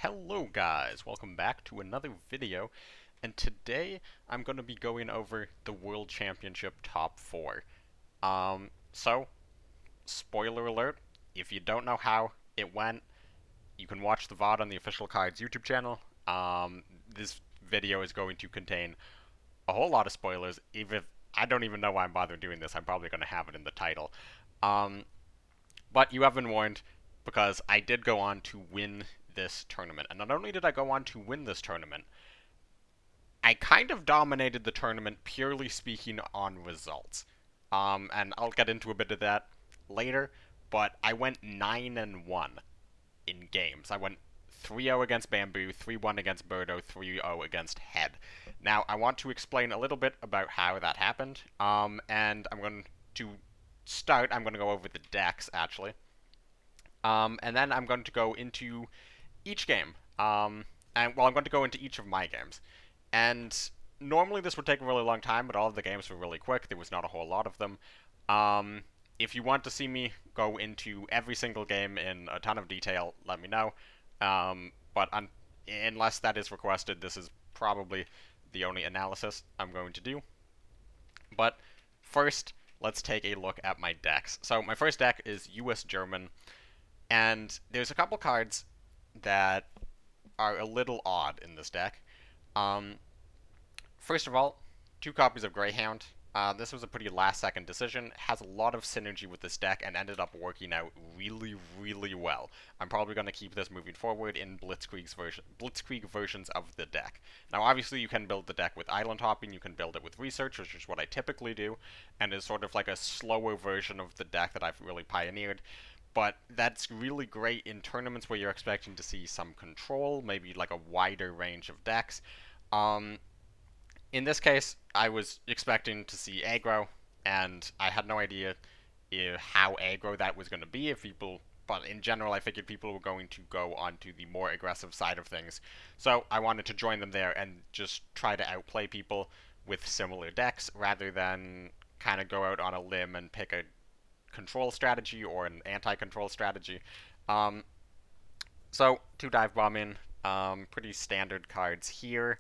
Hello guys, welcome back to another video, and today I'm going to be going over the World Championship Top 4. So, spoiler alert, if you don't know how it went, you can watch the VOD on the official KARDS YouTube channel. This video is going to contain a whole lot of spoilers, even if I don't even know why I'm bothering doing this, I'm probably going to have it in the title. Um, but you have been warned, because I did go on to win this tournament. And not only did I go on to win this tournament, I kind of dominated the tournament purely speaking on results. And I'll get into a bit of that later, but I went 9-1 in games. I went 3-0 against Bamboo, 3-1 against Birdo, 3-0 against Head. Now, I want to explain a little bit about how that happened, and I'm going to I'm going to go over the decks, actually. And then I'm going to go into each game. I'm going to go into each of my games. And normally this would take a really long time, but all of the games were really quick. There was not a whole lot of them. If you want to see me go into every single game in a ton of detail, let me know. Unless that is requested, this is probably the only analysis I'm going to do. But first, let's take a look at my decks. So my first deck is US German, and there's a couple cards that are a little odd in this deck. First of all, 2 copies of Greyhound. This was a pretty last-second decision. Has a lot of synergy with this deck and ended up working out really, really well. I'm probably going to keep this moving forward in Blitzkrieg versions of the deck. Now, obviously, you can build the deck with island hopping. You can build it with research, which is what I typically do, and is sort of like a slower version of the deck that I've really pioneered. But that's really great in tournaments where you're expecting to see some control, maybe like a wider range of decks. In this case, I was expecting to see aggro, and I had no idea how aggro that was going to be. But in general, I figured people were going to go onto the more aggressive side of things. So I wanted to join them there and just try to outplay people with similar decks, rather than kind of go out on a limb and pick a control strategy or an anti-control strategy. So, 2 dive bomb in, pretty standard cards here.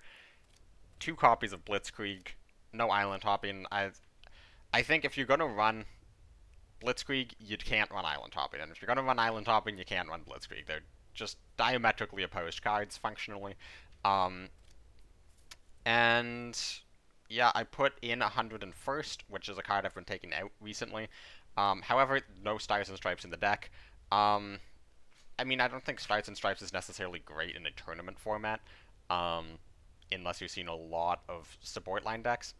2 copies of Blitzkrieg, no island hopping. I think if you're going to run Blitzkrieg, you can't run island hopping, and if you're going to run island hopping, you can't run Blitzkrieg. They're just diametrically opposed cards, functionally. And yeah, I put in 101st, which is a card I've been taking out recently. However, no Stars and Stripes in the deck. I mean, I don't think Stars and Stripes is necessarily great in a tournament format, unless you've seen a lot of support line decks.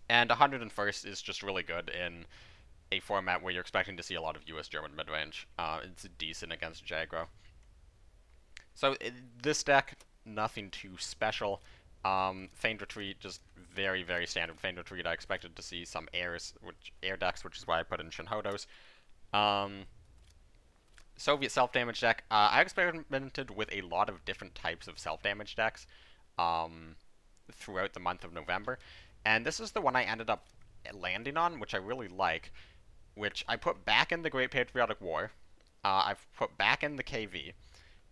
And 101st is just really good in a format where you're expecting to see a lot of US German midrange. It's decent against Jagro. So this deck, nothing too special. Feigned Retreat, just very, very standard Feigned Retreat. I expected to see some air decks, which is why I put in Shinhodos. Soviet self-damage deck. I experimented with a lot of different types of self-damage decks throughout the month of November, and this is the one I ended up landing on, which I really like, which I put back in the Great Patriotic War. I've put back in the KV,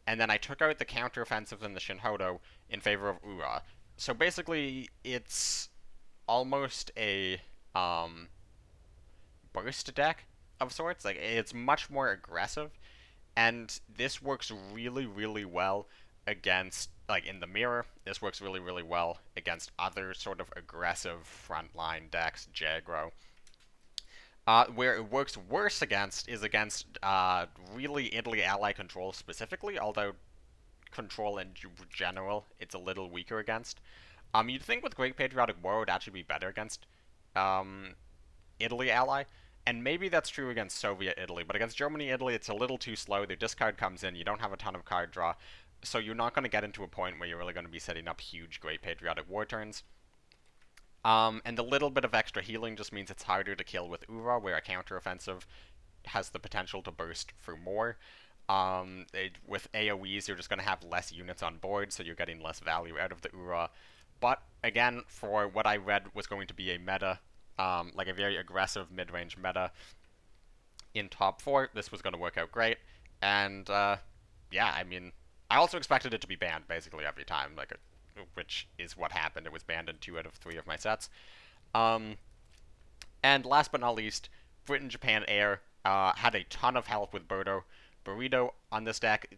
and then I took out the counter-offensive and the Shinhodo in favor of Ura. So basically, it's almost a burst deck of sorts. Like, it's much more aggressive, and this works really, really well against, like, in the mirror. This works really, really well against other sort of aggressive frontline decks, Jagro. Where it works worse against is against really Italy ally control specifically, although control in general it's a little weaker against. You'd think with Great Patriotic War it would actually be better against Italy ally, and maybe that's true against Soviet Italy, but against Germany Italy it's a little too slow. Their discard comes in, you don't have a ton of card draw, so you're not going to get into a point where you're really going to be setting up huge Great Patriotic War turns. And the little bit of extra healing just means it's harder to kill with Ura, where a counteroffensive has the potential to burst for more. With AoEs, you're just going to have less units on board, so you're getting less value out of the Ura. But again, for what I read was going to be a meta, like a very aggressive mid-range meta in top 4, this was going to work out great. And yeah, I mean, I also expected it to be banned basically every time, which is what happened. It was banned in 2 out of 3 of my sets. Um, and last but not least, Britain Japan Air had a ton of help with Burrito on this deck.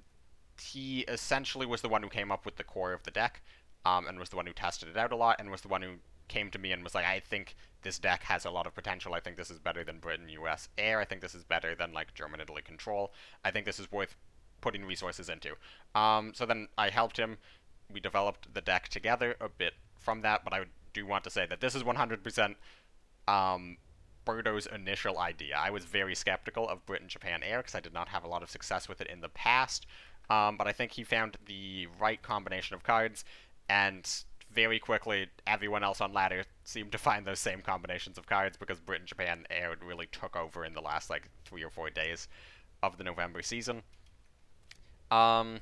He essentially was the one who came up with the core of the deck, and was the one who tested it out a lot, and was the one who came to me and was like, I think this deck has a lot of potential. I think this is better than Britain US Air. I think this is better than like German Italy Control. I think this is worth putting resources into. So then I helped him. We developed the deck together a bit from that, but I do want to say that this is 100% Birdo's initial idea. I was very skeptical of Britain Japan Air because I did not have a lot of success with it in the past. But I think he found the right combination of cards, and very quickly, everyone else on ladder seemed to find those same combinations of cards because Britain Japan Air really took over in the last like 3 or 4 days of the November season. Um,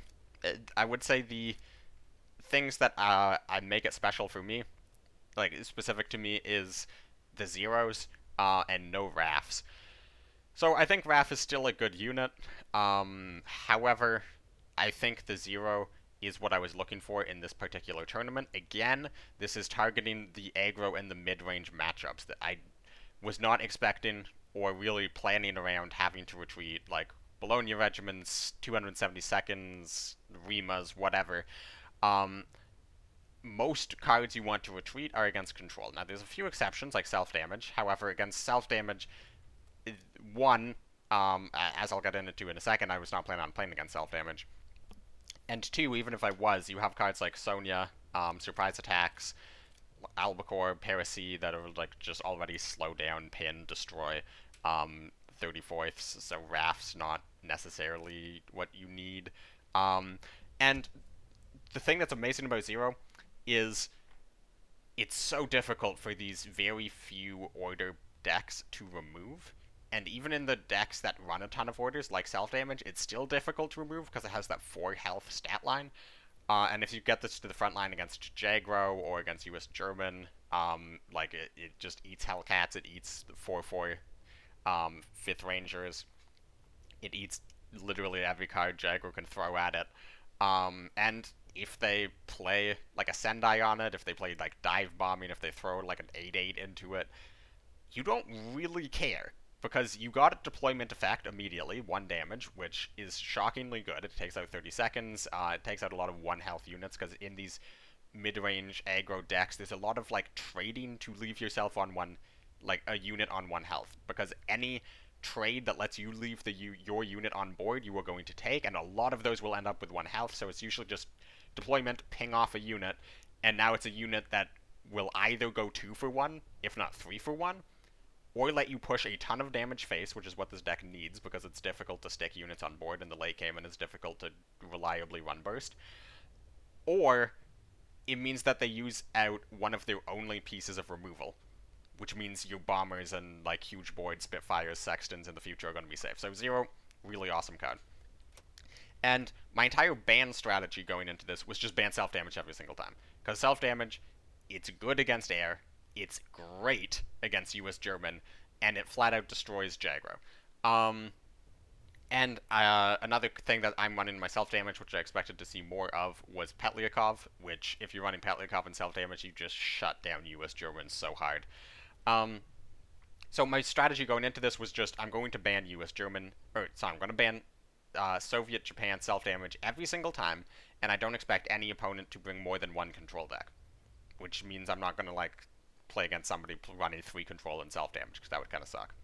I would say the things that I make it special for me, like specific to me, is the zeros and no RAFs. So I think RAF is still a good unit. However, I think the zero is what I was looking for in this particular tournament. Again, this is targeting the aggro and the mid-range matchups that I was not expecting or really planning around having to retreat, like Bologna regiments, 270 seconds, Rimas, whatever. Um, Most cards you want to retreat are against control. Now, there's a few exceptions, like self-damage. However, against self-damage, one, as I'll get into in a second, I was not planning on playing against self-damage. And two, even if I was, you have cards like Sonya, Surprise Attacks, Albacore, Parasi that are like just already slow down, pin, destroy, 34ths, so Raft's not necessarily what you need. And the thing that's amazing about Zero is it's so difficult for these very few order decks to remove. And even in the decks that run a ton of orders, like self damage, it's still difficult to remove because it has that 4 health stat line. And if you get this to the front line against Jagro or against US German, it just eats Hellcats, it eats 4/4 5th Rangers, it eats literally every card Jagro can throw at it. And if they play like a Sendai on it, if they play like dive bombing, if they throw like an 8/8 into it, you don't really care because you got a deployment effect immediately, 1 damage, which is shockingly good. It takes out 30 seconds. It takes out a lot of 1 health units because in these mid-range aggro decks, there's a lot of like trading to leave yourself on like a unit on 1 health because any trade that lets you leave your unit on board, you are going to take, and a lot of those will end up with 1 health. So it's usually just deployment, ping off a unit, and now it's a unit that will either go 2 for 1, if not 3 for 1, or let you push a ton of damage face, which is what this deck needs because it's difficult to stick units on board in the late game and it's difficult to reliably run burst. Or it means that they use out one of their only pieces of removal, which means your bombers and like huge board Spitfires, Sextons in the future are going to be safe. So Zero, really awesome card. And my entire ban strategy going into this was just ban self-damage every single time. Because self-damage, it's good against air, it's great against US German, and it flat out destroys Jagro. And another thing that I'm running my self-damage, which I expected to see more of, was Petliakov, which if you're running Petliakov and self-damage, you just shut down US German so hard. So my strategy going into this was just, I'm going to ban US German, I'm going to ban Soviet Japan self-damage every single time, and I don't expect any opponent to bring more than 1 control deck. Which means I'm not going to like play against somebody running 3 control and self-damage, because that would kind of suck.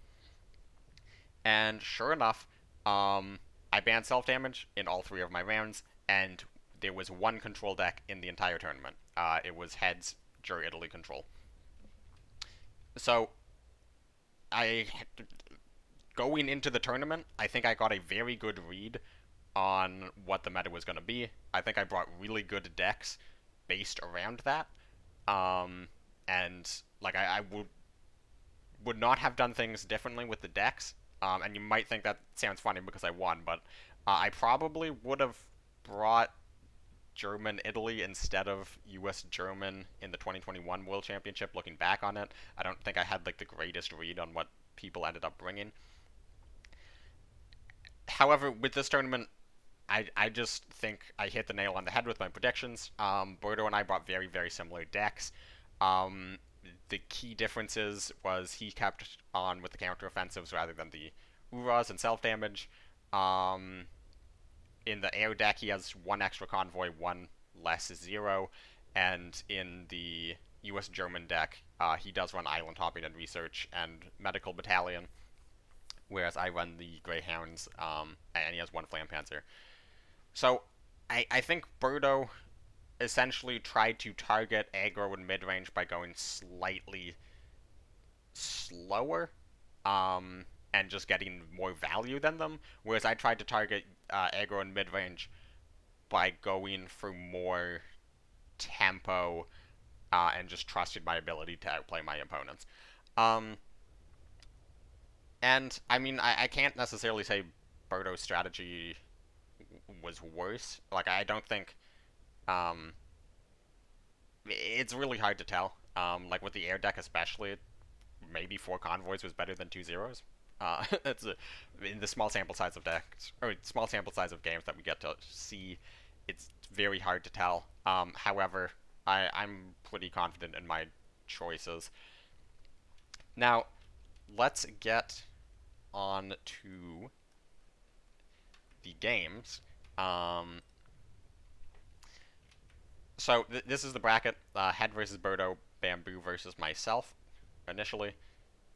And sure enough, I banned self-damage in all 3 of my rounds, and there was 1 control deck in the entire tournament. It was Heads, Jur Italy Control. So, going into the tournament, I think I got a very good read on what the meta was going to be. I think I brought really good decks based around that. And like I would not have done things differently with the decks. And you might think that sounds funny because I won, but I probably would have brought German Italy instead of US German in the 2021 World Championship. Looking back on it, I don't think I had like the greatest read on what people ended up bringing. However, with this tournament, I just think I hit the nail on the head with my predictions. Bordeaux and I brought very, very similar decks. Um, the key differences was he kept on with the counter offensives rather than the Uras and self damage. Um, in the air deck, he has one extra convoy, one less zero, and in the U.S. German deck, he does run island hopping and research and medical battalion, whereas I run the Greyhounds, and he has one Flam Panzer. So I think Birdo essentially tried to target aggro in mid range by going slightly slower, and just getting more value than them, whereas I tried to target aggro in mid range by going for more tempo and just trusted my ability to outplay my opponents. Um, and I mean, I can't necessarily say Birdo's strategy was worse. Like, I don't think. Um, it's really hard to tell. Like, with the air deck, especially, maybe 4 convoys was better than 2 zeros. It's in the small sample size of decks, or small sample size of games that we get to see, it's very hard to tell. However, I'm pretty confident in my choices. Now, let's get on to the games. Um, so this is the bracket: Head versus Birdo, Bamboo versus myself. Initially,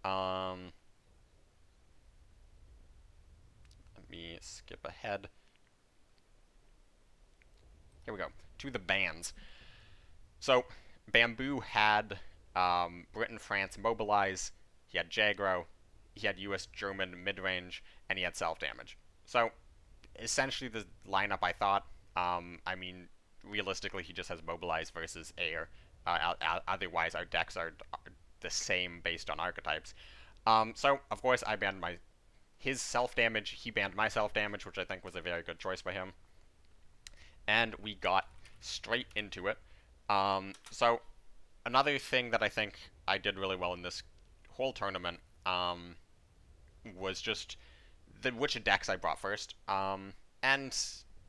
let me skip ahead. Here we go to the bands. So Bamboo had Britain, France mobilize. He had Jagro. He had U.S. German mid range, and he had self damage. So essentially the lineup I thought. I mean, realistically, he just has mobilize versus air. Otherwise, our decks are the same based on archetypes. So of course, I banned his self damage. He banned my self damage, which I think was a very good choice by him. And we got straight into it. So another thing that I think I did really well in this whole tournament was just which decks I brought first. And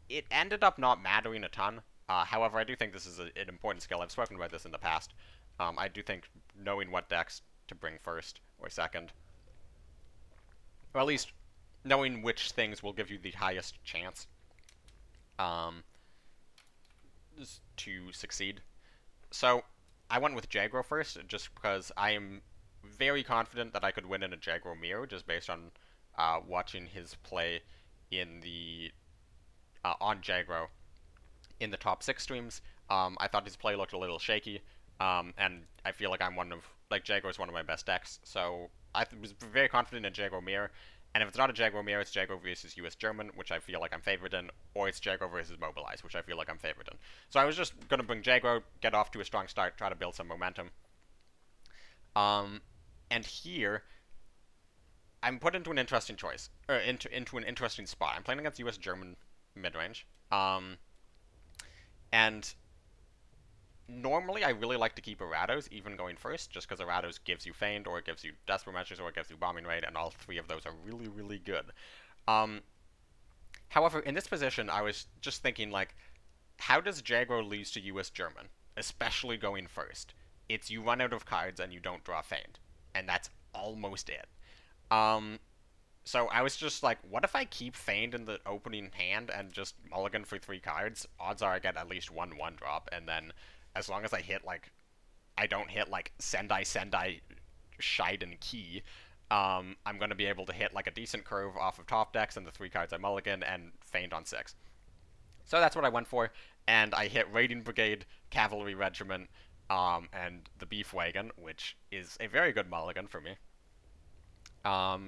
it ended up not mattering a ton. However, I do think this is an important skill. I've spoken about this in the past. I do think knowing what decks to bring first or second, or at least knowing which things will give you the highest chance um, to succeed. So I went with Jagro first, just because I am very confident that I could win in a Jagro mirror, just based on watching his play in the on Jagro in the top 6 streams. I thought his play looked a little shaky, and I feel like Jagro is one of my best decks. So I was very confident in Jagro mirror. And if it's not a Jagro mirror, it's Jagro versus US German, which I feel like I'm favored in, or it's Jagro versus Mobilize, which I feel like I'm favored in. So I was just going to bring Jagro, get off to a strong start, try to build some momentum. And here, I'm put into an interesting choice, or into an interesting spot. I'm playing against US German midrange. And normally I really like to keep Eratos even going first, just because Eratos gives you Feigned, or it gives you Desperate Measures, or it gives you Bombing Raid, and all 3 of those are really, really good. However, in this position, I was just thinking, like, how does Jagro lose to US German, especially going first? It's you run out of cards and you don't draw Feigned, and that's almost it. So I was just like, what if I keep Feigned in the opening hand and just mulligan for 3 cards? Odds are I get at least 1/1 drop, and then as long as I hit, like, I don't hit, like, Sendai, Shiden Key, I'm going to be able to hit, like, a decent curve off of top decks and the 3 cards I mulligan and Feigned on 6. So that's what I went for, and I hit Raiding Brigade, Cavalry Regiment, and the Beef Wagon, which is a very good mulligan for me.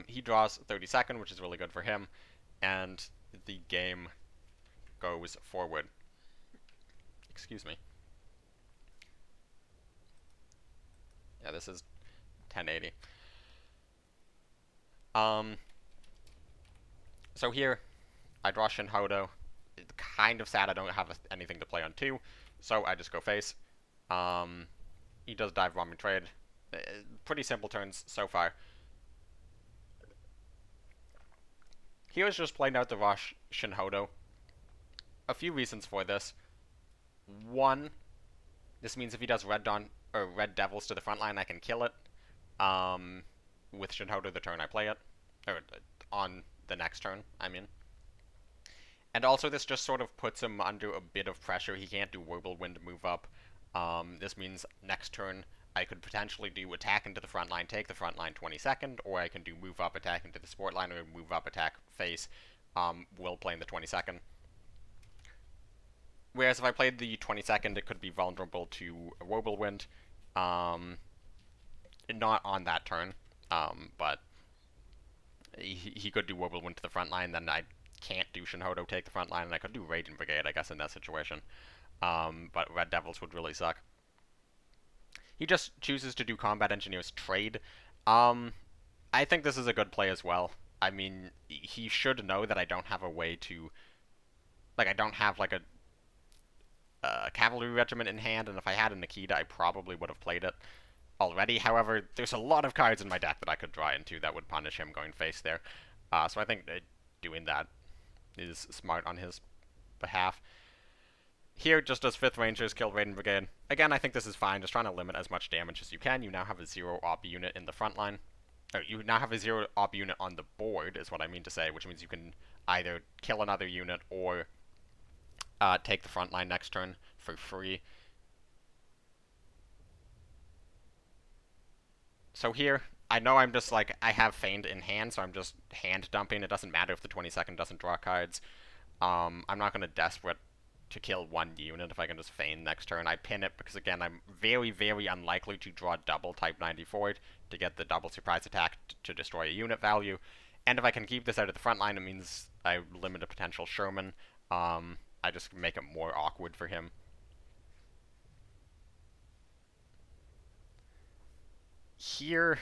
He draws 32nd, which is really good for him, and the game goes forward. Excuse me. Yeah, this is 1080. So here, I draw Shinhodo. It's kind of sad I don't have anything to play on 2, so I just go face. He does dive bombing trade. Pretty simple turns so far. He was just playing out the raw Shinhodo, a few reasons for this. One, this means if he does Red Dawn or Red Devils to the front line, I can kill it. Um, with Shinhodo the turn I play it, or on the next turn, I mean. And also, this just sort of puts him under a bit of pressure. He can't do Whirlwind move up. This means next turn I could potentially do attack into the front line, take the front line 22nd, or I can do move up attack into the support line, or move up attack face, will play in the 22nd. Whereas if I played the 22nd, it could be vulnerable to a Whirlwind. Not on that turn, but he could do Whirlwind to the front line, then I can't do Shinhodo take the front line, and I could do Radiant Brigade, I guess, in that situation. But Red Devils would really suck. He just chooses to do Combat Engineers trade. I think this is a good play as well. I mean, he should know that I don't have a way to... Like, I don't have, like, a cavalry regiment in hand, and if I had a Nikita, I probably would have played it already. However, there's a lot of cards in my deck that I could draw into that would punish him going face there. So I think doing that is smart on his behalf. Here, just as 5th Rangers kill Radiant Brigade. Again, I think this is fine, just trying to limit as much damage as you can. You now have a 0 op unit in the front line. Or you now have a 0 op unit on the board, is what I mean to say, which means you can either kill another unit or take the front line next turn for free. So here, I know I'm just like, I have Feigned in hand, so I'm just hand dumping. It doesn't matter if the 22nd doesn't draw cards. I'm not going to desperate to kill one unit if I can just feign next turn. I pin it because, again, I'm very, very unlikely to draw double Type 94 to get the double surprise attack to destroy a unit value. And if I can keep this out of the front line, it means I limit a potential Sherman. I just make it more awkward for him. Here,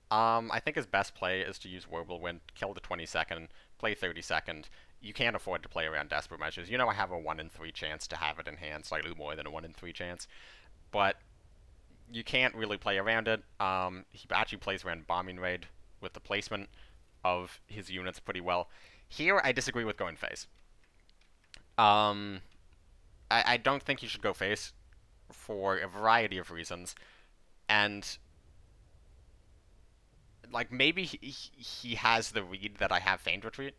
I think his best play is to use Whirlwind, kill the 22nd, play 32nd. You can't afford to play around desperate measures. You know I have a 1 in 3 chance to have it in hand, slightly more than a 1 in 3 chance. But you can't really play around it. He actually plays around Bombing Raid with the placement of his units pretty well. Here, I disagree with going face. I don't think he should go face for a variety of reasons. And like, maybe he has the read that I have Feigned Retreat.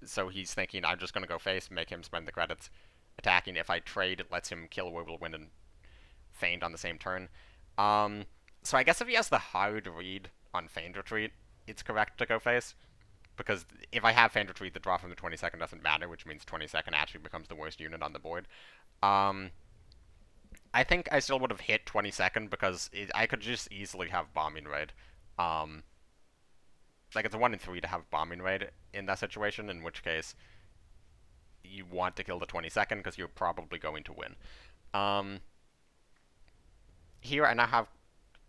So he's thinking, I'm just going to go face, make him spend the credits attacking. If I trade, it lets him kill Whirlwind and Feigned on the same turn. So I guess if he has the hard read on Feigned Retreat, it's correct to go face. Because if I have Feigned Retreat, the draw from the 22nd doesn't matter, which means 22nd actually becomes the worst unit on the board. I think I still would have hit 22nd because I could just easily have Bombing Raid. Like, it's a 1 in 3 to have Bombing Raid in that situation, in which case you want to kill the 22nd because you're probably going to win. Here I now have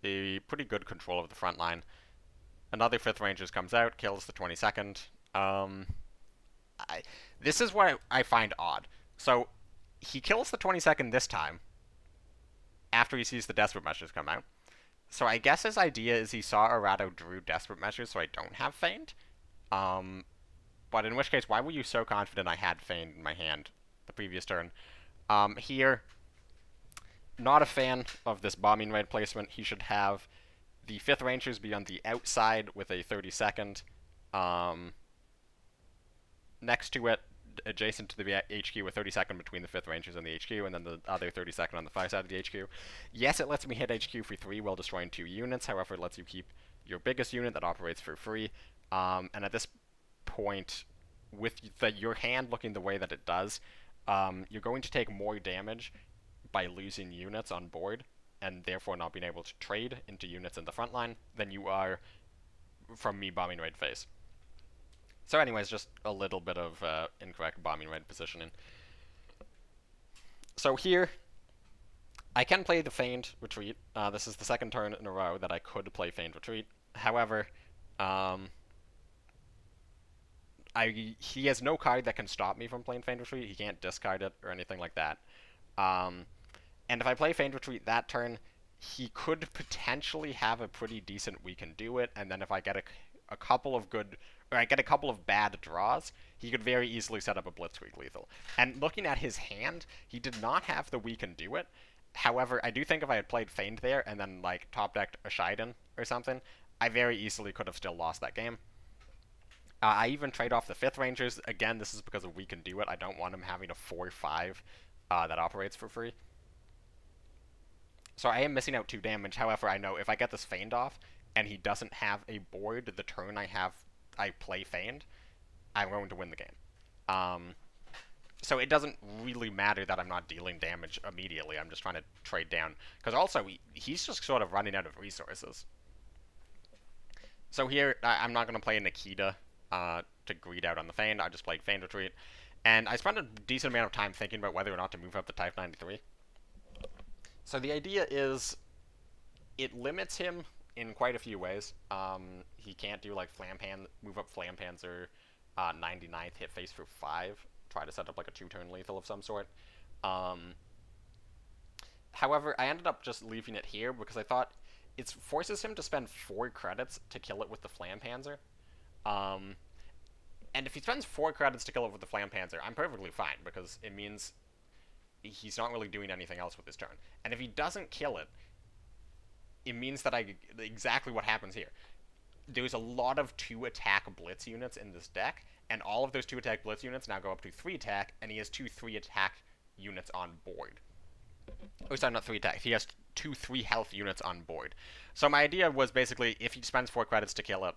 a pretty good control of the front line. Another 5th Rangers comes out, kills the 22nd. This is what I find odd. So, he kills the 22nd this time, after he sees the Desperate Measures come out. So I guess his idea is he saw Arado drew Desperate Measures, so I don't have Feigned. But in which case, why were you so confident I had Feigned in my hand the previous turn? Here, not a fan of this Bombing Raid placement. He should have the 5th Rangers be on the outside with a 32nd. Next to it, adjacent to the HQ, a 32nd between the 5th Rangers and the HQ, and then the other 32nd on the far side of the HQ. Yes, it lets me hit HQ for 3 while destroying 2 units, however, it lets you keep your biggest unit that operates for free. And at this point, with your hand looking the way that it does, you're going to take more damage by losing units on board, and therefore not being able to trade into units in the front line, than you are from me Bombing Raid face. So anyways, just a little bit of incorrect Bombing Raid positioning. So here, I can play the Feigned Retreat. This is the second turn in a row that I could play Feigned Retreat. However, he has no card that can stop me from playing Feigned Retreat. He can't discard it or anything like that. And if I play Feigned Retreat that turn, he could potentially have a pretty decent we can do it, and then if I get a couple of good, or I get a couple of bad draws, he could very easily set up a Blitzkrieg lethal. And looking at his hand, he did not have the we can do it. However, I do think if I had played Feigned there and then like top decked a Shiden or something, I very easily could have still lost that game. I even trade off the 5th Rangers. Again, this is because of we can do it. I don't want him having a 4-5 that operates for free. So I am missing out 2 damage. However, I know if I get this Feigned off and he doesn't have a board the turn I play Feigned, I'm going to win the game. So it doesn't really matter that I'm not dealing damage immediately. I'm just trying to trade down. Because also, he's just sort of running out of resources. So here, I'm not going to play Nikita to greed out on the Feigned. I just played Feigned Retreat. And I spent a decent amount of time thinking about whether or not to move up the Type 93. So the idea is, it limits him in quite a few ways. He can't do like move up Flampanzer 99th, hit face for 5, try to set up like a 2-turn lethal of some sort. However, I ended up just leaving it here because I thought it forces him to spend 4 credits to kill it with the Flampanzer. And if he spends 4 credits to kill it with the Flampanzer, I'm perfectly fine because it means he's not really doing anything else with his turn. And if he doesn't kill it, it means that exactly what happens here. There's a lot of 2-attack Blitz units in this deck, and all of those 2-attack Blitz units now go up to 3-attack, and he has 2 3-attack units on board. Oh, sorry, not 3-attack. He has 2 3-health units on board. So my idea was basically, if he spends 4 credits to kill it,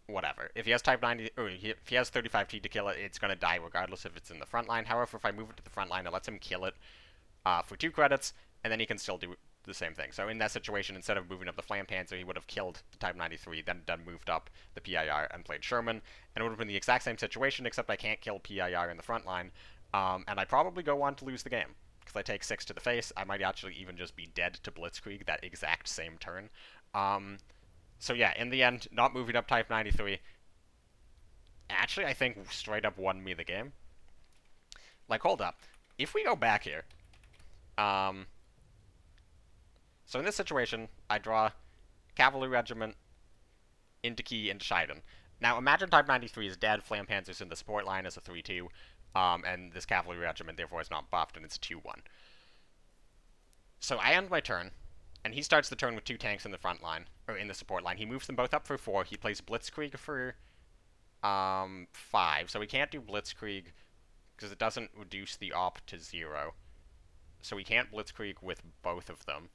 whatever. If he has Type 90, or if he has 35T to kill it, it's going to die regardless if it's in the front line. However, if I move it to the front line, it lets him kill it for 2 credits, and then he can still do the same thing. So in that situation, instead of moving up the Flampanzer, he would have killed the Type 93, then moved up the PIR and played Sherman, and it would have been the exact same situation, except I can't kill PIR in the front line, and I probably go on to lose the game, because I take 6 to the face. I might actually even just be dead to Blitzkrieg that exact same turn. So yeah, in the end, not moving up Type 93, actually I think straight up won me the game. Like, hold up. If we go back here, so in this situation, I draw Cavalry Regiment into Key into Shiden. Now imagine Type 93 is dead, Flampanzer's in the support line as a 3-2, and this Cavalry Regiment therefore is not buffed and it's a 2-1. So I end my turn, and he starts the turn with 2 tanks in the front line, or in the support line. He moves them both up for 4, he plays Blitzkrieg for 5, so he can't do Blitzkrieg because it doesn't reduce the op to 0. So we can't Blitzkrieg with both of them.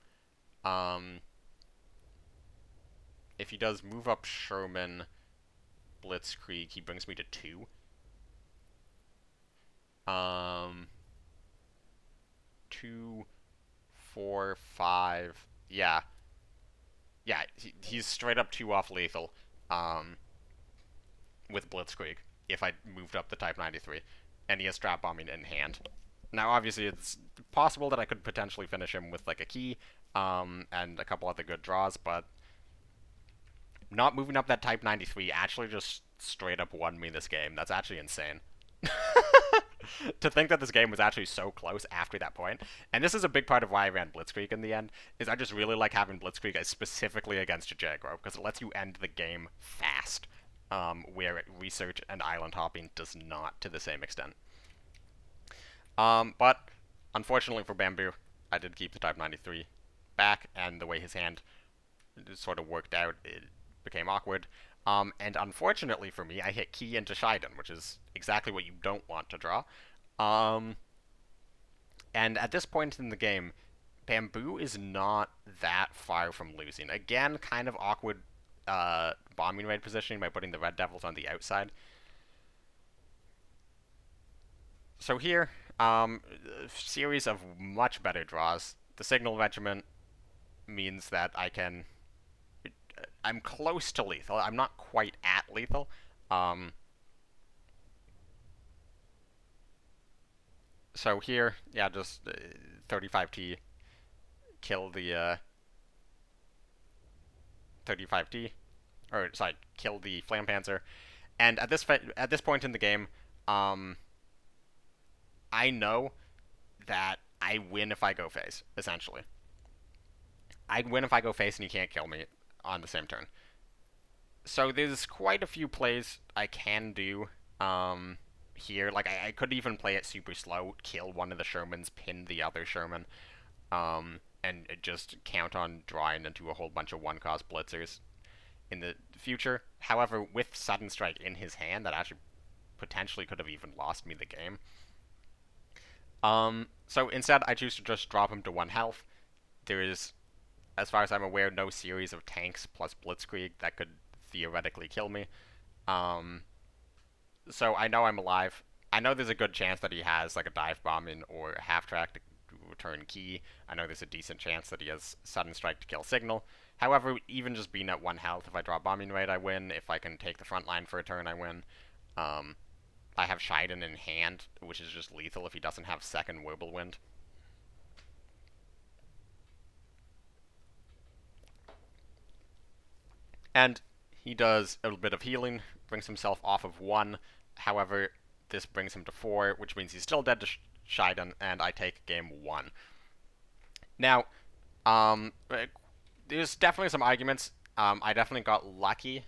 If he does move up Sherman, Blitzkrieg, he brings me to 2. 2, 4, 5. Yeah. Yeah, he's straight up 2 off lethal with Blitzkrieg if I moved up the Type 93. And he has Strap Bombing in hand. Now, obviously, it's possible that I could potentially finish him with, like, a key, and a couple other good draws, but not moving up that Type 93 actually just straight up won me this game. That's actually insane. To think that this game was actually so close after that point. And this is a big part of why I ran Blitzkrieg in the end, is I just really like having Blitzkrieg specifically against a Jaguar, because it lets you end the game fast, where research and island hopping does not to the same extent. But unfortunately for Bamboo, I did keep the Type 93 back, and the way his hand sort of worked out, it became awkward. And unfortunately for me, I hit Key into Shiden, which is exactly what you don't want to draw. And at this point in the game, Bamboo is not that far from losing. Again, kind of awkward bombing raid positioning by putting the Red Devils on the outside. So here, series of much better draws. The Signal Regiment means that I'm close to lethal. I'm not quite at lethal. So here, yeah, just 35T, kill the 35T, or sorry, kill the Flampanzer. And at this point in the game, I know that I win if I go face, essentially. I win if I go face and he can't kill me on the same turn. So there's quite a few plays I can do here. Like, I could even play it super slow, kill one of the Shermans, pin the other Sherman, and just count on drawing into a whole bunch of one-cost blitzers in the future. However, with Sudden Strike in his hand, that actually potentially could have even lost me the game. So instead, I choose to just drop him to 1 health. There is, as far as I'm aware, no series of tanks plus Blitzkrieg that could theoretically kill me. Um, so I know I'm alive. I know there's a good chance that he has like a dive bomb in or a half track to return key. I know there's a decent chance that he has sudden strike to kill signal. However, even just being at 1 health, if I draw bombing raid, I win. If I can take the front line for a turn, I win. Um, I have Shiden in hand, which is just lethal if he doesn't have second Wirbelwind. And he does a little bit of healing, brings himself off of 1. However, this brings him to 4, which means he's still dead to Shiden, and I take game 1. Now, there's definitely some arguments. I definitely got lucky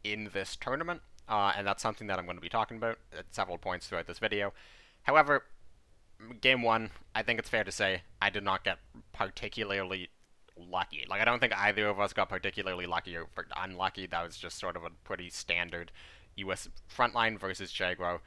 in this tournament, and that's something that I'm going to be talking about at several points throughout this video. However, game 1, I think it's fair to say I did not get particularly lucky. Like, I don't think either of us got particularly lucky or unlucky. That was just sort of a pretty standard US frontline versus Jagro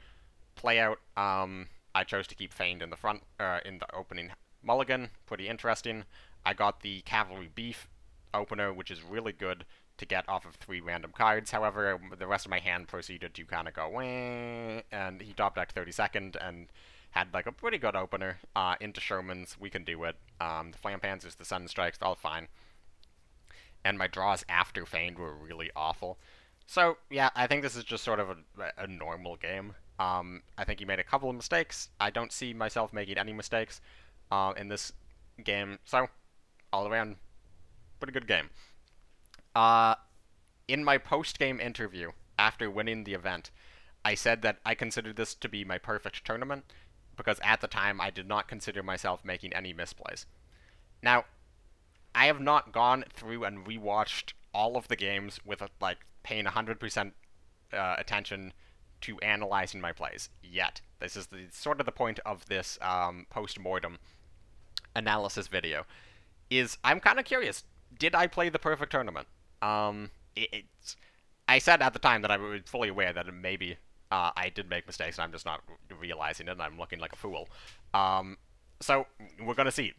playout. I chose to keep Feigned in the front, in the opening mulligan. Pretty interesting. I got the Cavalry Beef opener, which is really good to get off of 3 random cards. However, the rest of my hand proceeded to kind of go, wah, and he top decked 32nd and had like a pretty good opener into Sherman's. We can do it. The Flam Panzers, the Sun Strikes, all fine. And my draws after Feigned were really awful. So, yeah, I think this is just sort of a normal game. I think he made a couple of mistakes. I don't see myself making any mistakes in this game. So, all around, pretty good game. In my post-game interview after winning the event, I said that I considered this to be my perfect tournament because at the time I did not consider myself making any misplays. Now, I have not gone through and rewatched all of the games with like paying 100% attention to analyzing my plays yet. This is sort of the point of this post-mortem analysis video. Is I'm kind of curious. Did I play the perfect tournament? I said at the time that I was fully aware that maybe I did make mistakes and I'm just not realizing it and I'm looking like a fool. So we're gonna see.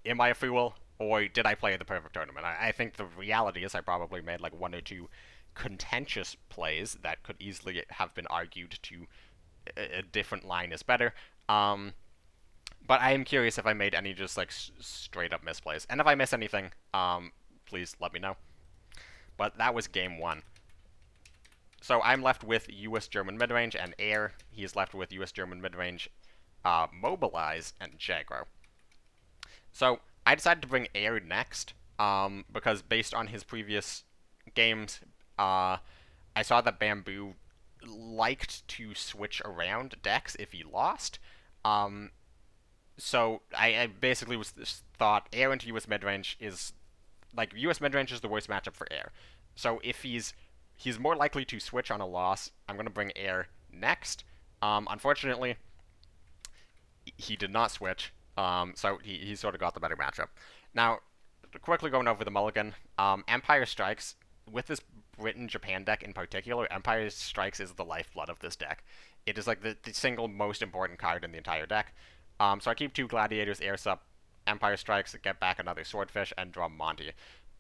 Am I a fool or did I play the perfect tournament? I think the reality is I probably made like 1 or 2 contentious plays that could easily have been argued to a different line is better. But I am curious if I made any just like straight up misplays. And if I miss anything, please let me know. But that was game 1. So I'm left with US German midrange and Air. He's left with US German midrange, Mobilize, and Jagro. So I decided to bring Air next, because based on his previous games, I saw that Bamboo liked to switch around decks if he lost. So I basically thought Air into US midrange is like US midrange is the worst matchup for Air. So if he's more likely to switch on a loss, I'm gonna bring Air next. Unfortunately, he did not switch. So he sort of got the better matchup. Now, quickly going over the mulligan, Empire Strikes with this Britain-Japan deck in particular. Empire Strikes is the lifeblood of this deck. It is like the single most important card in the entire deck. So I keep 2 Gladiators, Air Sup, Empire Strikes, get back another Swordfish, and draw Monty.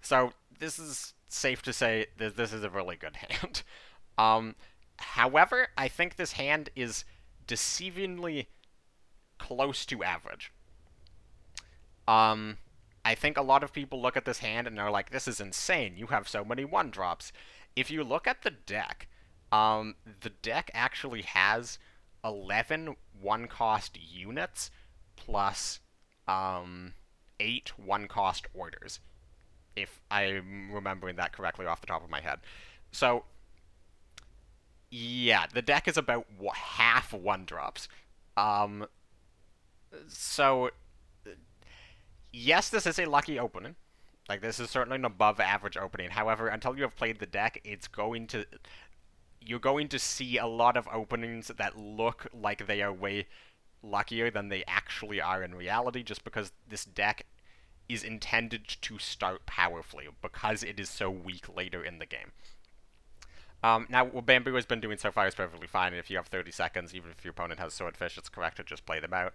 So this is safe to say that this is a really good hand. However, I think this hand is deceivingly close to average. I think a lot of people look at this hand and are like, this is insane, you have so many 1-drops. If you look at the deck actually has 11 1-cost units plus 8 1-cost orders, if I'm remembering that correctly off the top of my head. So, yeah, the deck is about half 1-drops. So, yes, this is a lucky opening. Like, this is certainly an above average opening. However, until you have played the deck, you're going to see a lot of openings that look like they are way luckier than they actually are in reality, just because this deck is intended to start powerfully, because it is so weak later in the game. Now, what Bamboo has been doing so far is perfectly fine, and if you have 30 seconds, even if your opponent has Swordfish, it's correct to just play them out.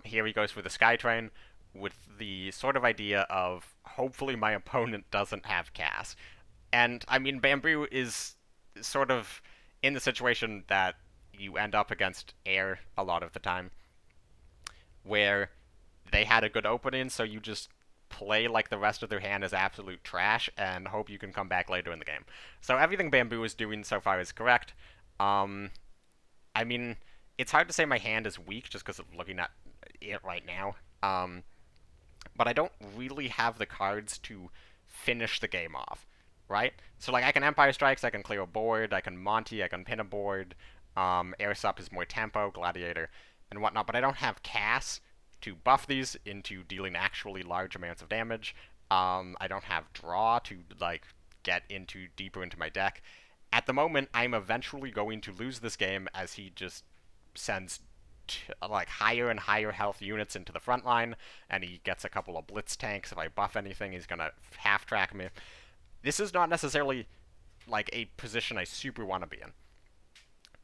Here he goes for the Skytrain, with the sort of idea of, hopefully my opponent doesn't have Cass. And, I mean, Bamboo is sort of in the situation that you end up against Air a lot of the time, where they had a good opening, so you just play like the rest of their hand is absolute trash and hope you can come back later in the game. So everything Bamboo is doing so far is correct. I mean, it's hard to say my hand is weak just because of looking at it right now. But I don't really have the cards to finish the game off, right? So, like, I can Empire Strikes, I can clear a board, I can Monty, I can pin a board, Air Sup is more tempo, Gladiator, and whatnot, but I don't have Cass to buff these into dealing actually large amounts of damage. I don't have Draw to, like, get deeper into my deck. At the moment, I'm eventually going to lose this game as he just sends like higher and higher health units into the front line, and he gets a couple of blitz tanks. If I buff anything, he's gonna half track me. This is not necessarily like a position I super want to be in.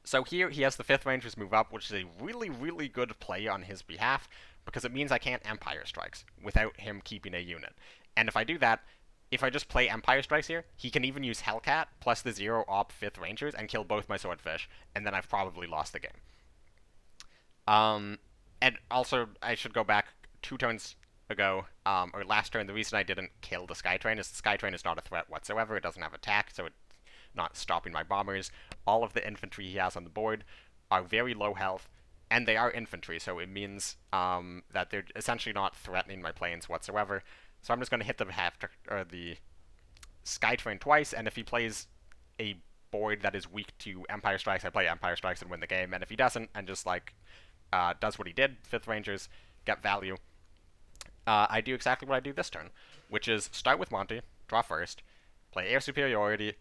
So here he has the 5th Rangers move up, which is a really, really good play on his behalf, because it means I can't Empire Strikes without him keeping a unit. And if I do that, if I just play Empire Strikes here, he can even use Hellcat plus the 0 op 5th Rangers and kill both my Swordfish, and then I've probably lost the game. And also, I should go back 2 turns ago, or last turn, the reason I didn't kill the Skytrain is the Skytrain is not a threat whatsoever. It doesn't have attack, so it's not stopping my bombers. All of the infantry he has on the board are very low health, and they are infantry, so it means that they're essentially not threatening my planes whatsoever. So I'm just going to hit the Skytrain twice, and if he plays a board that is weak to Empire Strikes, I play Empire Strikes and win the game. And if he doesn't, and just like does what he did, 5th Rangers, get value, I do exactly what I do this turn, which is start with Monty, draw first, play Air Superiority,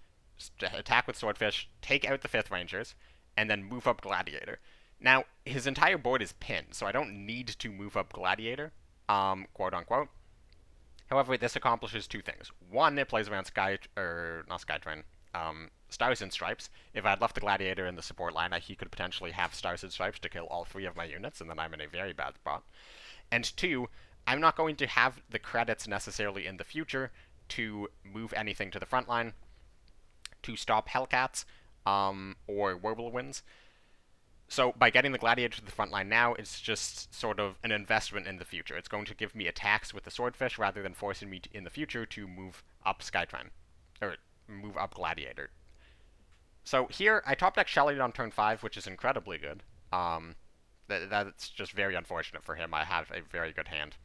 attack with Swordfish, take out the 5th Rangers, and then move up Gladiator. Now, his entire board is pinned, so I don't need to move up Gladiator, quote unquote. However, this accomplishes 2 things. One, it plays around Stars and Stripes. If I had left the Gladiator in the support line, he could potentially have Stars and Stripes to kill all 3 of my units, and then I'm in a very bad spot. And 2, I'm not going to have the credits necessarily in the future to move anything to the front line, to stop Hellcats, or Whirlwinds. So by getting the Gladiator to the front line now, it's just sort of an investment in the future. It's going to give me attacks with the Swordfish rather than forcing me in the future to move up Skytrain, or move up Gladiator. So here, I top deck Shelly on turn 5, which is incredibly good. That's just very unfortunate for him. I have a very good hand.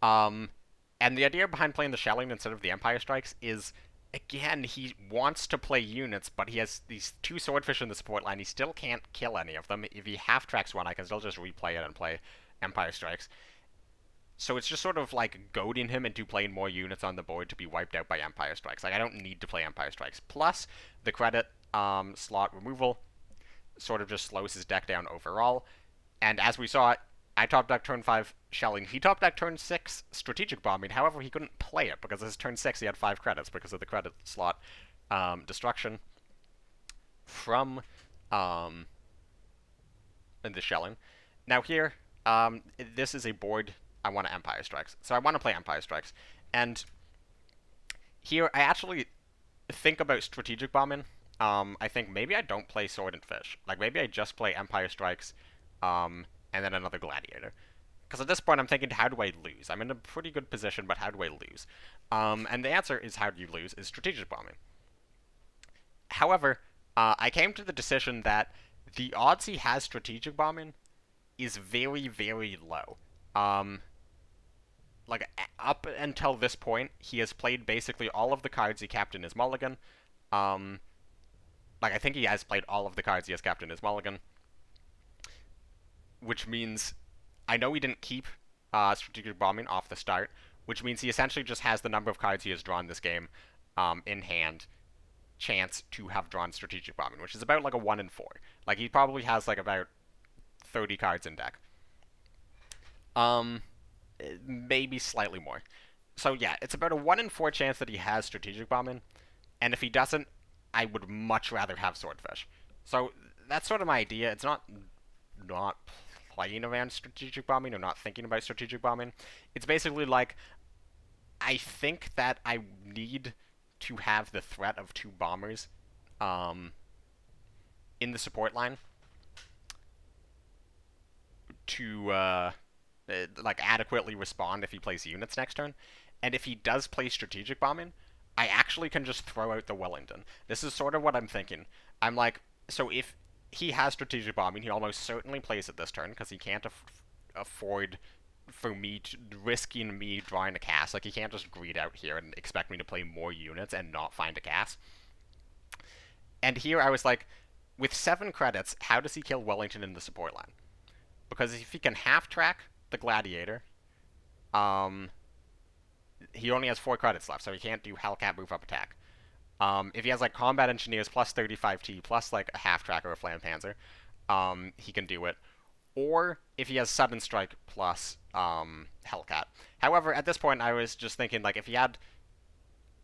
And the idea behind playing the Shelling instead of the Empire Strikes is, again, he wants to play units, but he has these 2 Swordfish in the support line. He still can't kill any of them. If he half-tracks one, I can still just replay it and play Empire Strikes. So it's just sort of like goading him into playing more units on the board to be wiped out by Empire Strikes. Like, I don't need to play Empire Strikes. Plus, the credit slot removal sort of just slows his deck down overall. And as we saw, I top deck turn 5 Shelling. He top deck turn 6 Strategic Bombing. However, he couldn't play it because his turn 6 he had 5 credits because of the credit slot destruction from the Shelling. Now here, this is a board I want to Empire Strikes. So I want to play Empire Strikes. And here, I actually think about Strategic Bombing. I think maybe I don't play Sword and Fish. Like, maybe I just play Empire Strikes, and then another Gladiator. Because at this point, I'm thinking, how do I lose? I'm in a pretty good position, but how do I lose? And the answer is, how do you lose, is Strategic Bombing. However, I came to the decision that the odds he has Strategic Bombing is very, very low. Like, up until this point, he has played basically all of the cards he kept in his mulligan. Like, I think he has played all of the cards he has kept in his mulligan. Which means, I know he didn't keep Strategic Bombing off the start, which means he essentially just has the number of cards he has drawn this game in hand chance to have drawn Strategic Bombing, which is about like a 1 in 4. Like, he probably has like about 30 cards in deck. Um, maybe slightly more. So yeah, it's about a 1 in 4 chance that he has Strategic Bombing, and if he doesn't, I would much rather have Swordfish. So that's sort of my idea. It's not playing around Strategic Bombing or not thinking about Strategic Bombing. It's basically like, I think that I need to have the threat of 2 bombers um, in the support line to like adequately respond if he plays units next turn. And if he does play Strategic Bombing, I actually can just throw out the Wellington. This is sort of what I'm thinking. I'm like, so if he has Strategic Bombing, he almost certainly plays it this turn because he can't afford for me to, risking me drawing a cast. Like, he can't just greed out here and expect me to play more units and not find a cast. And here I was like, with 7 credits, how does he kill Wellington in the support line? Because if he can half track the Gladiator, he only has 4 credits left, so he can't do Hellcat move up attack. If he has like Combat Engineers plus 35T plus like a half track or a Flam Panzer, he can do it. Or if he has Sudden Strike plus Hellcat. However, at this point, I was just thinking, like, if he had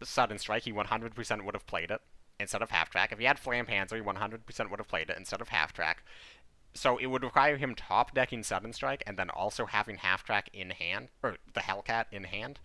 Sudden Strike, he 100% would have played it instead of half track. If he had Flam Panzer, he 100% would have played it instead of half track. So it would require him top decking Sudden Strike and then also having half track in hand, or the Hellcat in hand.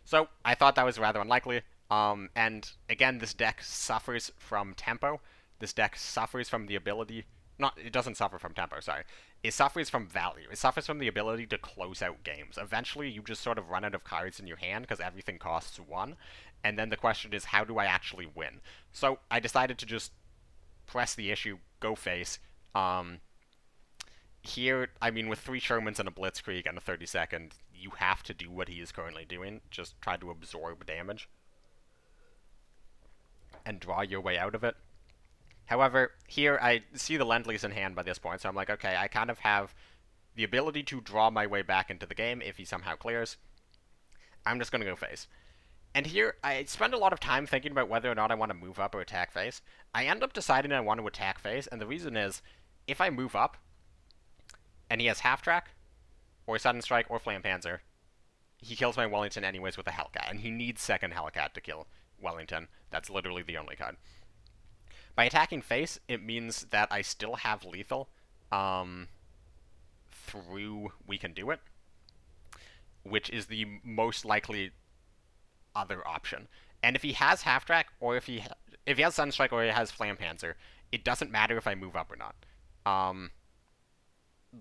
So I thought that was rather unlikely. And again, this deck suffers from tempo. This deck suffers from the ability. Not, it doesn't suffer from tempo, sorry. It suffers from value. It suffers from the ability to close out games. Eventually, you just sort of run out of cards in your hand because everything costs 1. And then the question is, how do I actually win? So I decided to just press the issue, go face. Here, I mean, with 3 Shermans and a Blitzkrieg and a 32nd, you have to do what he is currently doing. Just try to absorb damage and draw your way out of it. However, here I see the Lend-Lease in hand by this point, so I'm like, okay, I kind of have the ability to draw my way back into the game if he somehow clears. I'm just going to go face. And here, I spend a lot of time thinking about whether or not I want to move up or attack face. I end up deciding I want to attack face, and the reason is, if I move up, and he has half track, or Sudden Strike, or Flam Panzer, he kills my Wellington anyways with a Hellcat, and he needs second Hellcat to kill Wellington. That's literally the only card. By attacking face, it means that I still have lethal through We Can Do It, which is the most likely other option. And if he has half track, or if he has Sunstrike or he has Flam Panzer, it doesn't matter if I move up or not.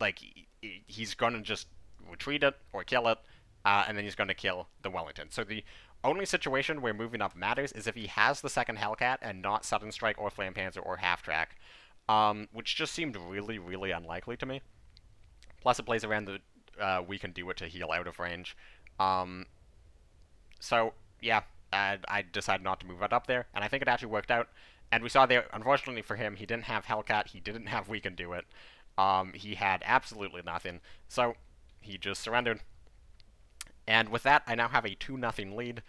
Like, he's gonna just retreat it or kill it, and then he's gonna kill the Wellington. So the only situation where moving up matters is if he has the second Hellcat and not Sudden Strike or Flam Panzer or half track, which just seemed really, really unlikely to me. Plus, it plays around the We Can Do It to heal out of range. So yeah, I decided not to move it up there, and I think it actually worked out. And we saw there, unfortunately for him, he didn't have Hellcat, he didn't have We Can Do It. He had absolutely nothing, so he just surrendered. And with that, I now have a 2-0 lead.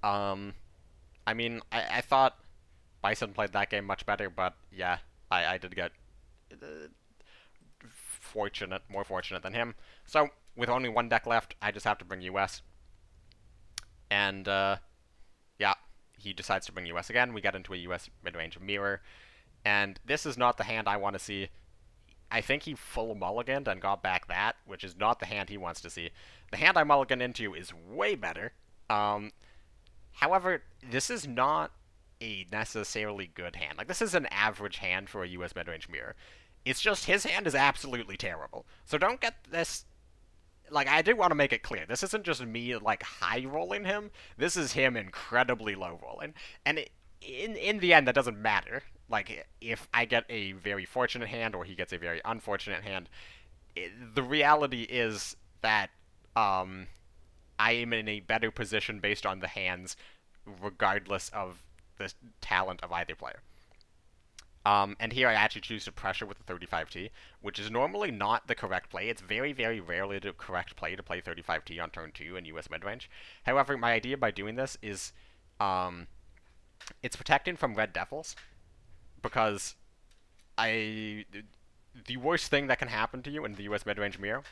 I mean, I thought Bison played that game much better, but yeah, I did get more fortunate than him. So, with only 1 deck left, I just have to bring US. And, yeah, he decides to bring US again. We get into a US mid-range mirror. And this is not the hand I want to see. I think he full mulliganed and got back that, which is not the hand he wants to see. The hand I mulligan into is way better. However, this is not a necessarily good hand. Like, this is an average hand for a US mid-range mirror. It's just his hand is absolutely terrible. So don't get this... Like, I do want to make it clear. This isn't just me, like, high-rolling him. This is him incredibly low-rolling. And in the end, that doesn't matter. Like, if I get a very fortunate hand or he gets a very unfortunate hand, the reality is that I am in a better position based on the hands, regardless of the talent of either player. And here I actually choose to pressure with the 35T, which is normally not the correct play. It's very, very rarely the correct play to play 35T on turn 2 in US midrange. However, my idea by doing this is um, it's protecting from red devils, because I the worst thing that can happen to you in the US midrange mirror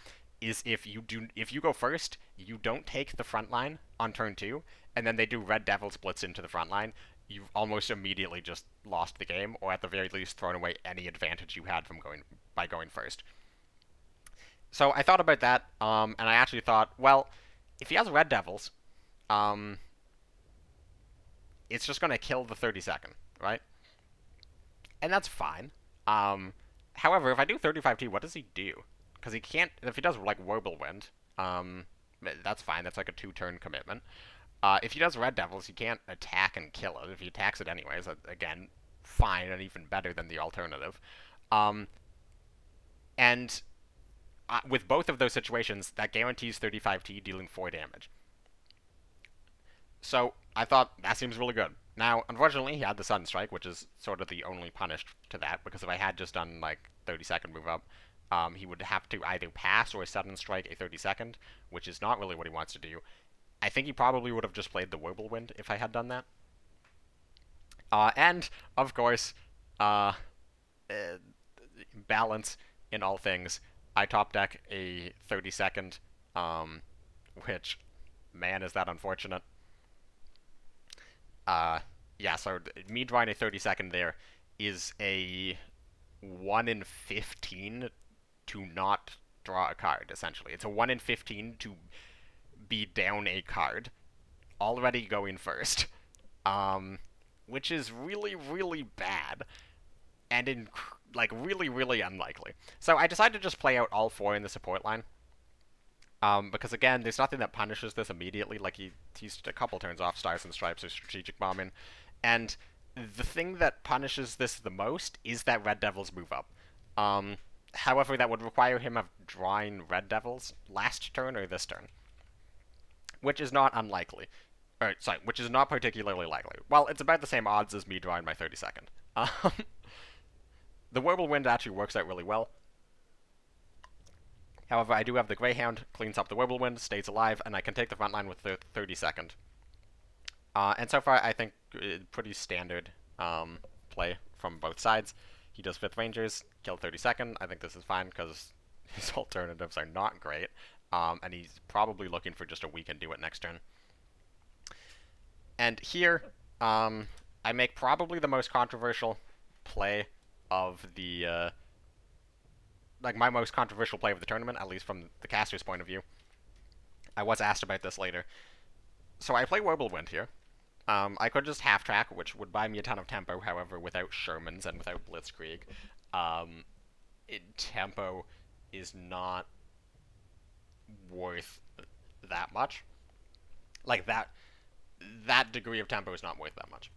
is if you go first, you don't take the front line on turn 2, and then they do red devil splits into the front line. You've almost immediately just lost the game, or at the very least thrown away any advantage you had from going first. So I thought about that, and I actually thought, well, if he has red devils, um, it's just going to kill the 30-second, right? And that's fine. Um, However, if I do 35T, what does he do? Because he can't. If he does like Whirlwind, that's fine. That's like a 2-turn commitment. If he does Red Devils, he can't attack and kill it. If he attacks it anyways, again, fine and even better than the alternative. Um, and with both of those situations, that guarantees 35T dealing 4 damage. So I thought that seems really good. Now, unfortunately, he had the Sudden Strike, which is sort of the only punish to that, because if I had just done like 30-second move up, he would have to either pass or Sudden Strike a 30-second, which is not really what he wants to do. I think he probably would have just played the Whirlwind if I had done that. And, of course, uh, balance in all things. I top deck a 30-second, which, man, is that unfortunate. Yeah, so me drawing a 30-second there is a 1 in 15 to not draw a card, essentially. It's a 1 in 15 to be down a card, already going first, which is really, really bad, and like really, really unlikely. So I decided to just play out all 4 in the support line. Because again, there's nothing that punishes this immediately. Like he's a couple turns off Stars and Stripes or Strategic Bombing, and the thing that punishes this the most is that Red Devils move up. However, that would require him of drawing Red Devils last turn or this turn, which is not unlikely. Or sorry, which is not particularly likely. Well, it's about the same odds as me drawing my 30-second. The Whirlwind actually works out really well. However, I do have the Greyhound, cleans up the Whirlwind, stays alive, and I can take the front line with the 30-second. And so far, I think pretty standard play from both sides. He does 5th Rangers, kill 32nd. I think this is fine because his alternatives are not great. And he's probably looking for just a we can do it next turn. And here, I make probably the most controversial play of the like my most controversial play of the tournament, at least from the caster's point of view. I was asked about this later. So I play Whirlwind here. I could just half track, which would buy me a ton of tempo. However, without Shermans and without Blitzkrieg, tempo is not worth that much. Like that degree of tempo is not worth that much.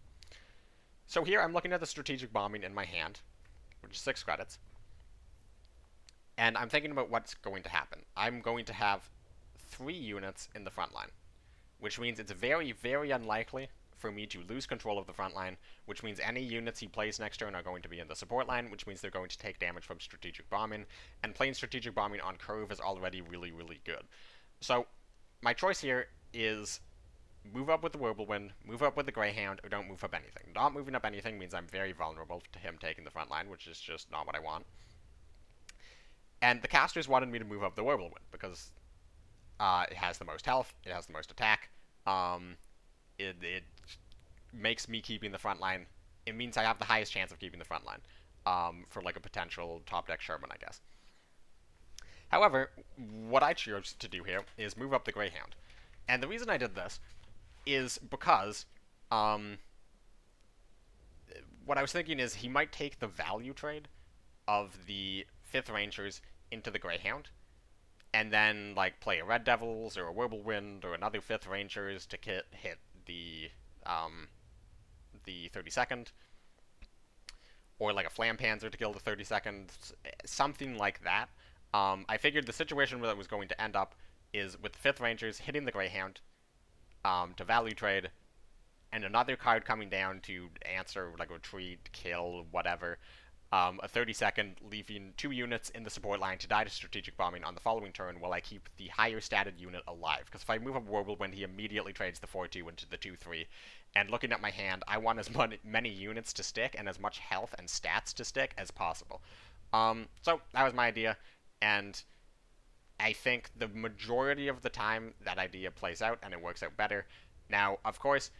So here I'm looking at the Strategic Bombing in my hand, which is 6 credits. And I'm thinking about what's going to happen. I'm going to have 3 units in the front line, which means it's very, very unlikely for me to lose control of the front line, which means any units he plays next turn are going to be in the support line, which means they're going to take damage from Strategic Bombing, and playing Strategic Bombing on curve is already really, really good. So my choice here is move up with the Whirlwind, move up with the Greyhound, or don't move up anything. Not moving up anything means I'm very vulnerable to him taking the front line, which is just not what I want. And the casters wanted me to move up the Whirlwind because it has the most health, it has the most attack. It makes me keeping the front line. It means I have the highest chance of keeping the front line for like a potential top deck Sherman, I guess. However, what I chose to do here is move up the Greyhound. And the reason I did this is because what I was thinking is he might take the value trade of the 5th Rangers into the Greyhound, and then like play a Red Devils or a Whirlwind or another 5th Rangers to hit the 32nd, or like a Flampanzer to kill the 32nd, something like that. I figured the situation that was going to end up is with the 5th Rangers hitting the Greyhound to value trade, and another card coming down to answer, like retreat, kill, whatever. A 30-second, leaving 2 units in the support line to die to strategic bombing on the following turn while I keep the higher statted unit alive. Because if I move up Whirlwind, he immediately trades the 4-2 into the 2-3. And looking at my hand, I want as many units to stick and as much health and stats to stick as possible. So that was my idea, and I think the majority of the time that idea plays out and it works out better. Now, of course,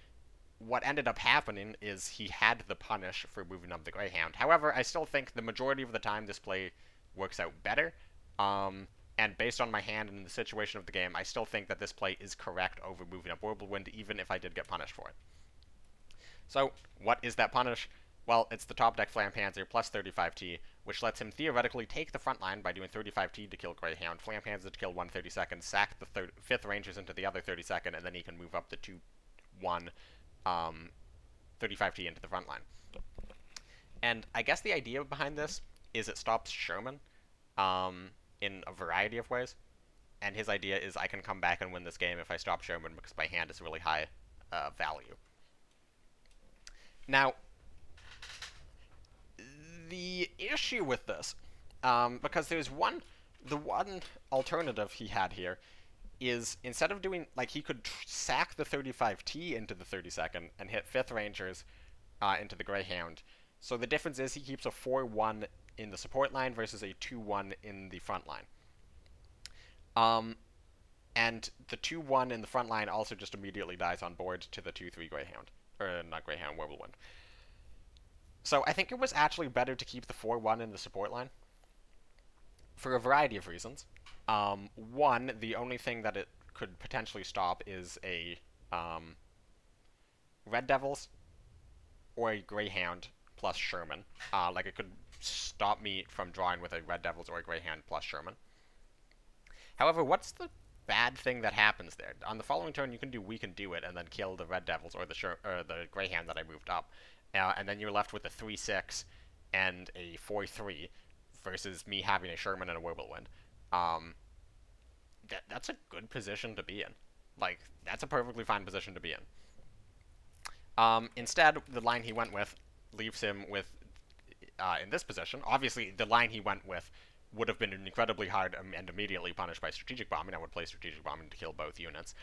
what ended up happening is he had the punish for moving up the Greyhound. However, I still think the majority of the time this play works out better. And based on my hand and the situation of the game, I still think that this play is correct over moving up Whirlwind, even if I did get punished for it. So, what is that punish? Well, it's the top deck Flampanzer plus 35T, which lets him theoretically take the front line by doing 35T to kill Greyhound, Flampanzer to kill 1 32nd, sack the 5th Rangers into the other 32nd, and then he can move up the 2-1 35T into the front line. And I guess the idea behind this is it stops Sherman in a variety of ways. And his idea is I can come back and win this game if I stop Sherman because my hand is really high value. Now, the issue with this, because there's the one alternative he had here is instead of doing, like, he could sack the 35T into the 32nd and hit 5th Rangers into the Greyhound. So the difference is he keeps a 4-1 in the support line versus a 2-1 in the front line. And the 2-1 in the front line also just immediately dies on board to the 2-3 Greyhound. Or not Greyhound, Whirlwind. So I think it was actually better to keep the 4-1 in the support line for a variety of reasons. One, the only thing that it could potentially stop is a Red Devils or a Greyhound plus Sherman. Like, it could stop me from drawing with a Red Devils or a Greyhound plus Sherman. However, what's the bad thing that happens there? On the following turn, you can do We Can Do It and then kill the Red Devils or the Greyhound that I moved up. And then you're left with a 3-6 and a 4-3 versus me having a Sherman and a Whirlwind. That's a good position to be in. Like, that's a perfectly fine position to be in. Instead, the line he went with leaves him with, in this position. Obviously, the line he went with would have been incredibly hard and immediately punished by strategic bombing. I would play strategic bombing to kill both units.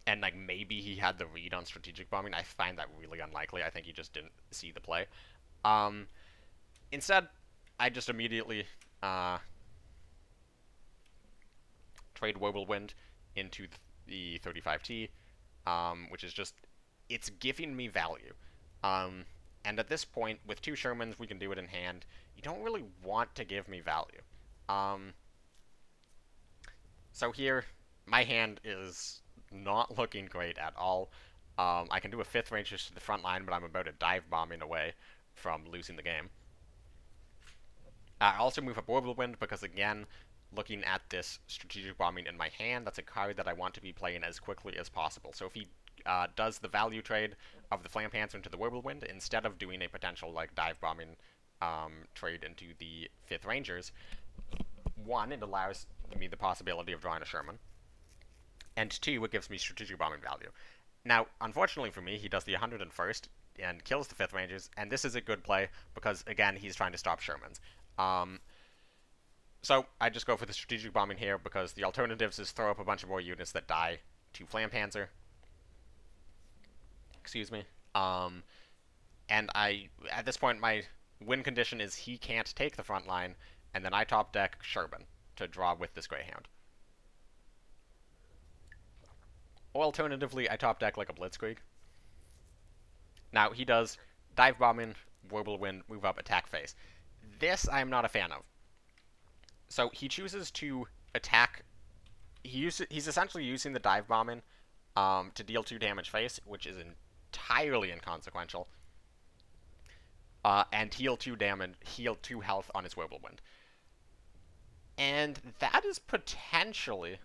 And, like, maybe he had the read on strategic bombing. I find that really unlikely. I think he just didn't see the play. Instead, I just immediately trade Whirlwind into the 35T, which is just, it's giving me value. And at this point, with 2 Shermans, we can do it in hand. You don't really want to give me value. So here, my hand is not looking great at all. I can do a 5th Rangers to the front line, but I'm about a dive bombing away from losing the game. I also move up Whirlwind because, again, looking at this strategic bombing in my hand, that's a card that I want to be playing as quickly as possible. So if he does the value trade of the Flampanzer into the Whirlwind, instead of doing a potential, like, dive bombing trade into the 5th Rangers, 1, it allows me the possibility of drawing a Sherman, and 2, it gives me strategic bombing value. Now, unfortunately for me, he does the 101st and kills the 5th Rangers, and this is a good play because, again, he's trying to stop Shermans. So I just go for the strategic bombing here because the alternatives is throw up a bunch of more units that die to Flampanzer. Excuse me. And at this point, my win condition is he can't take the front line, and then I top deck Sherman to draw with this Greyhound. Or alternatively, I top deck like a Blitzkrieg. Now, he does dive bombing, Whirlwind, move up, attack face. This I am not a fan of. So he chooses to attack. He's essentially using the dive bombing to deal 2 damage face, which is entirely inconsequential. And heal 2 health on his Whirlwind. And that is potentially,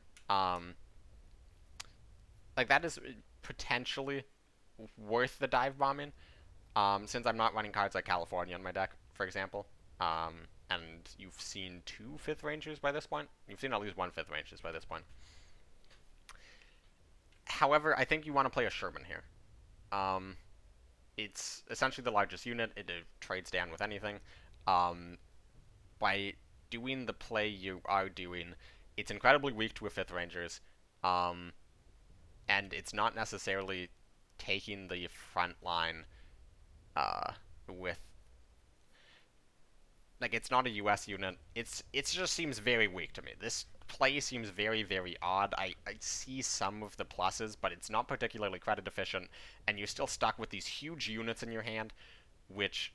worth the dive bombing, since I'm not running cards like California in my deck, for example. And you've seen 2 5th Rangers by this point. You've seen at least 1 5th Rangers by this point. However, I think you want to play a Sherman here. Um, it's essentially the largest unit. It trades down with anything. Um, by doing the play you are doing, it's incredibly weak to a 5th Rangers, um, and it's not necessarily taking the front line with like it's not a US unit. It just seems very weak to me. This play seems very, very odd. I see some of the pluses, but it's not particularly credit efficient, and you're still stuck with these huge units in your hand, which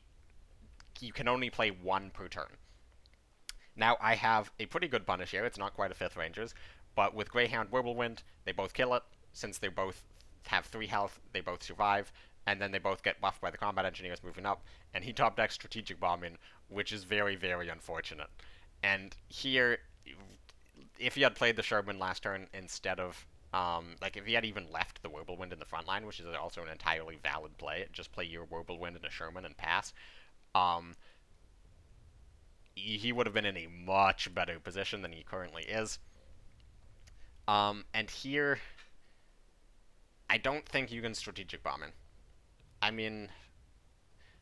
you can only play one per turn. Now I have a pretty good punish here. It's not quite a 5th Rangers, but with Greyhound Wirbelwind, they both kill it. Since they both have 3 health, they both survive, and then they both get buffed by the combat engineers moving up, and he top decks strategic bombing, which is very, very unfortunate. And here, if he had played the Sherman last turn instead of like if he had even left the Wirbelwind in the front line, which is also an entirely valid play, just play your Wirbelwind and a Sherman and pass. Um, he would have been in a much better position than he currently is. And here, I don't think you can strategic bomb in. I mean,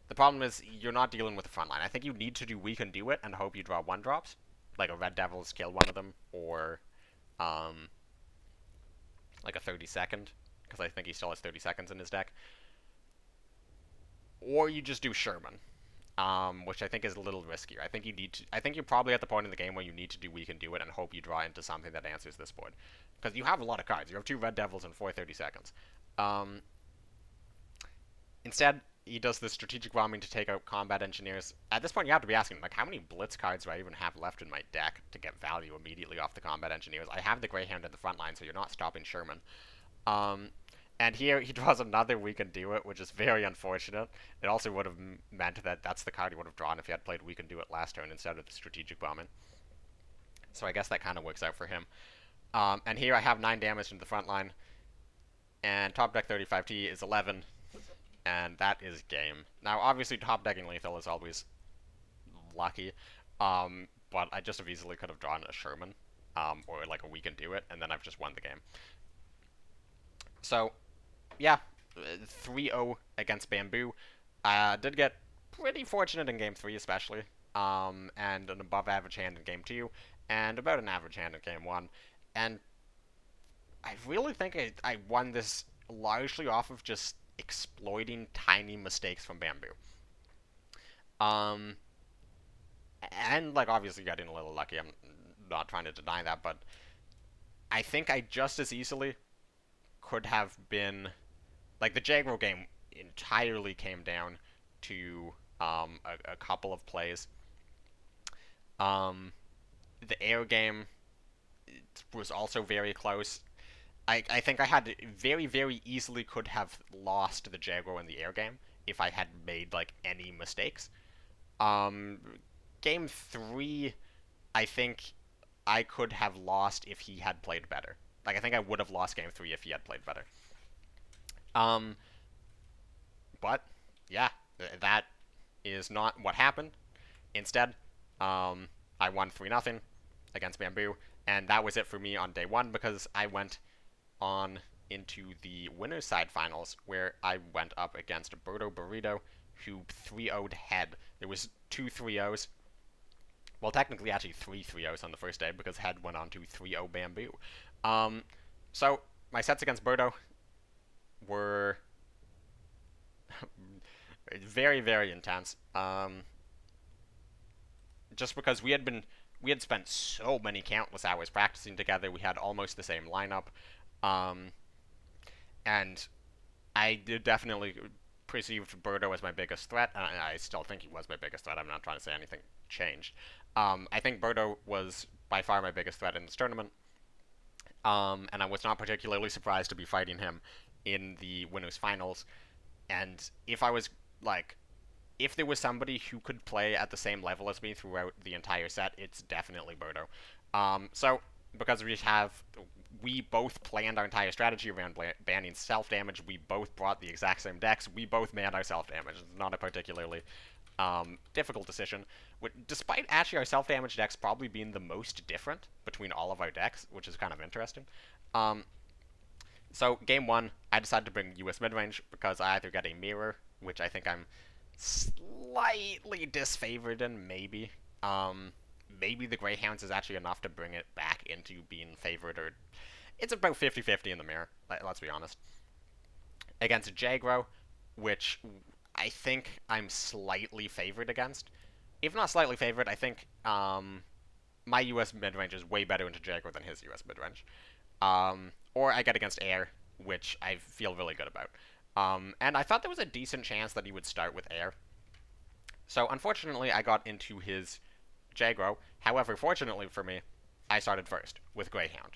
the problem is you're not dealing with the front line. I think you need to do we can do it and hope you draw 1-drops, like a Red Devils kill one of them, or like a 30-second, because I think he still has 30 seconds in his deck. Or you just do Sherman, which I think is a little riskier. I think you need to. I think you're probably at the point in the game where you need to do we can do it and hope you draw into something that answers this board, because you have a lot of cards. You have 2 Red Devils and 4 30-seconds. Instead, he does the strategic bombing to take out combat engineers. At this point, you have to be asking, like, how many blitz cards do I even have left in my deck to get value immediately off the combat engineers? I have the Greyhound at the front line, so you're not stopping Sherman. And here he draws another we can do it, which is very unfortunate. It also would have meant that that's the card he would have drawn if he had played we can do it last turn instead of the strategic bombing. So I guess that kind of works out for him. And here I have 9 damage into the front line, and top deck 35T is 11, and that is game. Now, obviously, top decking lethal is always lucky, but I just as easily could have drawn a Sherman, or like a we can do it, and then I've just won the game. So, yeah, 3-0 against Bamboo. Did get pretty fortunate in Game 3 especially, and an above average hand in Game 2, and about an average hand in Game 1. And I really think I won this largely off of just exploiting tiny mistakes from Bamboo. And, like, obviously getting a little lucky. I'm not trying to deny that, but I think I just as easily could have been... Like, the Jaguar game entirely came down to a couple of plays. The air game was also very close. I think I had very, very easily could have lost the Jaguar in the air game if I had made, like, any mistakes. Game 3, I think I could have lost if he had played better. Like, I think I would have lost Game 3 if he had played better. But, yeah, that is not what happened. Instead, I won 3-0 against Bamboo, and that was it for me on day 1 because I went on into the winner's side finals where I went up against Birdo Burrito, who 3-0'd Head. There was 2 3-0s. Well, technically, actually 3 3-0s on the first day because Head went on to 3-0 Bamboo. So, my sets against Birdo were very, very intense. Just because we had spent so many countless hours practicing together. We had almost the same lineup. And I did definitely perceived Birdo as my biggest threat, and I still think he was my biggest threat. I'm not trying to say anything changed. I think Birdo was by far my biggest threat in this tournament, and I was not particularly surprised to be fighting him in the winners finals. And if I was like, if there was somebody who could play at the same level as me throughout the entire set, it's definitely Birdo. So because we both planned our entire strategy around banning self-damage, we both brought the exact same decks, we both manned our self-damage. It's not a particularly difficult decision, despite actually our self-damage decks probably being the most different between all of our decks, which is kind of interesting. So game one, I decided to bring US midrange because I either get a mirror, which I think I'm slightly disfavored in, maybe. Um, Maybe the Greyhounds is actually enough to bring it back into being favored, or it's about 50-50 in the mirror, let's be honest. Against a Jagro, which I think I'm slightly favored against. If not slightly favored, I think my US midrange is way better into Jagro than his US midrange. Or I get against Air, which I feel really good about. And I thought there was a decent chance that he would start with Air. So unfortunately, I got into his Jagro. However, fortunately for me, I started first with Greyhound,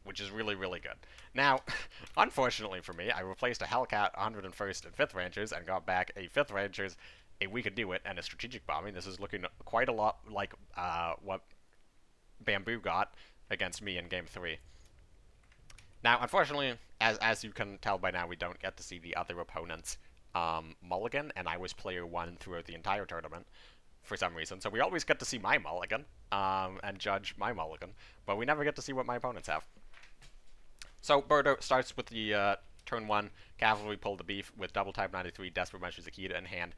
which is really, really good. Now, unfortunately for me, I replaced a Hellcat 101st and 5th Rangers and got back a 5th Rangers, a We Could Do It, and a Strategic Bombing. This is looking quite a lot like what Bamboo got against me in Game 3. Now, unfortunately, as you can tell by now, we don't get to see the other opponent's mulligan, and I was player 1 throughout the entire tournament for some reason. So we always get to see my mulligan and judge my mulligan, but we never get to see what my opponents have. So Birdo starts with the turn 1 Cavalry Pull the Beef with double type 93, Desperate Measures Akita in hand.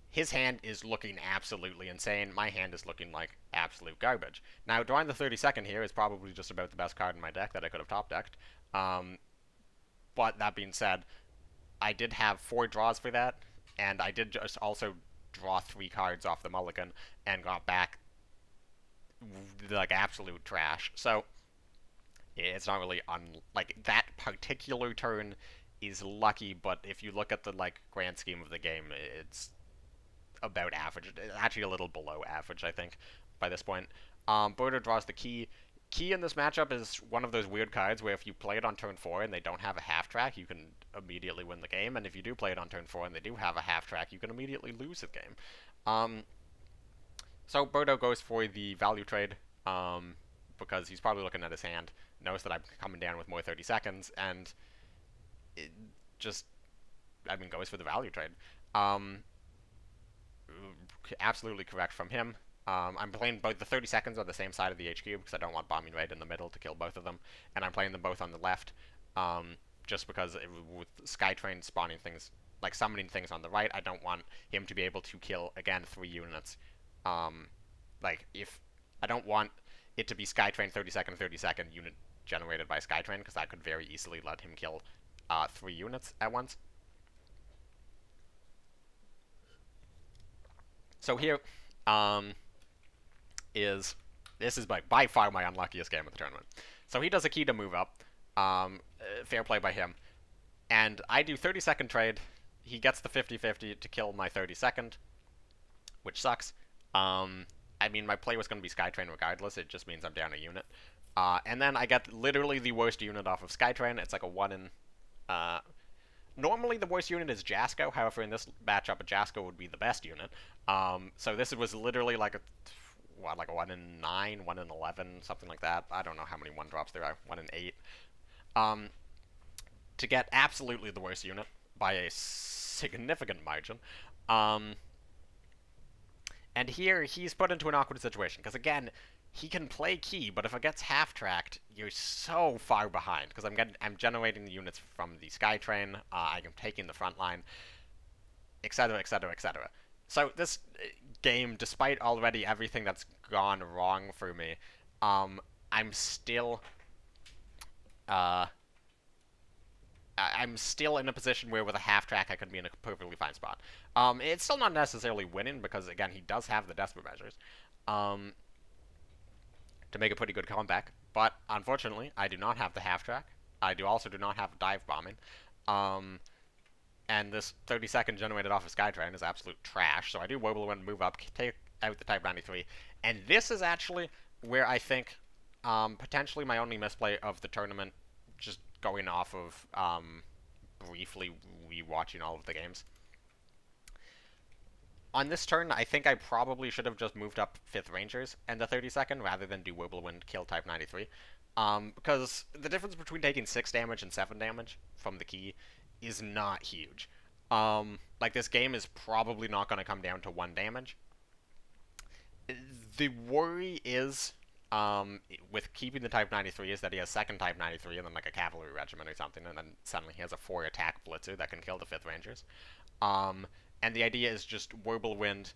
His hand is looking absolutely insane. My hand is looking like absolute garbage. Now, drawing the 32nd here is probably just about the best card in my deck that I could have top decked. But that being said, I did have 4 draws for that, and I did just also draw 3 cards off the mulligan and got back like absolute trash. So it's not really like that particular turn is lucky, but if you look at the like grand scheme of the game, it's about average. Actually, a little below average, I think, by this point. Border draws the key. Key in this matchup is one of those weird cards where if you play it on turn 4 and they don't have a half track, you can immediately win the game. And if you do play it on turn 4 and they do have a half track, you can immediately lose the game. So Birdo goes for the value trade because he's probably looking at his hand, knows that I'm coming down with more 30 seconds, and it just, goes for the value trade. Absolutely correct from him. I'm playing both the 30 seconds on the same side of the HQ because I don't want bombing raid in the middle to kill both of them, and I'm playing them both on the left, just because with Skytrain spawning things, like summoning things on the right, I don't want him to be able to kill, again, 3 units. Like, if I don't want it to be Skytrain 30 second unit generated by Skytrain, because that could very easily let him kill 3 units at once. So here, this is by far my unluckiest game of the tournament. So he does a key to move up. Fair play by him. And I do 30-second trade. He gets the 50-50 to kill my 32nd, which sucks. My play was going to be Skytrain regardless. It just means I'm down a unit. And then I get literally the worst unit off of Skytrain. It's like a 1 in... Normally the worst unit is Jasko. However, in this matchup, a Jasko would be the best unit. So this was literally like a 1 in 9, 1 in 11, something like that. I don't know how many 1-drops there are. 1 in 8. To get absolutely the worst unit by a significant margin. And here, he's put into an awkward situation, because again, he can play key, but if it gets half-tracked, you're so far behind, because I'm generating the units from the Skytrain, I am taking the front line, etc., etc., etc. So this game, despite already everything that's gone wrong for me, I'm still in a position where with a half track I could be in a perfectly fine spot. It's still not necessarily winning because, again, he does have the Desperate Measures to make a pretty good comeback. But unfortunately, I do not have the half track. I also do not have dive bombing. And this 30-second generated off of Skytrain is absolute trash. So I do Whirlwind, move up, take out the Type 93. And this is actually where I think potentially my only misplay of the tournament, just going off of briefly rewatching all of the games. On this turn, I think I probably should have just moved up 5th Rangers and the 32nd rather than do Whirlwind, kill Type 93. Because the difference between taking 6 damage and 7 damage from the key is not huge. Like, this game is probably not going to come down to 1 damage. The worry is with keeping the Type 93 is that he has second Type 93 and then like a cavalry regiment or something, and then suddenly he has a 4 attack blitzer that can kill the 5th Rangers. Um, and the idea is just Whirlwind,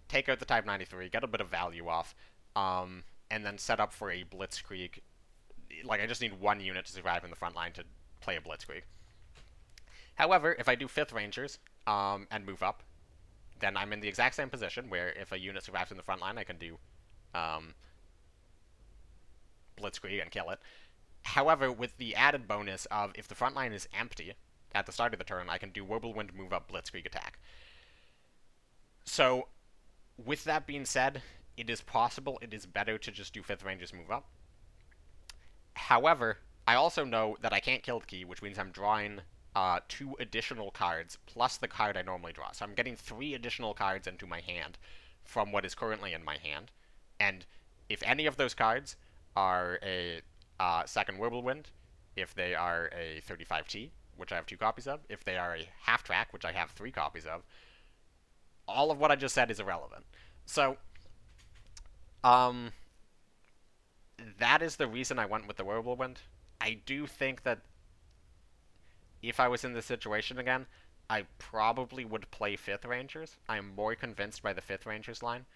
take out the Type 93, get a bit of value off, and then set up for a Blitzkrieg. Like, I just need one unit to survive in the front line to play a Blitzkrieg. However, if I do 5th Rangers and move up, then I'm in the exact same position where if a unit survives in the front line, I can do um, Blitzkrieg and kill it. However, with the added bonus of if the front line is empty at the start of the turn, I can do Whirlwind, move up, Blitzkrieg attack. So, with that being said, it is possible it is better to just do 5th Rangers move up. However, I also know that I can't kill the key, which means I'm drawing 2 additional cards plus the card I normally draw. So I'm getting 3 additional cards into my hand from what is currently in my hand. And if any of those cards are a second Whirlwind, if they are a 35T, which I have 2 copies of, if they are a half track, which I have 3 copies of, all of what I just said is irrelevant. So, that is the reason I went with the Whirlwind. I do think that if I was in this situation again, I probably would play 5th Rangers. I am more convinced by the 5th Rangers line.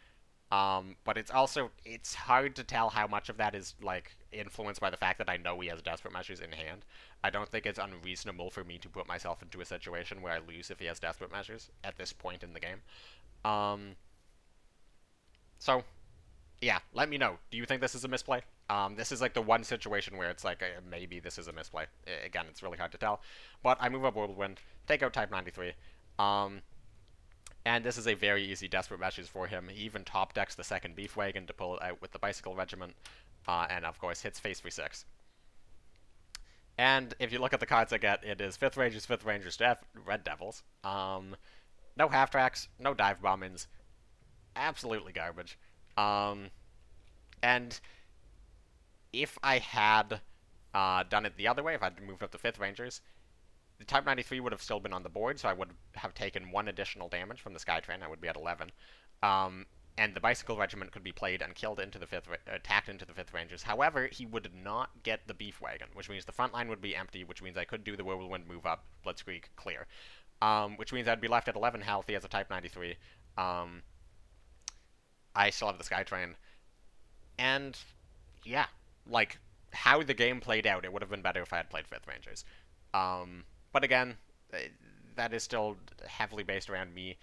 But it's hard to tell how much of that is, like, influenced by the fact that I know he has Desperate Measures in hand. I don't think it's unreasonable for me to put myself into a situation where I lose if he has Desperate Measures at this point in the game. So, yeah, let me know. Do you think this is a misplay? This is like the one situation where it's like maybe this is a misplay. Again, it's really hard to tell. But I move up Whirlwind, take out Type 93. And this is a very easy Desperate Measures for him. He even top decks the second Beef Wagon to pull it out with the Bicycle Regiment. And of course hits face for 6. And if you look at the cards I get, it is 5th Rangers, Red Devils. No half tracks, no dive bombings. Absolutely garbage. And if I had done it the other way, if I'd moved up the 5th Rangers, the Type 93 would have still been on the board, so I would have taken 1 additional damage from the Skytrain. I would be at 11. And the Bicycle Regiment could be played and killed into the attacked into the 5th Rangers. However, he would not get the Beef Wagon, which means the front line would be empty, which means I could do the Whirlwind move up, Blitzkrieg, clear. Which means I'd be left at 11 health. He has a Type 93. I still have the Skytrain. And, yeah, like, how the game played out, it would have been better if I had played 5th Rangers. But again, that is still heavily based around me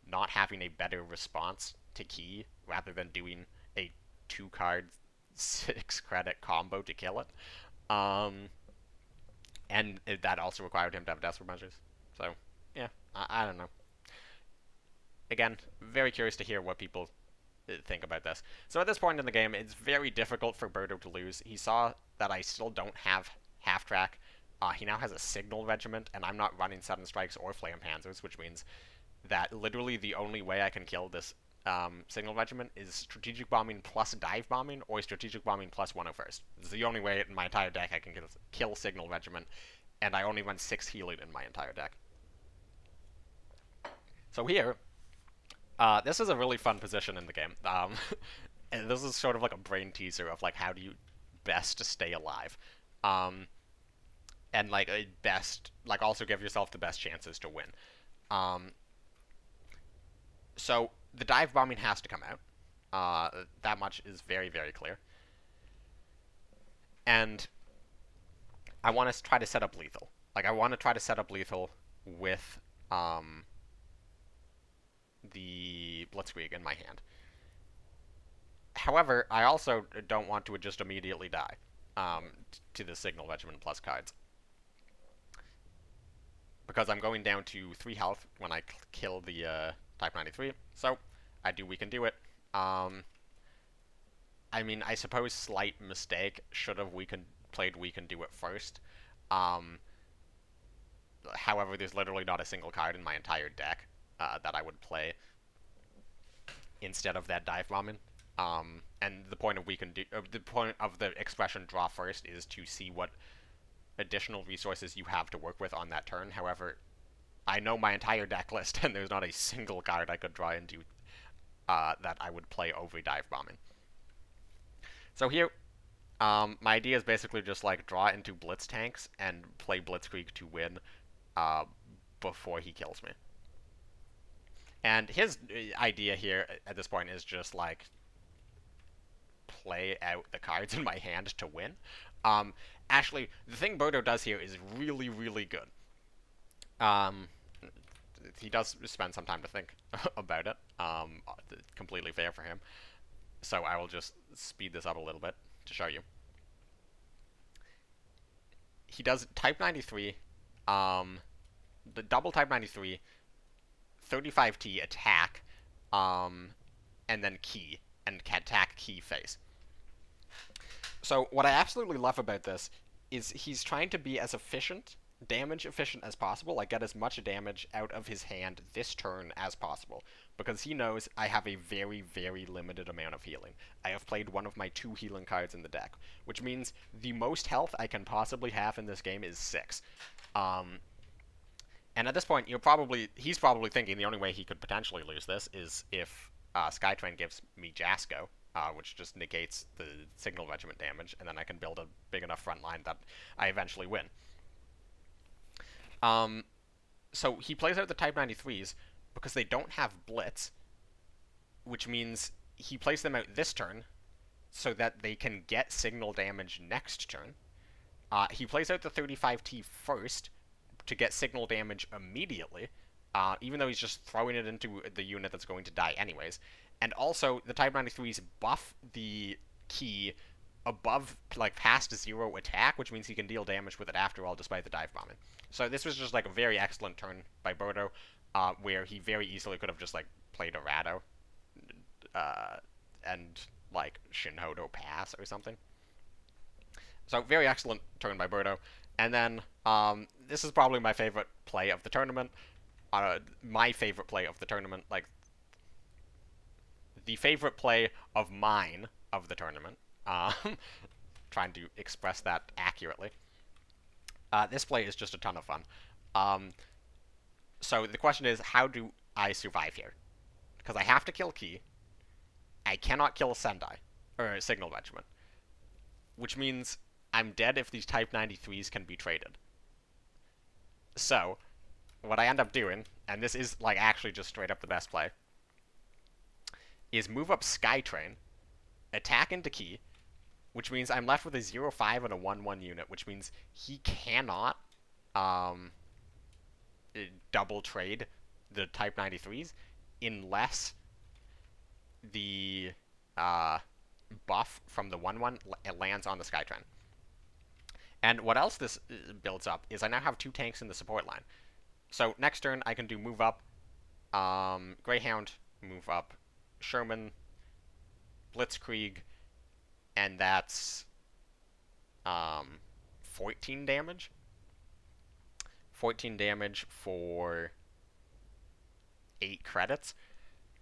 not having a better response to key rather than doing a 2-card 6-credit combo to kill it. And that also required him to have Desperate Measures. So, yeah, I don't know. Again, very curious to hear what people think about this. So at this point in the game, it's very difficult for Birdo to lose. He saw that I still don't have half track. He now has a Signal Regiment, and I'm not running Sudden Strikes or Flame Panzers, which means that literally the only way I can kill this Signal Regiment is Strategic Bombing plus Dive Bombing, or Strategic Bombing plus 101st. This is the only way in my entire deck I can kill Signal Regiment, and I only run 6 healing in my entire deck. So here, this is a really fun position in the game. And this is sort of like a brain teaser of like how do you best stay alive. And like also give yourself the best chances to win. So the dive bombing has to come out. That much is very, very clear. And I want to try to set up lethal. Like I want to try to set up lethal with the Blitzkrieg in my hand. However, I also don't want to just immediately die to the Signal Regiment plus cards. Because I'm going down to 3 health when I kill the Type 93. So, I do We Can Do It. I mean, I suppose slight mistake. Should have played We Can Do It first. However, there's literally not a single card in my entire deck that I would play instead of that dive bombing. And the point of the point of the expression draw first is to see what additional resources you have to work with on that turn. However, I know my entire deck list, and there's not a single card I could draw into that I would play over dive bombing. So here, my idea is basically just like draw into Blitz tanks and play Blitzkrieg to win uh, before he kills me. And his idea here at this point is just like play out the cards in my hand to win. Um, Actually, the thing Bodo does here is really, really good. Um, he does spend some time to think about it. Completely fair for him. So I will just speed this up a little bit to show you. He does Type 93, the double Type 93, 35T attack, and then key, and attack key face. So what I absolutely love about this is he's trying to be as damage efficient as possible, like get as much damage out of his hand this turn as possible, because he knows I have a very, very limited amount of healing. I have played one of my 2 healing cards in the deck, which means the most health I can possibly have in this game is 6. And at this point, he's probably thinking the only way he could potentially lose this is if Skytrain gives me Jasko, which just negates the signal regiment damage, and then I can build a big enough front line that I eventually win. So he plays out the Type 93s because they don't have Blitz, which means he plays them out this turn so that they can get signal damage next turn. He plays out the 35T first to get signal damage immediately, even though he's just throwing it into the unit that's going to die anyways. And also, the Type 93s buff the key above, like, past 0 attack, which means he can deal damage with it after all, despite the dive bombing. So this was just, like, a very excellent turn by Bodo, where he very easily could have just, like, played a Rado, and, like, Shinhodo pass or something. So, very excellent turn by Bodo. And then, this is probably my favorite play of the tournament. My favorite play of the tournament, like, the favorite play of mine of the tournament. Trying to express that accurately. This play is just a ton of fun. So the question is, how do I survive here? Because I have to kill Key. I cannot kill Sendai, or Signal Regiment. Which means I'm dead if these Type 93s can be traded. So, what I end up doing, and this is like actually just straight up the best play, is move up Skytrain, attack into Key, which means I'm left with a 0-5 and a 1-1 unit, which means he cannot double trade the Type 93s unless the buff from the 1-1 lands on the Skytrain. And what else this builds up is I now have 2 tanks in the support line. So next turn I can do move up Greyhound, move up Sherman, Blitzkrieg, and that's 14 damage. 14 damage for 8 credits.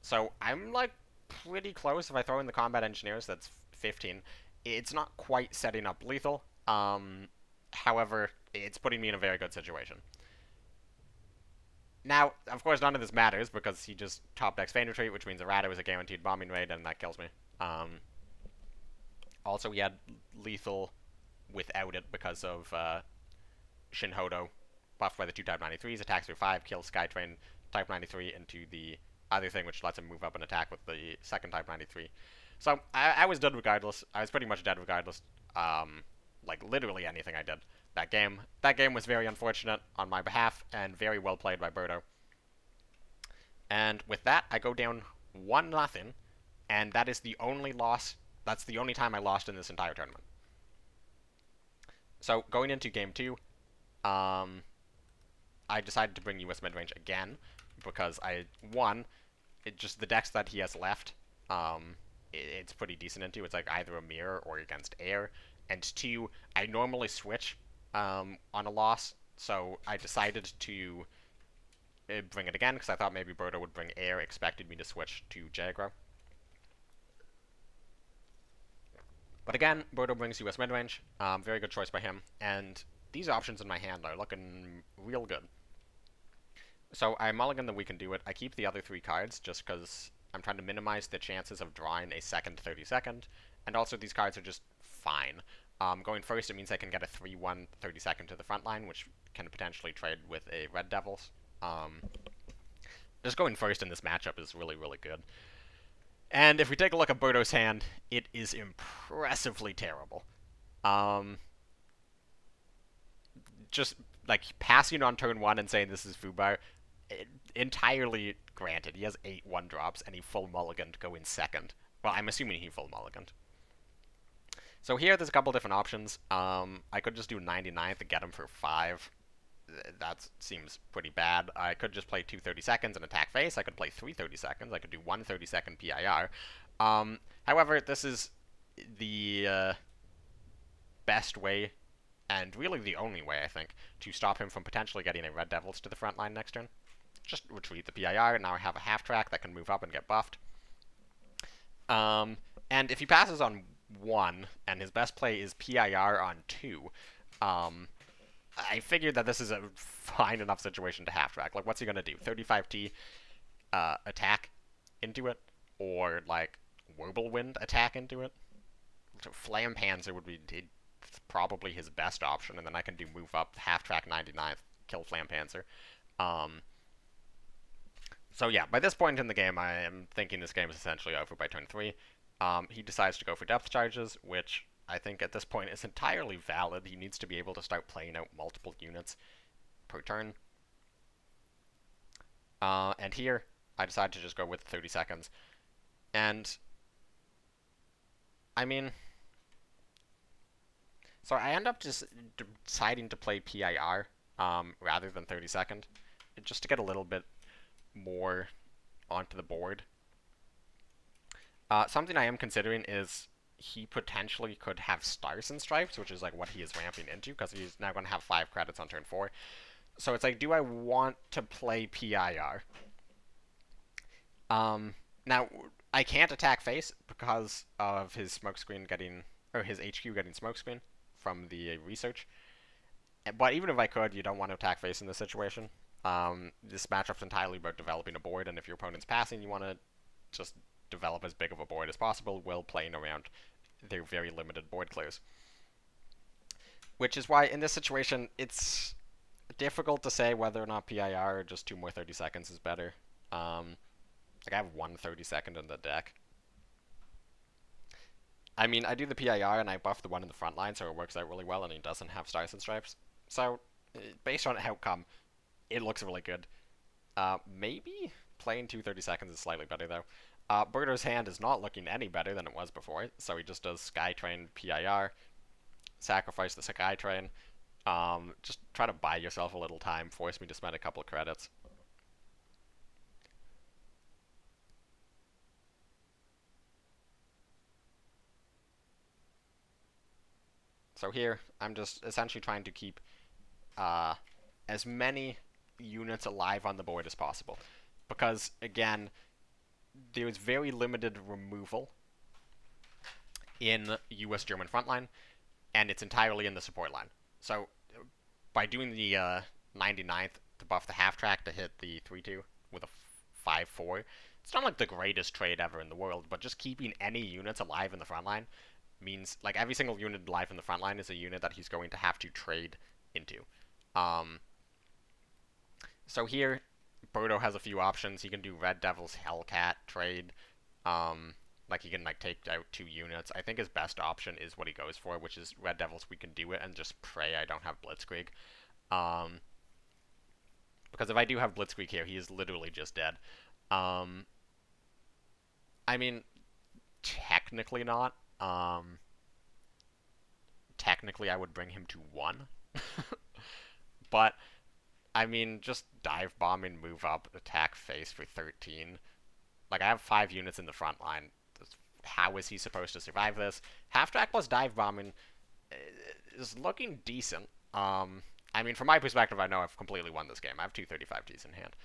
So I'm like pretty close. If I throw in the combat engineers, that's 15. It's not quite setting up lethal. However, it's putting me in a very good situation. Now, of course, none of this matters because he just top decks Feign Retreat, which means a Rado is a guaranteed bombing raid, and that kills me. Also, he had lethal without it because of Shinhodo, buffed by the 2 Type 93s, attacks through 5, kills Skytrain Type 93 into the other thing, which lets him move up and attack with the second Type 93. So, I was dead regardless. I was pretty much dead regardless. Like, literally anything I did that game. That game was very unfortunate on my behalf, and very well played by Birdo. And with that, I go down 1-0, and that is the only loss. That's the only time I lost in this entire tournament. So, going into Game 2, I decided to bring US Midrange again, because just the decks that he has left, it's pretty decent into. It's like either a mirror or against air. And 2, I normally switch on a loss, so I decided to bring it again, because I thought maybe Birdo would bring air, expected me to switch to Jagro. But again, Birdo brings US midrange, very good choice by him, and these options in my hand are looking real good. So I mulligan the We Can Do It. I keep the other 3 cards, just because I'm trying to minimize the chances of drawing a second 30-second, and also these cards are just fine. Going first, it means I can get a 3-1 30-second to the front line, which can potentially trade with a Red Devils. Just going first in this matchup is really, really good. And if we take a look at Birdo's hand, it is impressively terrible. Just like passing on turn 1 and saying this is Fubar, entirely granted. He has 8 1-drops and he full mulliganed to go in second. Well, I'm assuming he full mulliganed. So here, there's a couple different options. I could just do 99th and get him for 5. That seems pretty bad. I could just play 2 30-seconds and attack face. I could play 3 30-seconds. I could do 1 30-second PIR. However, this is the best way, and really the only way, I think, to stop him from potentially getting a Red Devils to the front line next turn. Just retreat the PIR, and now I have a half-track that can move up and get buffed. And if he passes on 1, and his best play is PIR on 2, I figured that this is a fine enough situation to half-track. Like, what's he going to do? 35T attack into it? Or, like, Whirlwind attack into it? So Flampanzer would be probably his best option, and then I can do move up, half-track 99th, kill Flampanzer. So yeah, by this point in the game, I am thinking this game is essentially over by turn 3. He decides to go for depth charges, which I think at this point is entirely valid. He needs to be able to start playing out multiple units per turn. And here, I decide to just go with 30 seconds. And, I mean, so I end up just deciding to play PIR rather than 30 second, just to get a little bit more onto the board. Something I am considering is he potentially could have Stars and Stripes, which is like what he is ramping into, because he's now going to have 5 credits on turn 4. So it's like, do I want to play PIR? Now, I can't attack face because of his smokescreen getting, or his HQ getting smokescreen from the research. But even if I could, you don't want to attack face in this situation. This matchup's entirely about developing a board, and if your opponent's passing, you want to just develop as big of a board as possible while playing around their very limited board clears. Which is why, in this situation, it's difficult to say whether or not PIR or just 2 more 30 seconds is better. Like, I have 1 30-second in the deck. I mean, I do the PIR and I buff the one in the front line, so it works out really well, and he doesn't have Stars and Stripes. So, based on outcome, it looks really good. Maybe playing 2 30-seconds is slightly better, though. Birdo's hand is not looking any better than it was before, so he just does Skytrain PIR, sacrifice the Skytrain, just try to buy yourself a little time, force me to spend a couple of credits. So here, I'm just essentially trying to keep as many units alive on the board as possible. Because, again, there's very limited removal in US-German frontline, and it's entirely in the support line. So, by doing the 99th to buff the half-track to hit the 3-2 with a 5-4, it's not like the greatest trade ever in the world, but just keeping any units alive in the frontline means, like, every single unit alive in the front line is a unit that he's going to have to trade into. So here, Birdo has a few options. He can do Red Devil's Hellcat trade. Like, he can, like, take out 2 units. I think his best option is what he goes for, which is Red Devil's We Can Do It, and just pray I don't have Blitzkrieg. Because if I do have Blitzkrieg here, he is literally just dead. I mean, technically not. Technically, I would bring him to 1. But, I mean, just dive bombing, move up, attack face for 13. Like, I have 5 units in the front line. How is he supposed to survive this? Half-track plus dive bombing is looking decent. I mean, from my perspective, I know I've completely won this game. I have 2 35Ts in hand.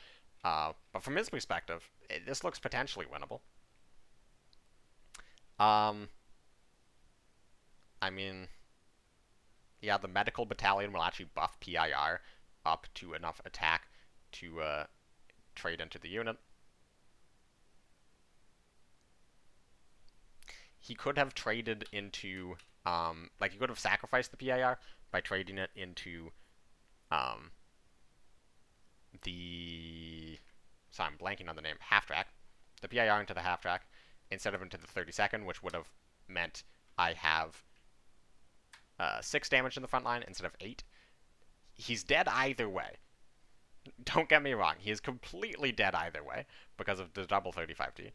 But from his perspective, this looks potentially winnable. I mean, yeah, the medical battalion will actually buff PIR up to enough attack to trade into the unit. he could have traded into, like, he could have sacrificed the PIR by trading it into um, the, sorry, I'm blanking on the name, half track, the PIR into the half track instead of into the 32nd, which would have meant I have 6 damage in the front line instead of 8. He's dead either way. Don't get me wrong, he is completely dead either way because of the double 35T.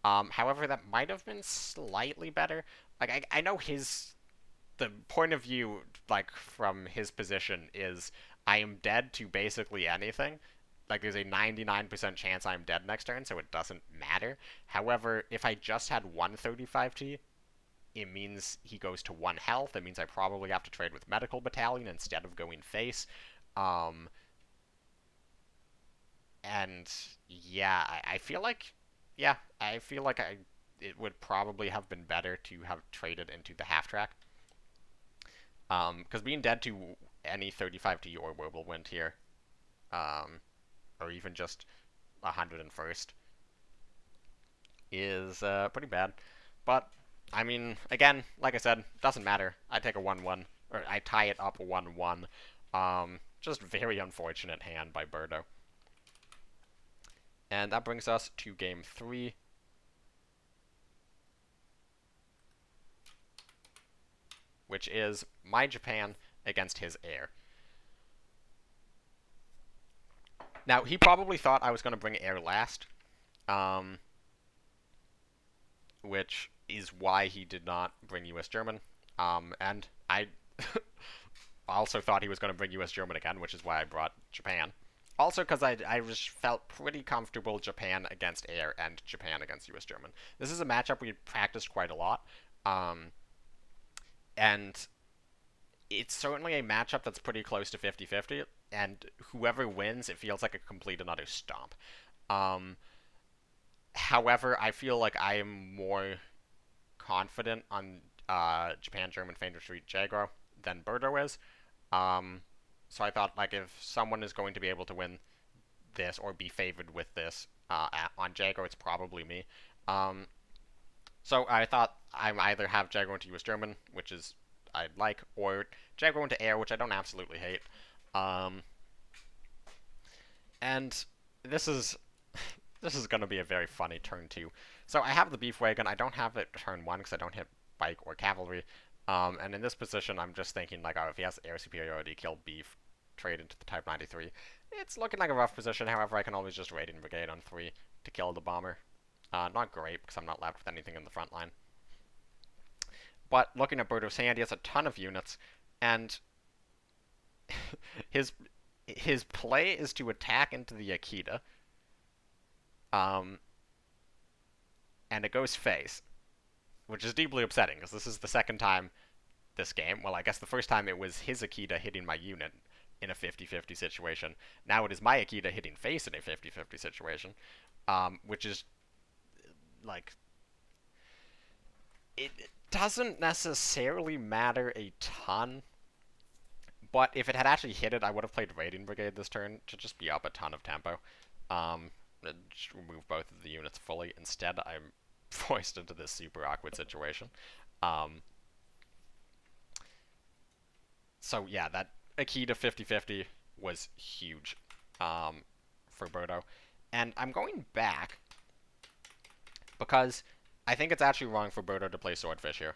However, that might have been slightly better. Like, I know the point of view, like, from his position is I am dead to basically anything. Like, there's a 99% chance I'm dead next turn, so it doesn't matter. However, if I just had one 35T, it means he goes to 1 health. It means I probably have to trade with Medical Battalion instead of going face. And yeah, I feel like, yeah, I feel like it would probably have been better to have traded into the half track. Because being dead to any 35T or Whirlwind here, or even just 101st, is pretty bad. But, I mean, again, like I said, doesn't matter. I take a 1-1, or I tie it up 1-1. Just very unfortunate hand by Birdo. And that brings us to game 3. Which is my Japan against his air. Now, he probably thought I was going to bring air last, which is why he did not bring US German. And I also thought he was going to bring US German again, which is why I brought Japan. Also because I just felt pretty comfortable Japan against air and Japan against US German. This is a matchup we practiced quite a lot. And it's certainly a matchup that's pretty close to 50-50, and whoever wins, it feels like a complete and utter stomp. However, I feel like I am more confident on Japan, German, Feint Retreat, Jaegro than Birdo is. So I thought, like, if someone is going to be able to win this or be favored with this on Jaegro, it's probably me. So I thought I either have Jaegro into US German, which is I'd like, or Jaegro into air, which I don't absolutely hate. And this is going to be a very funny turn 2. So I have the Beef Wagon. I don't have it turn 1 because I don't hit Bike or Cavalry. And in this position, I'm just thinking, like, oh, if he has air superiority, kill Beef, trade into the Type 93. It's looking like a rough position. However, I can always just Raiding Brigade on 3 to kill the bomber. Not great, because I'm not left with anything in the front line. But looking at Birdo's hand, he has a ton of units, and his play is to attack into the Akita, and it goes face, which is deeply upsetting, because this is the second time this game. Well, I guess the first time it was his Akita hitting my unit in a 50-50 situation. Now it is my Akita hitting face in a 50-50 situation, which is, like, it doesn't necessarily matter a ton, but if it had actually hit it, I would have played Raiding Brigade this turn to just be up a ton of tempo. Just remove both of the units fully. Instead, I'm forced into this super awkward situation. So yeah, that Akita 50-50 was huge for Birdo. And I'm going back because I think it's actually wrong for Birdo to play Swordfish here.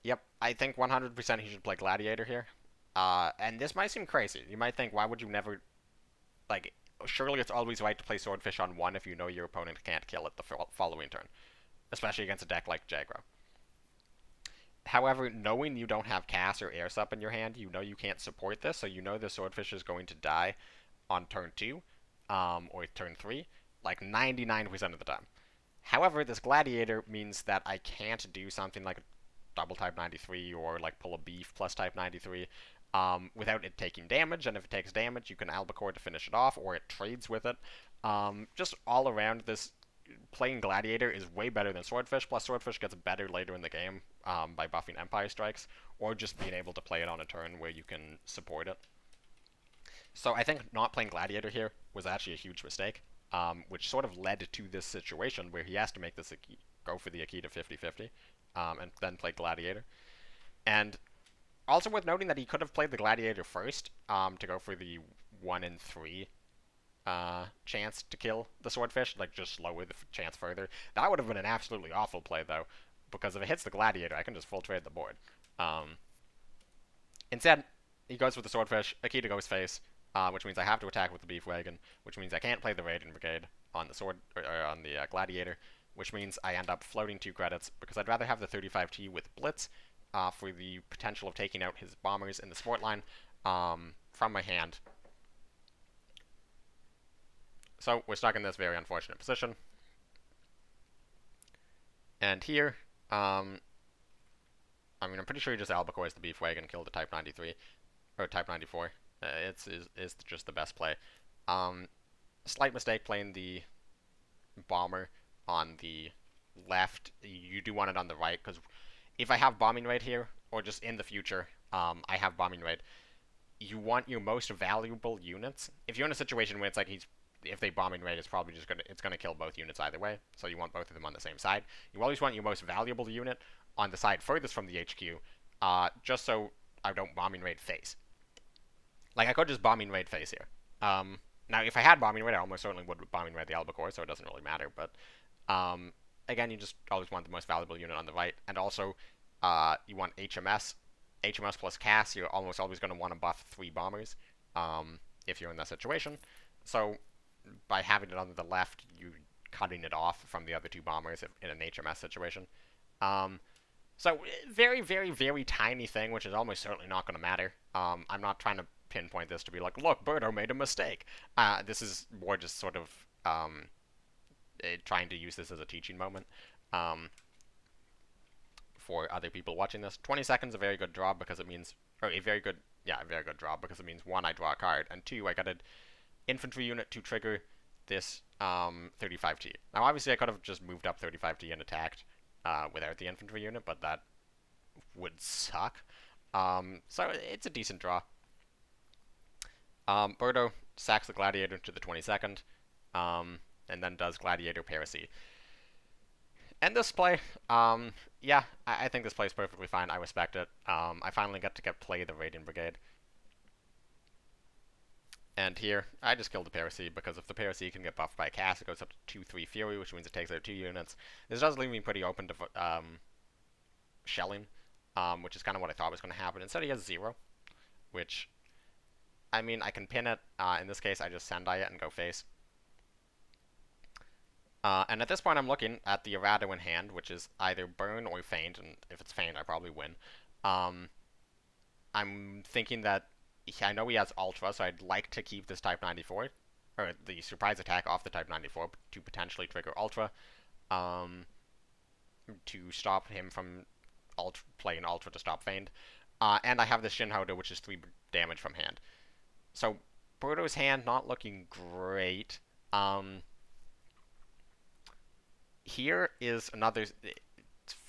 Yep, I think 100% he should play Gladiator here. And this might seem crazy. You might think, why would you never... Like, surely it's always right to play Swordfish on 1 if you know your opponent can't kill it the following turn. Especially against a deck like Jaegro. However, knowing you don't have Cass or Air Sup in your hand, you know you can't support this, so you know the Swordfish is going to die on turn 2, or turn 3, like 99% of the time. However, this Gladiator means that I can't do something like a double Type 93 or like pull a Beef plus Type 93 without it taking damage, and if it takes damage, you can Albacore to finish it off, or it trades with it. Just all around, this playing Gladiator is way better than Swordfish, plus Swordfish gets better later in the game by buffing Empire Strikes, or just being able to play it on a turn where you can support it. So I think not playing Gladiator here was actually a huge mistake, which sort of led to this situation where he has to make this go for the Akita 50-50, and then play Gladiator. And also worth noting that he could have played the Gladiator first, to go for the 1 in 3 chance to kill the Swordfish, like just lower the chance further. That would have been an absolutely awful play, though, because if it hits the Gladiator, I can just full trade the board. Instead, he goes with the Swordfish, Akita goes face, which means I have to attack with the Beef Wagon, which means I can't play the Radiant Brigade on the on the Gladiator, which means I end up floating 2 credits, because I'd rather have the 35T with Blitz for the potential of taking out his bombers in the support line from my hand. So we're stuck in this very unfortunate position. And here, I'm pretty sure he just Albacore's the Beef Wagon, killed the Type 93, or Type 94. It's just the best play. Slight mistake playing the bomber on the left. You do want it on the right, because if I have bombing raid here, or just in the future, I have bombing raid, you want your most valuable units. If you're in a situation where it's like if they bombing raid, it's probably just gonna kill both units either way. So you want both of them on the same side. You always want your most valuable unit on the side furthest from the HQ, just so I don't bombing raid face. Like I could just bombing raid face here. Now if I had bombing raid, I almost certainly would bombing raid the Albacore, so it doesn't really matter. But again, you just always want the most valuable unit on the right, and also you want HMS. HMS plus Cass, you're almost always going to want to buff 3 bombers if you're in that situation. So by having it on the left, you're cutting it off from the other 2 bombers in an HMS situation. So very, very, very tiny thing, which is almost certainly not going to matter. I'm not trying to pinpoint this to be like, look, Birdo made a mistake. This is more just sort of trying to use this as a teaching moment for other people watching this. 20 seconds, a very good draw because it means, or a very good draw because it means 1, I draw a card, and 2, I got an infantry unit to trigger this 35T. Now obviously I could have just moved up 35T and attacked without the infantry unit, but that would suck. So it's a decent draw. Birdo sacks the Gladiator to the 22nd, and then does Gladiator Parisy. And this play, yeah, I think this play is perfectly fine. I respect it. I finally got to play the Radiant Brigade. And here, I just killed the Parisy, because if the Parisy can get buffed by Cass, it goes up to 2-3 Fury, which means it takes out 2 units. This does leave me pretty open to shelling, which is kind of what I thought was going to happen. Instead he has 0, which, I mean, I can pin it. In this case, I just Sendai it and go face. And at this point, I'm looking at the errata in hand, which is either burn or feint, and if it's feint, I probably win. I'm thinking that I know he has Ultra, so I'd like to keep this Type 94, or the surprise attack off the Type 94 to potentially trigger Ultra, to stop him from playing Ultra to stop feint. And I have the Shinhoda, which is 3 damage from hand. So, Birdo's hand not looking great. Here is another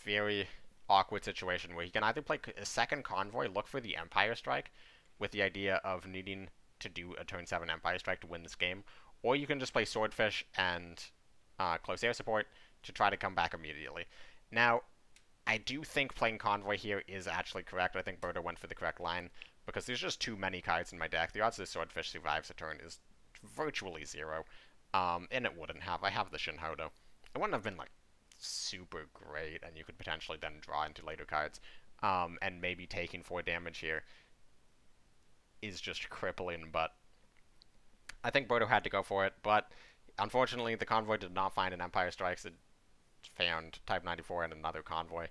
very awkward situation where he can either play a second Convoy, look for the Empire Strike, with the idea of needing to do a turn 7 Empire Strike to win this game, or you can just play Swordfish and close air support to try to come back immediately. Now, I do think playing Convoy here is actually correct. I think Birdo went for the correct line, because there's just too many cards in my deck. The odds that Swordfish survives a turn is virtually 0, and it wouldn't have. I have the Shinhodo. It wouldn't have been, like, super great, and you could potentially then draw into later cards, and maybe taking 4 damage here is just crippling, but I think Birdo had to go for it. But unfortunately, the Convoy did not find an Empire Strikes. It found Type 94 and another Convoy.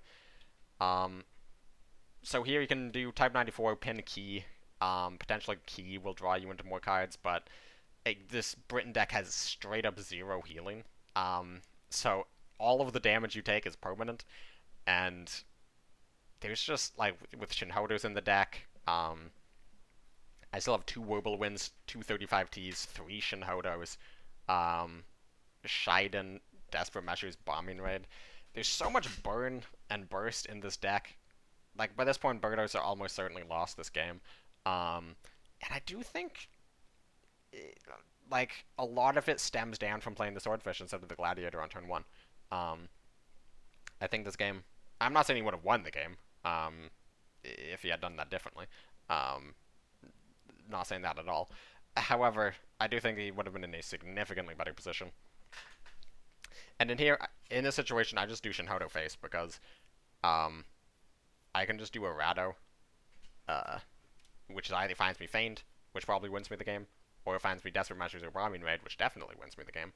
So here you can do Type 94, pin Key. Potentially Key will draw you into more cards, but this Britain deck has straight up 0 healing. So all of the damage you take is permanent, and there's just, like, with Shinhodos in the deck, I still have 2 Whirlwinds, 2 35Ts, 3 Shinhodos, Shiden, Desperate Measures, Bombing Raid. There's so much burn and burst in this deck. Like, by this point, Birdos are almost certainly lost this game. And I do think, like, a lot of it stems down from playing the Swordfish instead of the Gladiator on turn 1. I think this game. I'm not saying he would have won the game. If he had done that differently. Um, not saying that at all. However, I do think he would have been in a significantly better position. And in here, in this situation, I just do Shinhodo face because um, I can just do a Rado, uh, which either finds me Feigned, which probably wins me the game, or it finds me Desperate Measures or Winrate, which definitely wins me the game.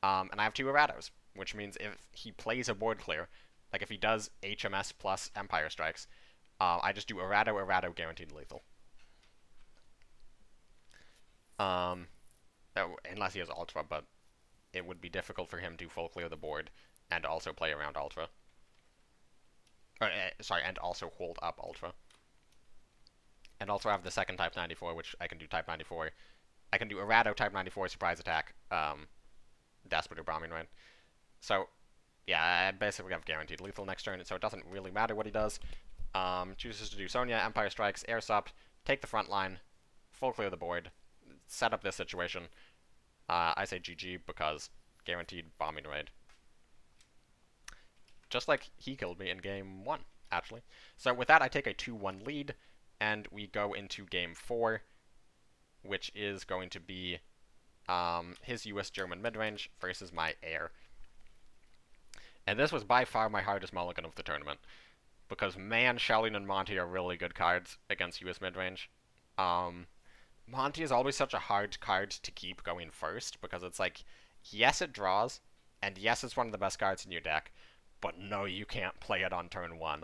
And I have two Erados, which means if he plays a board clear, like if he does HMS plus Empire Strikes, I just do Errado, guaranteed lethal. Um, unless he has Ultra, but it would be difficult for him to full clear the board and also play around Ultra. Sorry, and also hold up Ultra. And also have the second Type 94, which I can do Type 94. I can do Errado Type 94 surprise attack, Desperate or Bombing Rain. So, yeah, I basically have guaranteed lethal next turn, so it doesn't really matter what he does. Chooses to do Sonya, Empire Strikes, Air Sup, take the front line, full clear the board, set up this situation. I say GG because guaranteed bombing raid. Just like he killed me in game 1, actually. So with that, I take a 2-1 lead, and we go into game 4, which is going to be his US German midrange versus my air. And this was by far my hardest mulligan of the tournament, because man, Shelling and Monty are really good cards against US midrange. Monty is always such a hard card to keep going first, because it's like, yes, it draws, and yes, it's one of the best cards in your deck, but no, you can't play it on turn 1.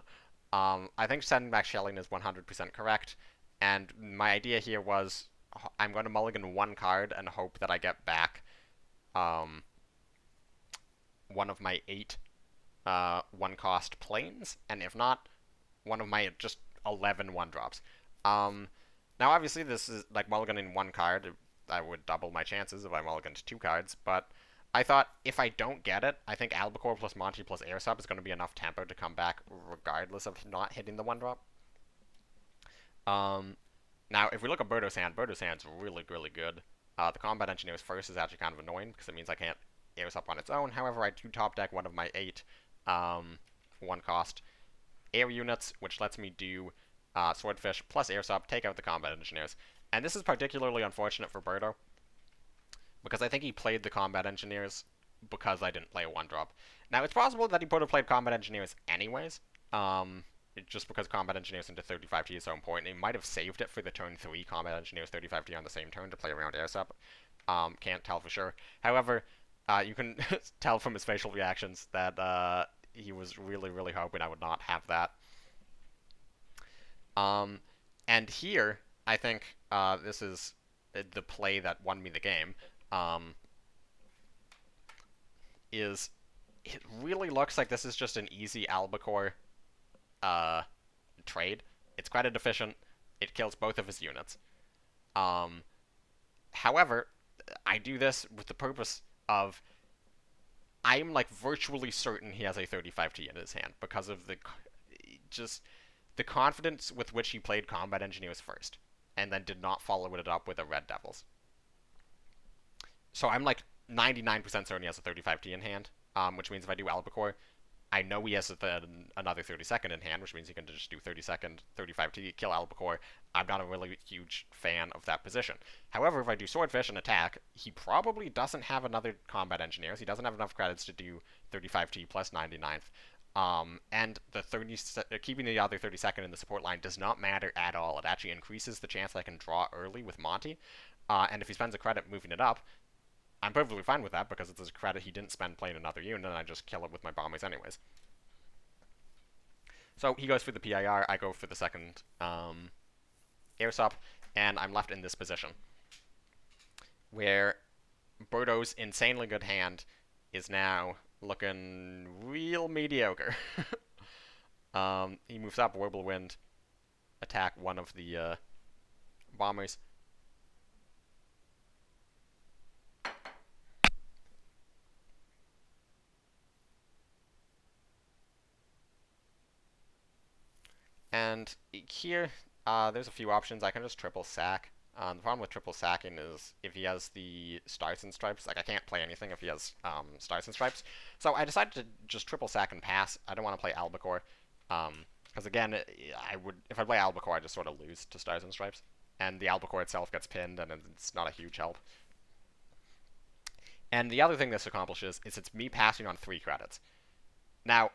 I think sending back Shelling is 100% correct, and my idea here was I'm going to mulligan one card and hope that I get back one of my 8 one-cost planes, and if not, one of my just 11 one-drops. Now, obviously, this is like mulliganing one card. I would double my chances if I mulliganed 2 cards, but I thought if I don't get it, I think Albacore plus Monty plus Air Sub is going to be enough tempo to come back regardless of not hitting the 1-drop. Now, if we look at Birdo's hand's really, really good. The Combat Engineer's first is actually kind of annoying because it means I can't Air Sub on its own. However, I do top deck one of my 8 one-cost air units, which lets me do Swordfish plus Air Sub, take out the Combat Engineers. And this is particularly unfortunate for Birdo, because I think he played the Combat Engineers because I didn't play a 1-drop. Now, it's possible that he would have played Combat Engineers anyways, just because Combat Engineers into 35T is so important. He might have saved it for the turn 3 Combat Engineers 35T on the same turn to play around Air Sub. Can't tell for sure. However, you can tell from his facial reactions that he was really, really hoping I would not have that. And here, I think this is the play that won me the game. Is it really looks like this is just an easy Albacore trade. It's credit efficient. It kills both of his units. However, I do this with the purpose of I'm like virtually certain he has a 35T in his hand because of the confidence with which he played Combat Engineers first, and then did not follow it up with a Red Devils. So I'm like 99% certain he has a 35T in hand, which means if I do Albacore, I know he has another 32nd in hand, which means he can just do 32nd, 35T, kill Albacore. I'm not a really huge fan of that position. However, if I do Swordfish and attack, he probably doesn't have another Combat Engineers. He doesn't have enough credits to do 35T plus 99th. And keeping the other 32nd in the support line does not matter at all. It actually increases the chance that I can draw early with Monty. And if he spends a credit moving it up, I'm perfectly fine with that because it's a credit he didn't spend playing another unit, and I just kill it with my bombers anyways. So he goes for the PIR, I go for the second Air Sup, and I'm left in this position where Birdo's insanely good hand is now looking real mediocre. He moves up, Wirblewind, attack one of the bombers. And here, there's a few options. I can just triple sack. The problem with triple sacking is if he has the Stars and Stripes, like I can't play anything if he has Stars and Stripes. So I decided to just triple sack and pass. I don't want to play Albacore. Because again, if I play Albacore, I just sort of lose to Stars and Stripes. And the Albacore itself gets pinned, and it's not a huge help. And the other thing this accomplishes is it's me passing on 3 credits. Now,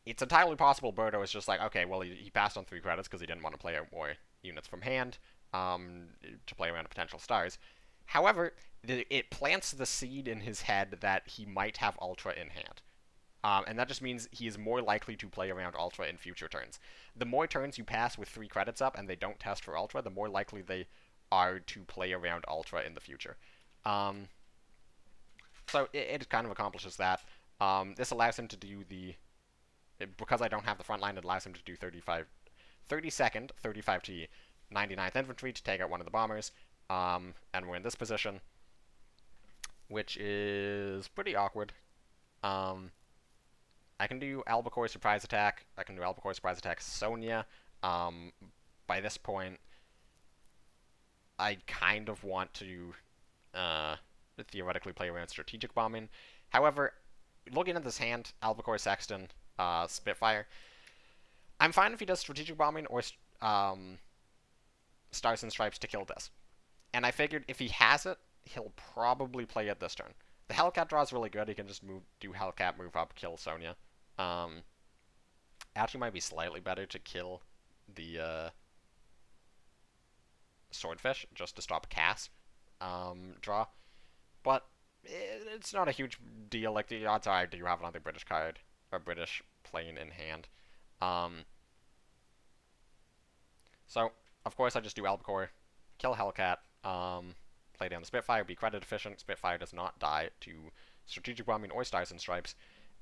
it's entirely possible Birdo is just like, okay, well, he passed on 3 credits because he didn't want to play out more units from hand to play around potential stars. However, it plants the seed in his head that he might have Ultra in hand. And that just means he is more likely to play around Ultra in future turns. The more turns you pass with 3 credits up and they don't test for Ultra, the more likely they are to play around Ultra in the future. So it kind of accomplishes that. This allows him to do because I don't have the front line, it allows him to do 32nd, 35T, 99th Infantry to take out one of the bombers. And we're in this position, which is pretty awkward. I can do Albacore Surprise Attack. I can do Albacore Surprise Attack Sonia. By this point, I kind of want to theoretically play around Strategic Bombing. However, looking at this hand, Albacore Sexton, Spitfire, I'm fine if he does Strategic Bombing or Stars and Stripes to kill this. And I figured if he has it, he'll probably play it this turn. The Hellcat draw is really good. He can just do Hellcat, move up, kill Sonia. Actually might be slightly better to kill the Swordfish just to stop Cass draw. But it's not a huge deal. Like, the odds are I do have another British card, or British plane in hand. So, of course, I just do Albacore, kill Hellcat, play down the Spitfire, be credit efficient. Spitfire does not die to Strategic Bombing or Stars and Stripes.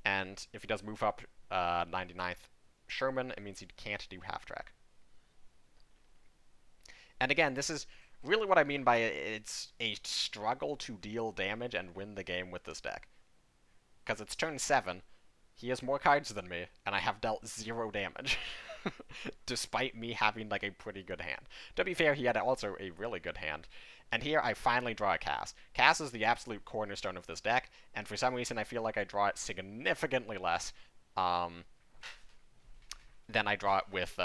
And if he does move up 99th Sherman, it means he can't do half track. And again, this is really what I mean by it's a struggle to deal damage and win the game with this deck. Because it's turn 7, he has more cards than me, and I have dealt 0 damage. Despite me having like a pretty good hand. To be fair, he had also a really good hand. And here I finally draw a Cass. Cass is the absolute cornerstone of this deck, and for some reason I feel like I draw it significantly less than I draw it with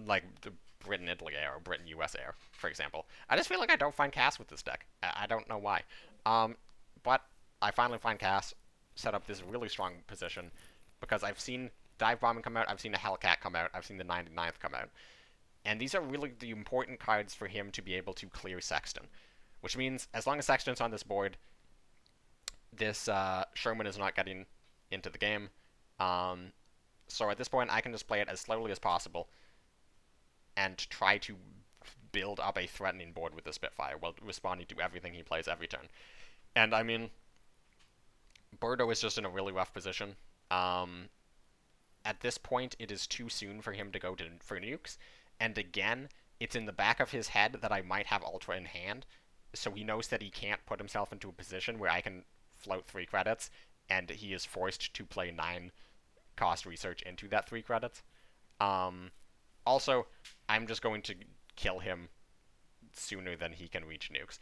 like the Britain-Italy air or Britain-US air, for example. I just feel like I don't find Cass with this deck. I don't know why. But I finally find Cass, set up this really strong position, because I've seen Dive Bombing come out, I've seen the Hellcat come out, I've seen the 99th come out. And these are really the important cards for him to be able to clear Sexton. Which means, as long as Sexton's on this board, this Sherman is not getting into the game. So at this point, I can just play it as slowly as possible and try to build up a threatening board with the Spitfire while responding to everything he plays every turn. And I mean, Birdo is just in a really rough position. At this point, it is too soon for him to go for nukes. And again, it's in the back of his head that I might have Ultra in hand, so he knows that he can't put himself into a position where I can float 3 credits, and he is forced to play 9 cost research into that 3 credits. Also, I'm just going to kill him sooner than he can reach nukes.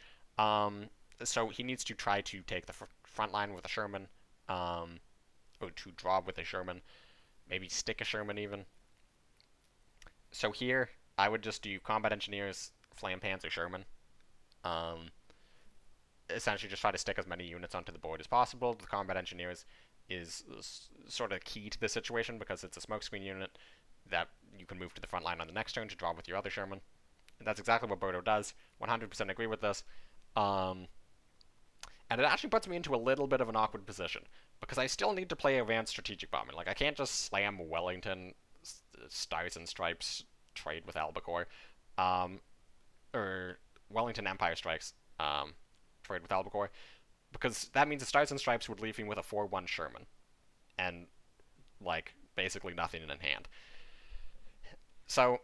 So he needs to try to take the front line with a Sherman, or to draw with a Sherman, maybe stick a Sherman even. So here, I would just do Combat Engineers, Flampans, or Sherman. Essentially just try to stick as many units onto the board as possible. The Combat Engineers is sort of key to this situation because it's a smokescreen unit that you can move to the front line on the next turn to draw with your other Sherman. And that's exactly what Birdo does. 100% agree with this. And it actually puts me into a little bit of an awkward position because I still need to play around Strategic Bombing. Like, I can't just slam Wellington, Stars and Stripes, trade with Albacore, or Wellington Empire Strikes, trade with Albacore, because that means the Stars and Stripes would leave me with a 4-1 Sherman, and, like, basically nothing in hand. So,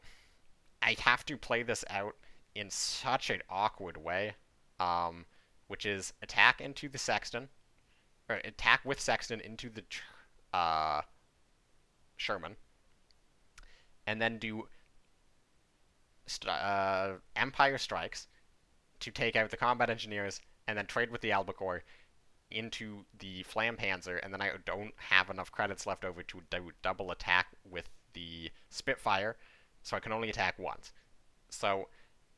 I have to play this out in such an awkward way, which is attack into the Sexton, or attack with Sexton into the Sherman, and then do Empire strikes to take out the combat engineers, and then trade with the Albacore into the Flampanzer, and then I don't have enough credits left over to do double attack with the Spitfire, so I can only attack once. So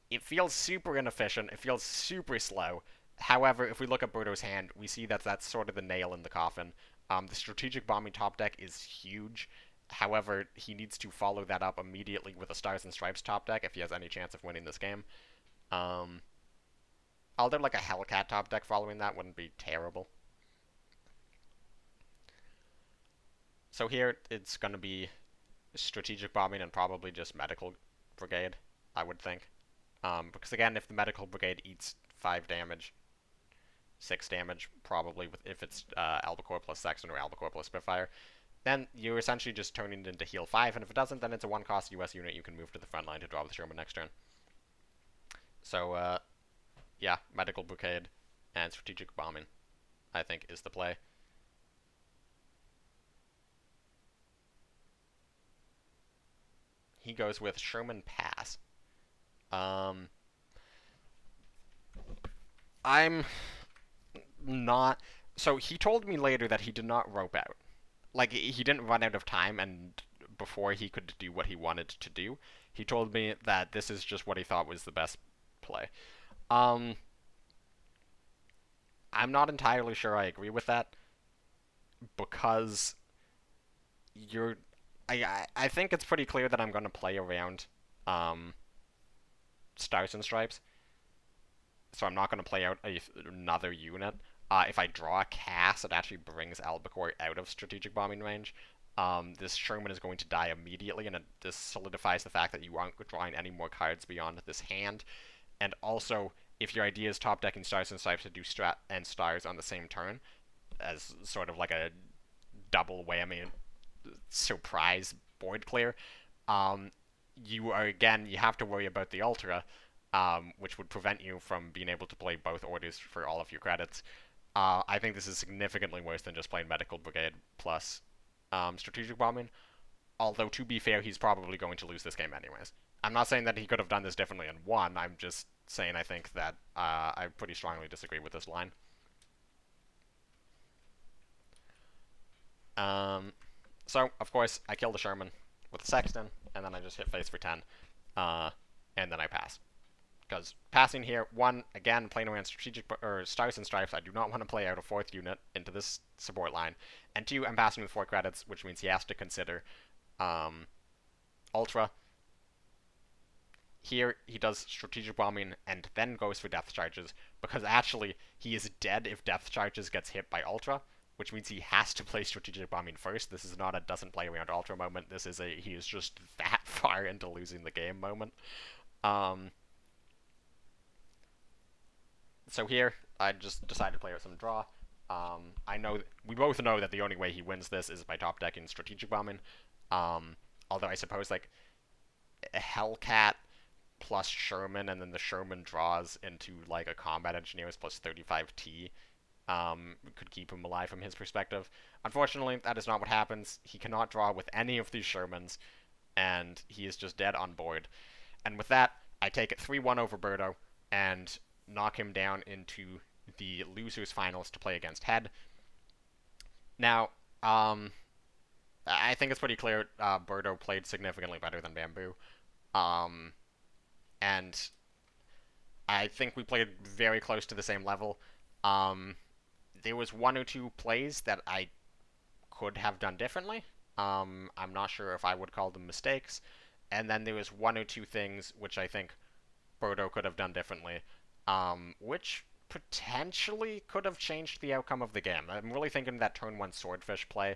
it feels super inefficient, it feels super slow. However, if we look at Birdo's hand, we see that that's sort of the nail in the coffin. The strategic bombing top deck is huge. However, he needs to follow that up immediately with a Stars and Stripes top deck if he has any chance of winning this game. Um, Although like a Hellcat top deck following that wouldn't be terrible. So here it's going to be strategic bombing and probably just medical brigade, I would think. Because again, if the medical brigade eats 5 damage, 6 damage probably if it's Albacore plus Sexton or Albacore plus Spitfire, then you're essentially just turning it into heal 5, and if it doesn't, then it's a 1-cost US unit you can move to the front line to draw the Sherman next turn. So, yeah, medical brigade and strategic bombing, I think, is the play. He goes with Sherman Pass. I'm not. So he told me later that he did not rope out. Like, he didn't run out of time, and before he could do what he wanted to do, he told me that this is just what he thought was the best play. Um, I'm not entirely sure I agree with that because you're. I think it's pretty clear that I'm going to play around um, Stars and Stripes, so I'm not going to play out another unit. If I draw a Cass, it actually brings Albacore out of strategic bombing range. This Sherman is going to die immediately, and this solidifies the fact that you aren't drawing any more cards beyond this hand. And also, if your idea is top decking Stars and Stripes to do Strat and Stars on the same turn, as sort of like a double whammy surprise board clear, you are again, you have to worry about the Ultra, which would prevent you from being able to play both orders for all of your credits. I think this is significantly worse than just playing Medical Brigade plus Strategic Bombing. Although, to be fair, he's probably going to lose this game anyways. I'm not saying that he could have done this differently and won. I'm just saying I think that I pretty strongly disagree with this line. So, of course, I kill the Sherman with the Sexton, and then I just hit face for 10, and then I pass. Because passing here, one, again, playing around strategic or Stars and Stripes, I do not want to play out a 4th unit into this support line. And 2, I'm passing with 4 credits, which means he has to consider Ultra. Here, he does strategic bombing and then goes for depth charges, because actually, he is dead if depth charges gets hit by Ultra, which means he has to play strategic bombing first. This is not a doesn't play around Ultra moment. This is a he is just that far into losing the game moment. So here, I just decided to play with some draw. I know we both know that the only way he wins this is by top decking strategic bombing. Although I suppose like a Hellcat plus Sherman, and then the Sherman draws into like a combat engineers plus 35T. Could keep him alive from his perspective. Unfortunately, that is not what happens. He cannot draw with any of these Shermans, and he is just dead on board. And with that, I take it 3-1 over Birdo, and knock him down into the losers finals to play against Head. Now, I think it's pretty clear Birdo played significantly better than Bamboo. And I think we played very close to the same level. There was 1 or 2 plays that I could have done differently. I'm not sure if I would call them mistakes. And then there was 1 or 2 things which I think Birdo could have done differently, which potentially could have changed the outcome of the game. I'm really thinking that turn 1 Swordfish play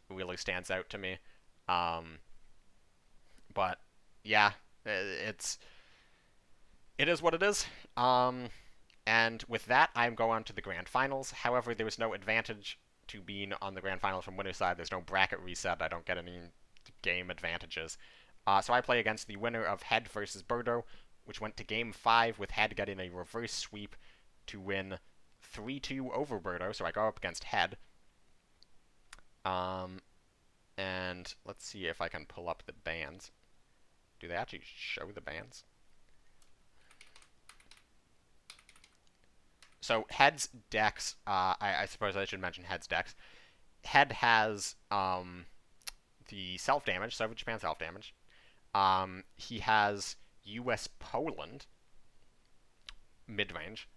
really stands out to me. But yeah, it is what it is. And with that, I'm going on to the Grand Finals. However, there was no advantage to being on the Grand Finals from winner's side. There's no bracket reset. I don't get any game advantages. So I play against the winner of Head versus Birdo, which went to Game 5 with Head getting a reverse sweep to win 3-2 over Birdo. So I go up against Head. And let's see if I can pull up the bands. Do they actually show the bans? So Head's decks, I suppose I should mention Head's decks. Head has the self damage, Soviet Japan self damage. He has U.S. Poland mid range,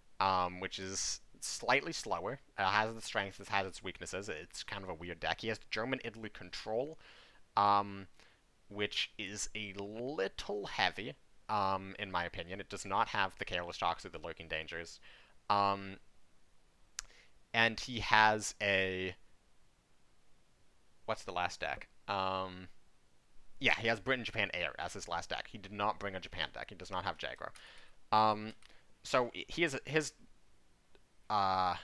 which is slightly slower. It has its strengths, it has its weaknesses. It's kind of a weird deck. He has German Italy control, which is a little heavy, in my opinion. It does not have the Careless Talks or the Lurking Dangers. Um, and he has a. What's the last deck? Yeah, he has Britain, Japan, Air as his last deck. He did not bring a Japan deck. He does not have Jaguar. So he is his uh,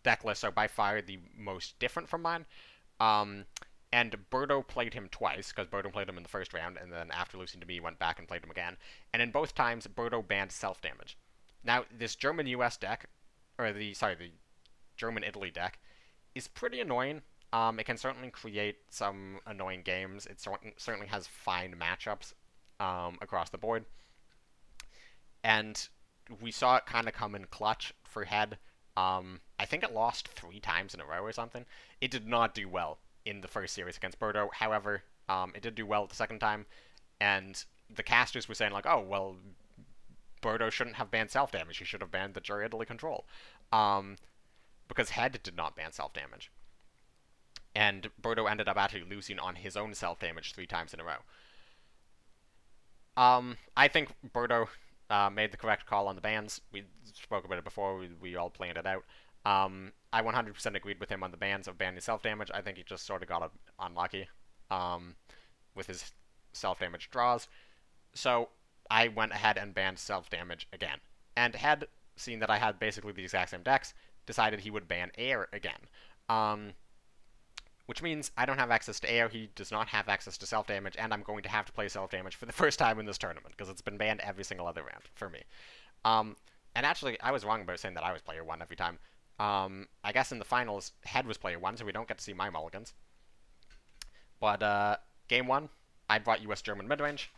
deck lists are by far the most different from mine. Um, and Birdo played him twice, because Birdo played him in the first round, and then after losing to me, went back and played him again. And in both times, Birdo banned self-damage. Now, this German-US deck, or the German-Italy deck, is pretty annoying. It can certainly create some annoying games. It certainly has fine matchups across the board. And we saw it kind of come in clutch for Head. I think it lost 3 times in a row or something. It did not do well in the first series against Birdo. However, it did do well the second time, and the casters were saying like, "Oh, well, Birdo shouldn't have banned self damage. He should have banned the Jury Italy control," because Head did not ban self damage, and Birdo ended up actually losing on his own self damage 3 times in a row. I think Birdo made the correct call on the bans. We spoke about it before. We all planned it out. I 100% agreed with him on the bans of banning self-damage. I think he just sort of got unlucky with his self-damage draws. So I went ahead and banned self-damage again. And had seen that I had basically the exact same decks, decided he would ban air again. Which means I don't have access to air, he does not have access to self-damage, and I'm going to have to play self-damage for the first time in this tournament, because it's been banned every single other round for me. And actually, I was wrong about saying that I was player 1 every time. I guess in the finals, Head was player 1, so we don't get to see my mulligans. But game 1, I brought US German midrange,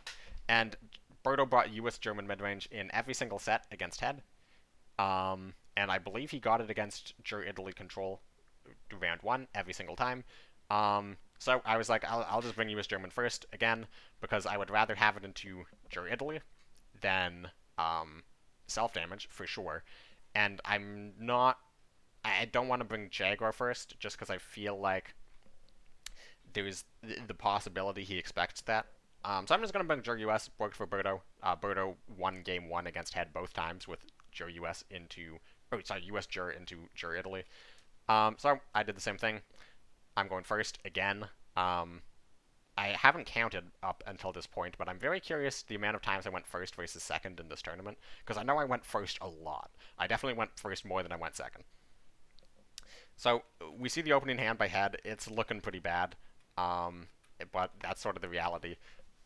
and Birdo brought US German midrange in every single set against Head. And I believe he got it against Jur Italy control round 1 every single time. So I was like, I'll just bring US German first again, because I would rather have it into Jur Italy than self-damage for sure. And I don't want to bring Jaguar first, just because I feel like there's the possibility he expects that. So I'm just going to bring Jur US, worked for Birdo. Birdo won game 1 against Head both times with Jur US into, US Jur into Jur Italy. So I did the same thing. I'm going first again. I haven't counted up until this point, but I'm very curious the amount of times I went first versus second in this tournament, because I know I went first a lot. I definitely went first more than I went second. So we see the opening hand by Head. It's looking pretty bad, but that's sort of the reality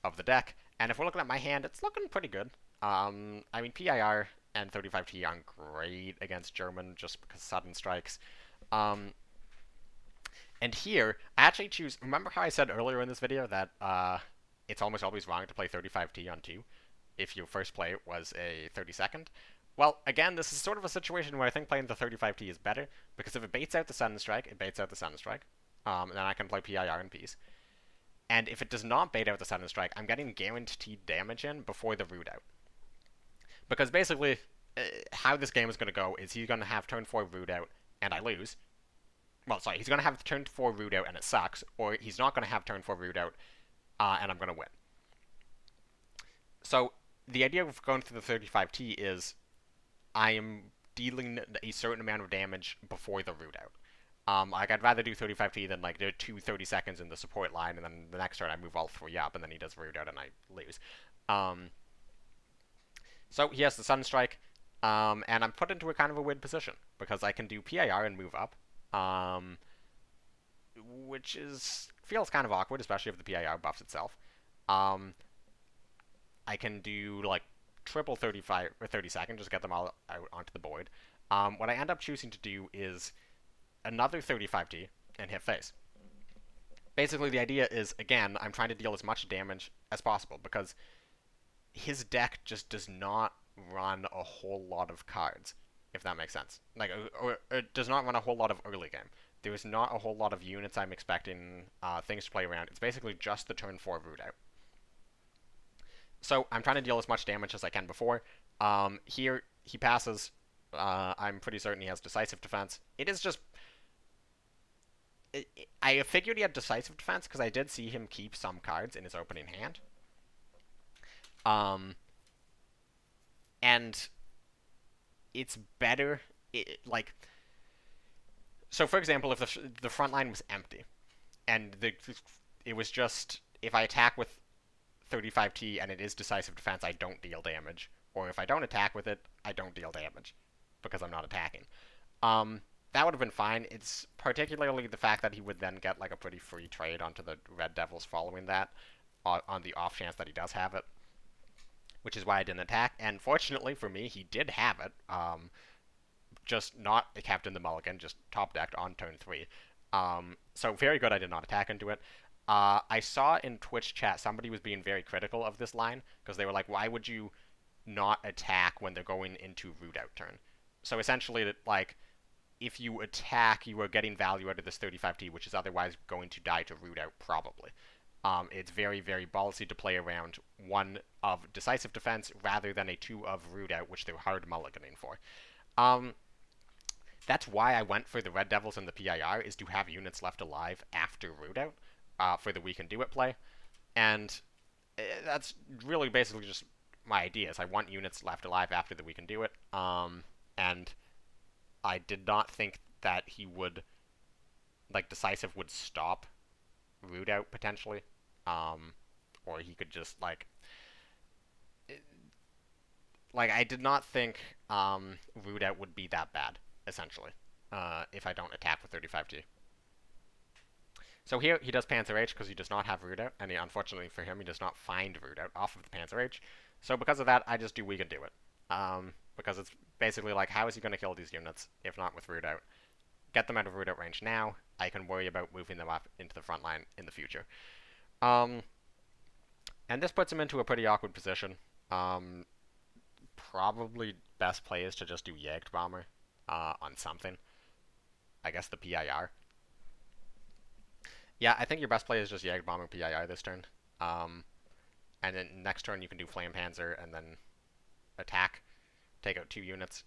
of the deck. And if we're looking at my hand, it's looking pretty good. I mean, PIR and 35T aren't great against German, just because sudden strikes. And here, I actually choose. Remember how I said earlier in this video that it's almost always wrong to play 35T on 2 if your first play was a 32nd? Well, again, this is sort of a situation where I think playing the 35T is better, because if it baits out the sudden strike, it baits out the sudden strike. And then I can play PIR in peace. And if it does not bait out the sudden strike, I'm getting guaranteed damage in before the root out. Because basically, how this game is going to go is he's going to have turn 4 root out, and I lose. Well, sorry, he's going to have turn 4 root out, and it sucks. Or he's not going to have turn 4 root out, and I'm going to win. So the idea of going through the 35T is I am dealing a certain amount of damage before the root out. Like, I'd rather do 35T than, like, do 2 30 seconds in the support line, and then the next turn I move all 3 up, and then he does root out, and I lose. So he has the Sun Strike, and I'm put into a kind of a weird position, because I can do PIR and move up, which feels kind of awkward, especially if the PIR buffs itself. I can do, like, triple 35 or 30 seconds, just get them all out onto the board. What I end up choosing to do is another 35T and hit face. Basically, the idea is, again, I'm trying to deal as much damage as possible because his deck just does not run a whole lot of cards, if that makes sense. Like, or it does not run a whole lot of early game. There is not a whole lot of units I'm expecting things to play around. It's basically just the turn 4 root out. So I'm trying to deal as much damage as I can before. Here, he passes. I'm pretty certain he has decisive defense. It is just. I figured he had decisive defense because I did see him keep some cards in his opening hand. Um, and it's better. Like, so for example, if the front line was empty and it was just if I attack with 35T and it is decisive defense, I don't deal damage. Or if I don't attack with it, I don't deal damage because I'm not attacking. Um, that would have been fine. It's particularly the fact that he would then get like a pretty free trade onto the Red Devils following that, on the off chance that he does have it, which is why I didn't attack. And fortunately for me, he did have it. Just not a Captain the Mulligan, just top decked on turn 3. So very good I did not attack into it. I saw in Twitch chat somebody was being very critical of this line because they were like, why would you not attack when they're going into root out turn? So essentially, like, if you attack, you are getting value out of this 35T, which is otherwise going to die to root out probably. It's very, very ballsy to play around 1 of decisive defense rather than a 2 of root out, which they're hard mulliganing for. That's why I went for the Red Devils and the PIR, is to have units left alive after root out for the We Can Do It play. And that's really basically just my idea, is I want units left alive after the We Can Do It. And I did not think that he would, like, decisive would stop root out potentially. Or he could just, like I did not think root out would be that bad, essentially, if I don't attack with 35T. So here he does Panzer H because he does not have root out, and unfortunately for him, he does not find root out off of the Panzer H. So because of that, I just do We Can Do It. Because it's basically like, how is he going to kill these units if not with root out? Get them out of root out range now. I can worry about moving them up into the front line in the future. And this puts him into a pretty awkward position. Probably best play is to just do Jagdbomber on something. I guess the PIR. Yeah, I think your best play is just Jagdbomber PIR this turn. And then next turn you can do Flame Panzer and then attack, take out 2 units.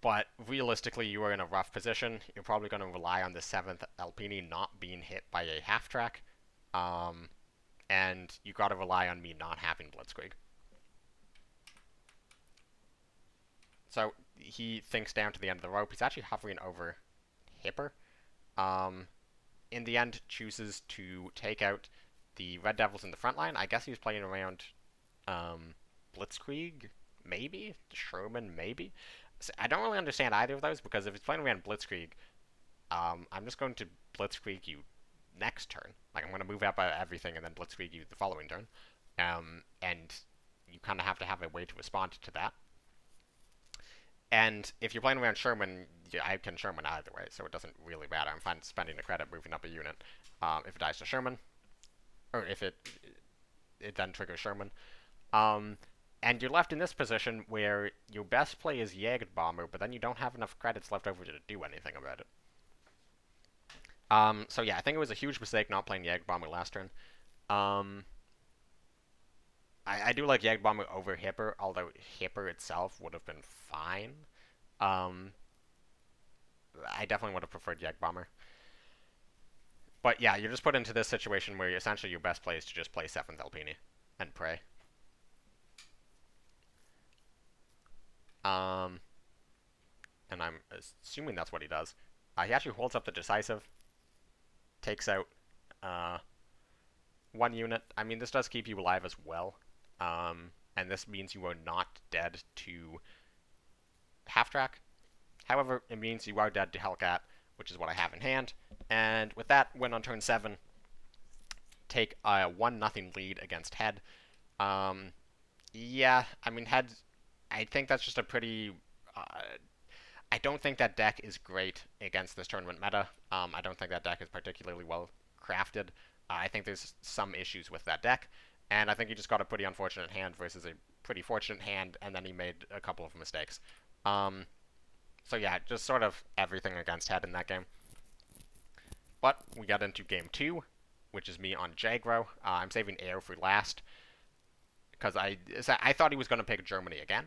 But realistically, you are in a rough position. You're probably going to rely on the 7th Alpini not being hit by a half track. And you got to rely on me not having Blitzkrieg. So he thinks down to the end of the rope. He's actually hovering over Hipper. In the end, chooses to take out the Red Devils in the front line. I guess he's playing around Blitzkrieg, maybe? Sherman, maybe? So I don't really understand either of those, because if he's playing around Blitzkrieg, I'm just going to Blitzkrieg you next turn. Like, I'm going to move up everything and then Blitzkrieg you the following turn. And you kind of have to have a way to respond to that. And if you're playing around Sherman, yeah, I can Sherman either way, so it doesn't really matter. I'm fine spending the credit moving up a unit. If it dies to Sherman, or if it then triggers Sherman. And you're left in this position where your best play is Jagdbomber, but then you don't have enough credits left over to do anything about it. So yeah, I think it was a huge mistake not playing Jagdbomber last turn. I do like Jagdbomber over Hipper, although Hipper itself would have been fine. I definitely would have preferred Jagdbomber. But yeah, you're just put into this situation where essentially your best play is to just play 7th Alpini and pray. And I'm assuming that's what he does. He actually holds up the decisive, takes out 1 unit. I mean, this does keep you alive as well. And this means you are not dead to half-track. However, it means you are dead to Hellcat, which is what I have in hand. And with that, win on turn 7. Take a 1-0 lead against Head. Yeah, I mean, Head, I think that's just a pretty... I don't think that deck is great against this tournament meta. I don't think that deck is particularly well crafted. I think there's some issues with that deck, and I think he just got a pretty unfortunate hand versus a pretty fortunate hand, and then he made a couple of mistakes. Um, so yeah, just sort of everything against Head in that game. But we got into game 2, which is me on Jagro. I'm saving Air for last, because I thought he was going to pick Germany again.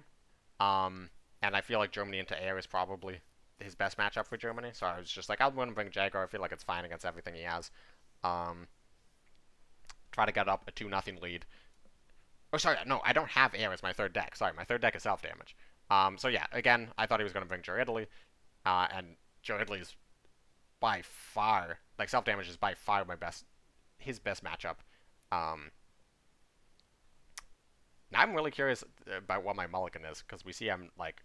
Um, and I feel like Germany into Air is probably his best matchup for Germany. So I was just like, I'm going to bring Jaguar. I feel like it's fine against everything he has. Um, try to get up a 2-0 lead. Oh, sorry, no, I don't have Air as my third deck. Sorry, my third deck is self-damage. So yeah, again, I thought he was going to bring Joe Italy. And Joe Italy is by far, like, self-damage is by far his best matchup. Um, Now I'm really curious about what my mulligan is, because we see I'm, like,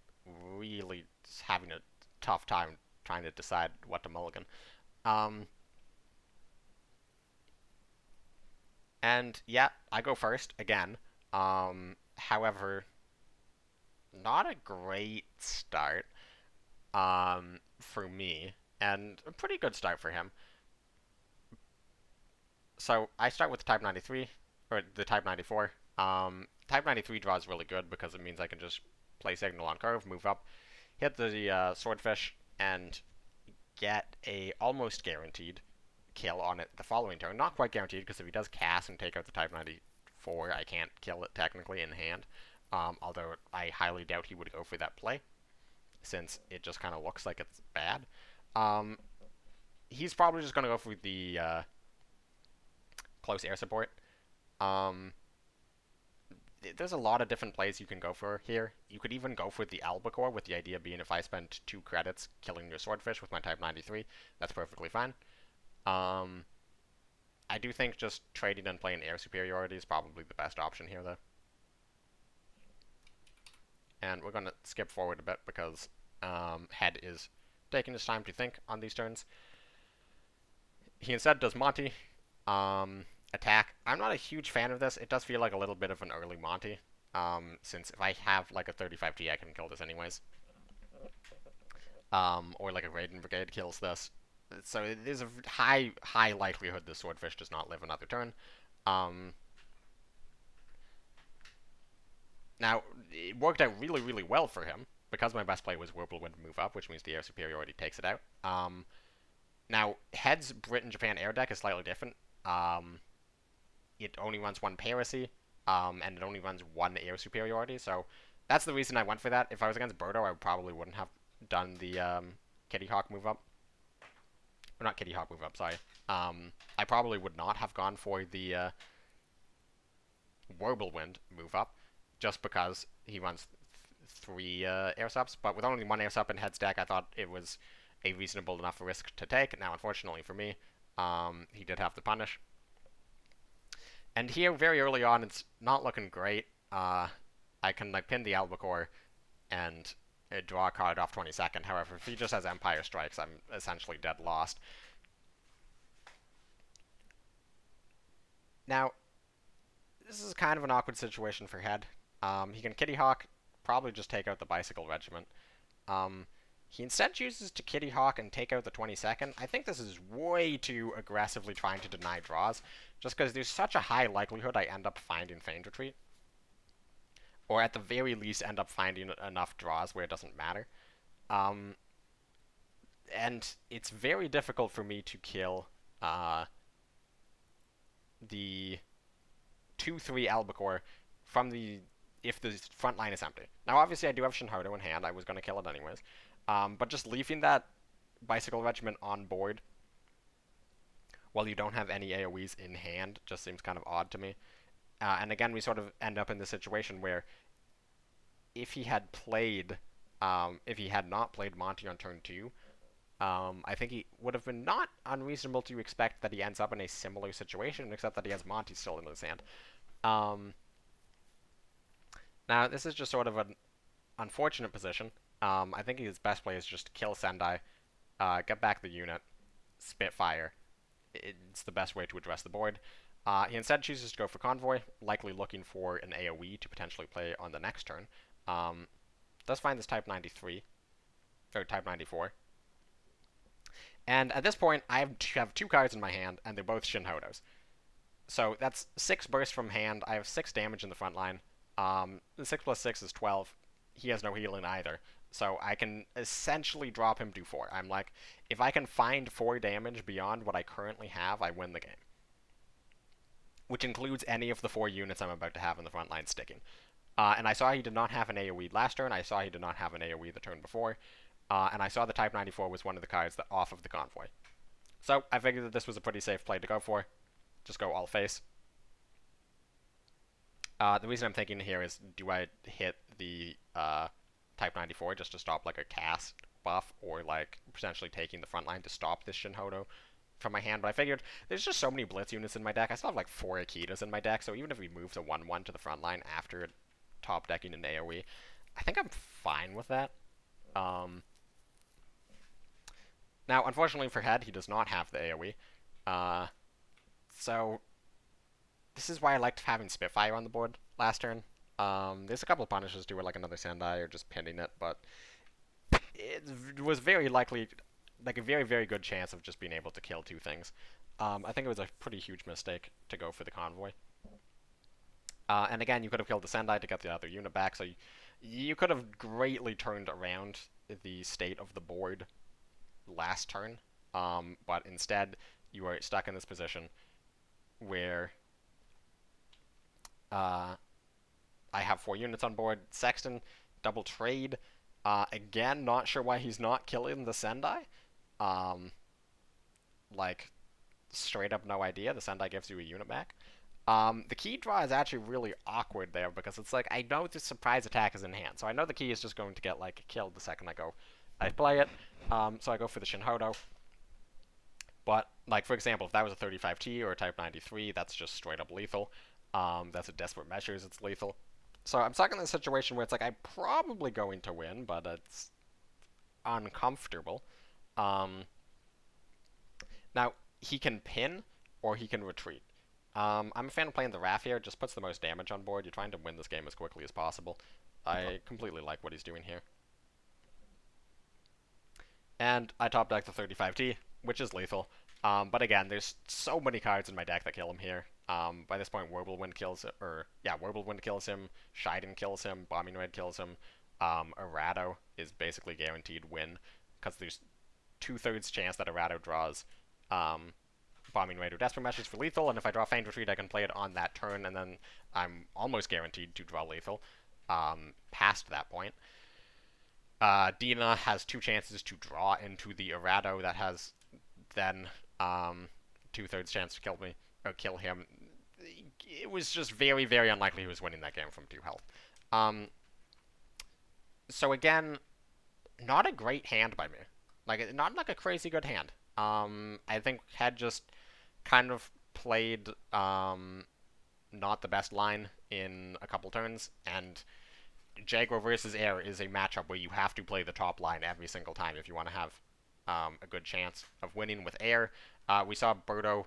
really having a tough time trying to decide what to mulligan. Um, and yeah, I go first again. However, not a great start for me, and a pretty good start for him. So I start with the Type 93, or the Type 94. Type 93 draw is really good because it means I can just play Signal on curve, move up, hit the Swordfish, and get a almost guaranteed kill on it the following turn. Not quite guaranteed, because if he does cast and take out the Type 94, I can't kill it technically in hand. Although I highly doubt he would go for that play, since it just kind of looks like it's bad. Um, he's probably just going to go for the close air support. Um, there's a lot of different plays you can go for here. You could even go for the Albacore, with the idea being if I spend 2 credits killing your Swordfish with my Type 93, that's perfectly fine. I do think just trading and playing air superiority is probably the best option here, though. And we're going to skip forward a bit because Head is taking his time to think on these turns. He instead does Monty. Attack. I'm not a huge fan of this. It does feel like a little bit of an early Monty, since if I have like a 35T, I can kill this anyways. Or like a Raiden Brigade kills this. So there's a high likelihood the Swordfish does not live another turn. Now, it worked out really well for him, because my best play was Whirlwind move up, which means the air superiority takes it out. Now, Head's Britain-Japan air deck is slightly different. It only runs 1 Piracy, and it only runs 1 air superiority, so that's the reason I went for that. If I was against Birdo, I probably wouldn't have done the Kitty Hawk move up. Or not Kitty Hawk move up, sorry. I probably would not have gone for the Whirlwind move up, just because he runs 3 air subs. But with only 1 air sub in Head's deck, I thought it was a reasonable enough risk to take. Now, unfortunately for me, he did have to punish. And here, very early on, it's not looking great. I can like pin the Albacore and draw a card off 22nd. However, if he just has Empire Strikes, I'm essentially dead lost. Now, this is kind of an awkward situation for Head. He can Kitty Hawk, probably just take out the Bicycle Regiment. He instead chooses to Kitty Hawk and take out the 22nd. I think this is way too aggressively trying to deny draws, just because there's such a high likelihood I end up finding Feigned Retreat. Or at the very least end up finding enough draws where it doesn't matter. And it's very difficult for me to kill the 2-3 Albacore from if the front line is empty. Now, obviously, I do have Shinhardo in hand. I was going to kill it anyways. But just leaving that Bicycle Regiment on board while you don't have any AoEs in hand just seems kind of odd to me. And again, we sort of end up in this situation where if he had not played Monty on turn 2, I think he would have been not unreasonable to expect that he ends up in a similar situation, except that he has Monty still in his hand. Now, this is just sort of an unfortunate position. I think his best play is just kill Sendai, get back the unit, Spitfire. It's the best way to address the board. He instead chooses to go for Convoy, likely looking for an AoE to potentially play on the next turn. Does find this Type 93. or Type 94. And at this point, I have 2 cards in my hand, and they're both Shinhodos. So that's 6 burst from hand. I have 6 damage in the front line. 6 plus 6 is 12. He has no healing either. So I can essentially drop him to 4. I'm like, if I can find 4 damage beyond what I currently have, I win the game. Which includes any of the 4 units I'm about to have in the front line sticking. And I saw he did not have an AoE last turn. I saw he did not have an AoE the turn before. And I saw the Type 94 was one of the cards that off of the convoy. So I figured that this was a pretty safe play to go for. Just go all face. The reason I'm thinking here is, do I hit the Type 94 just to stop like a cast buff, or like potentially taking the front line to stop this Shinhodo from my hand? But I figured there's just so many Blitz units in my deck. I still have like 4 Akitas in my deck, so even if we move the 1/1 to the front line after top decking an AoE, I think I'm fine with that. Now, unfortunately for Head, he does not have the AoE. So this is why I liked having Spitfire on the board last turn. There's a couple of punishes to it, like another Sendai or just pinning it, but it was very likely, like a very, very good chance of just being able to kill 2 things. I think it was a pretty huge mistake to go for the convoy. And again, you could have killed the Sendai to get the other unit back, so you could have greatly turned around the state of the board last turn, but instead you are stuck in this position where I have 4 units on board. Sexton, double trade. Again, not sure why he's not killing the Sendai. Like, straight up no idea. The Sendai gives you a unit back. The key draw is actually really awkward there, because it's like, I know the surprise attack is in hand, so I know the key is just going to get, like, killed the second I play it. So I go for the Shinhodo. But, like, for example, if that was a 35T or a Type 93, that's just straight up lethal. That's a Desperate Measures, it's lethal. So I'm stuck in this situation where it's like, I'm probably going to win, but it's uncomfortable. Now, he can pin, or he can retreat. I'm a fan of playing the Wrath here. It just puts the most damage on board. You're trying to win this game as quickly as possible. I completely like what he's doing here. And I top deck the 35T, which is lethal. But again, there's so many cards in my deck that kill him here. By this point, Whirlwind kills it, Whirlwind kills him, Shiden kills him, Bombing Raid kills him. Arado is basically guaranteed win, because there's 2/3 chance that Arado draws Bombing Raid or Desperate Measures for lethal, and if I draw Feigned Retreat, I can play it on that turn, and then I'm almost guaranteed to draw lethal past that point. Dina has 2 chances to draw into the Arado that has then 2/3 chance to kill me or kill him. It was just very, very unlikely he was winning that game from 2 health. So again, not a great hand by me. Like, not like a crazy good hand. I think Head just kind of played not the best line in a couple turns, and Jaguar versus Air is a matchup where you have to play the top line every single time if you want to have a good chance of winning with Air. We saw Birdo,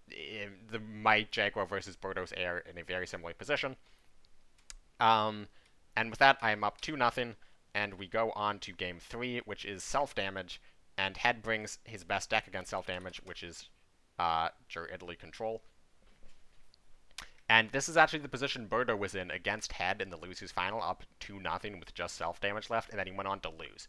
the Might Jaguar versus Birdo's Air in a very similar position. And with that, I am up 2-0, and we go on to game 3, which is self-damage, and Head brings his best deck against self-damage, which is Jur Italy Control. And this is actually the position Birdo was in against Head in the Losers Final, up 2-0 with just self-damage left, and then he went on to lose.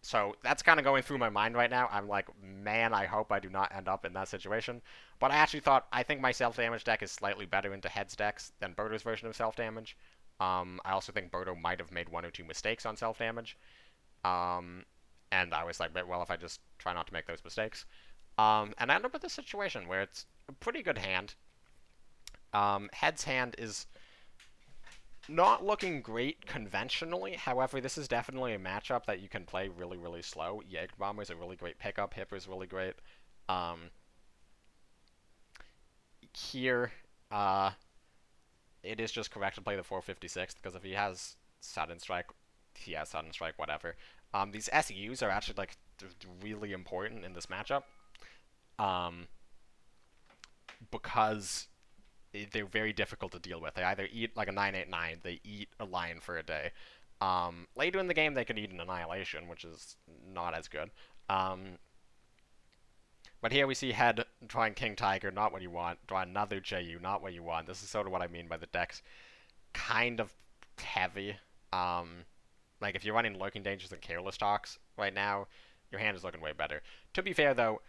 So that's kind of going through my mind right now. I'm like, man, I hope I do not end up in that situation. But I think my self-damage deck is slightly better into Head's decks than Birdo's version of self-damage. I also think Birdo might have made 1 or 2 mistakes on self-damage. And I was like, well, if I just try not to make those mistakes. And I end up with this situation where it's a pretty good hand. Head's hand is not looking great conventionally. However, this is definitely a matchup that you can play really, really slow. Jägerbomber is a really great pickup. Hipper is really great. Here, it is just correct to play the 456, because if he has Sudden Strike, he has Sudden Strike, whatever. These SEUs are actually like really important in this matchup. Because they're very difficult to deal with. They either eat like a 9/8/9, they eat a lion for a day, Later in the game, they could eat an Annihilation, which is not as good. Um, but here we see Head drawing King Tiger, not what you want. Draw another JU, not what you want. This is sort of what I mean by the deck's kind of heavy. Um, like, if you're running Lurking Dangers and Careless Talks right now, your hand is looking way better. To be fair, though,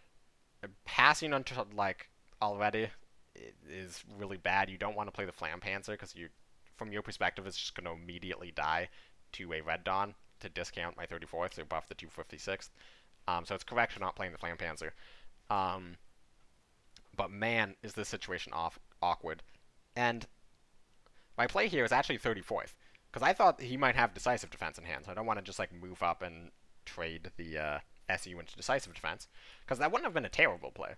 passing onto, like, already is really bad. You don't want to play the Flam Panzer, because from your perspective, it's just going to immediately die to a Red Dawn to discount my 34th, so buff the 256th. So it's correct for not playing the Flam Panzer. Um, but man, is this situation awkward. And my play here is actually 34th, because I thought he might have decisive defense in hand, so I don't want to just like move up and trade the SU into decisive defense, because that wouldn't have been a terrible play.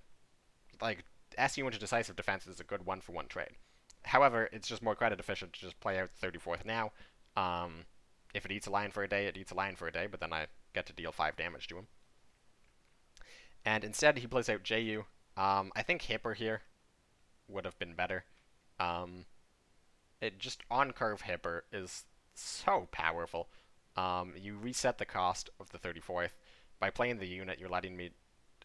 Like, SU into decisive defense is a good one-for-one trade. However, it's just more credit efficient to just play out 34th now. If it eats a lion for a day, it eats a lion for a day, but then I get to deal 5 damage to him. And instead, he plays out JU. I think Hipper here would have been better. It just on curve Hipper is so powerful. You reset the cost of the 34th. By playing the unit, you're letting me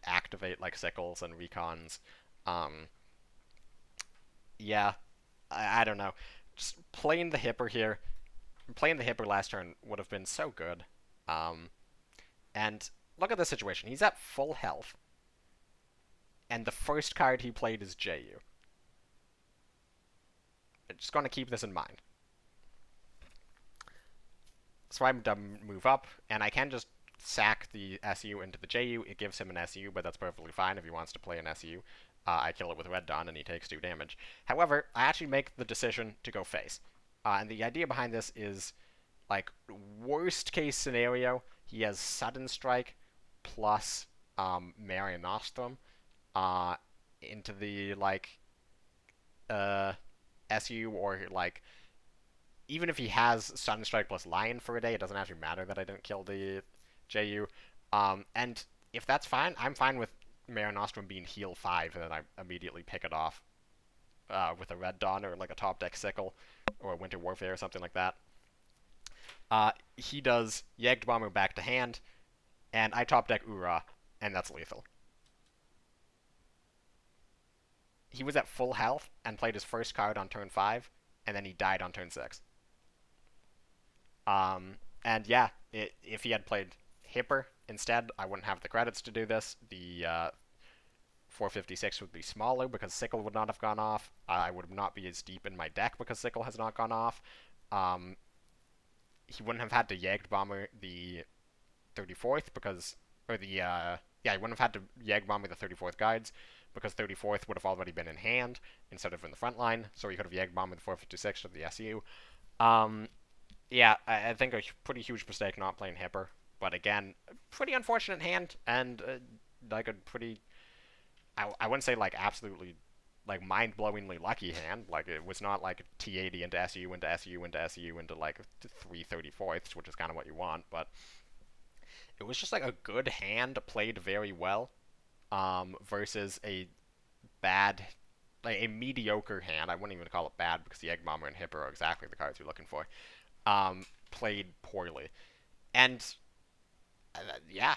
activate like sickles and recons. Yeah, I don't know. Just playing the Hipper here, playing the Hipper last turn would have been so good. And look at this situation. He's at full health, and the first card he played is JU. I'm just going to keep this in mind. So I'm to move up, and I can just sack the SU into the JU. It gives him an SU, but that's perfectly fine if he wants to play an SU. I kill it with Red Dawn, and he takes 2 damage. However, I actually make the decision to go face. And the idea behind this is, like, worst case scenario, he has Sudden Strike plus Mare Nostrum into the, like, SU, or, like, even if he has Sudden Strike plus Lion for a day, it doesn't actually matter that I didn't kill the JU. And if that's fine, I'm fine with Mare Nostrum being heal 5, and then I immediately pick it off with a Red Dawn or like a top deck Sickle or a Winter Warfare or something like that. He does Jagdbomber back to hand, and I top deck Ura, and that's lethal. He was at full health and played his first card on turn 5, and then he died on turn 6. And yeah, if he had played Hipper instead, I wouldn't have the credits to do this. The 456 would be smaller because Sickle would not have gone off. I would not be as deep in my deck because Sickle has not gone off. He wouldn't have had to Jagdbomber the 34th because, or the, yeah, he wouldn't have had to Jagdbomber the 34th guides because 34th would have already been in hand instead of in the front line, so he could have Jagdbomber the 456 of the SU. Yeah, I think a pretty huge mistake not playing Hipper, but again, pretty unfortunate hand, and like a pretty, I wouldn't say like absolutely like mind-blowingly lucky hand. Like, it was not like T80 into SU into SU into SU into like 3/34ths, which is kind of what you want, but it was just like a good hand played very well, versus a bad, like a mediocre hand. I wouldn't even call it bad because the Egg Bomber and Hipper are exactly the cards you're looking for. Played poorly. And yeah,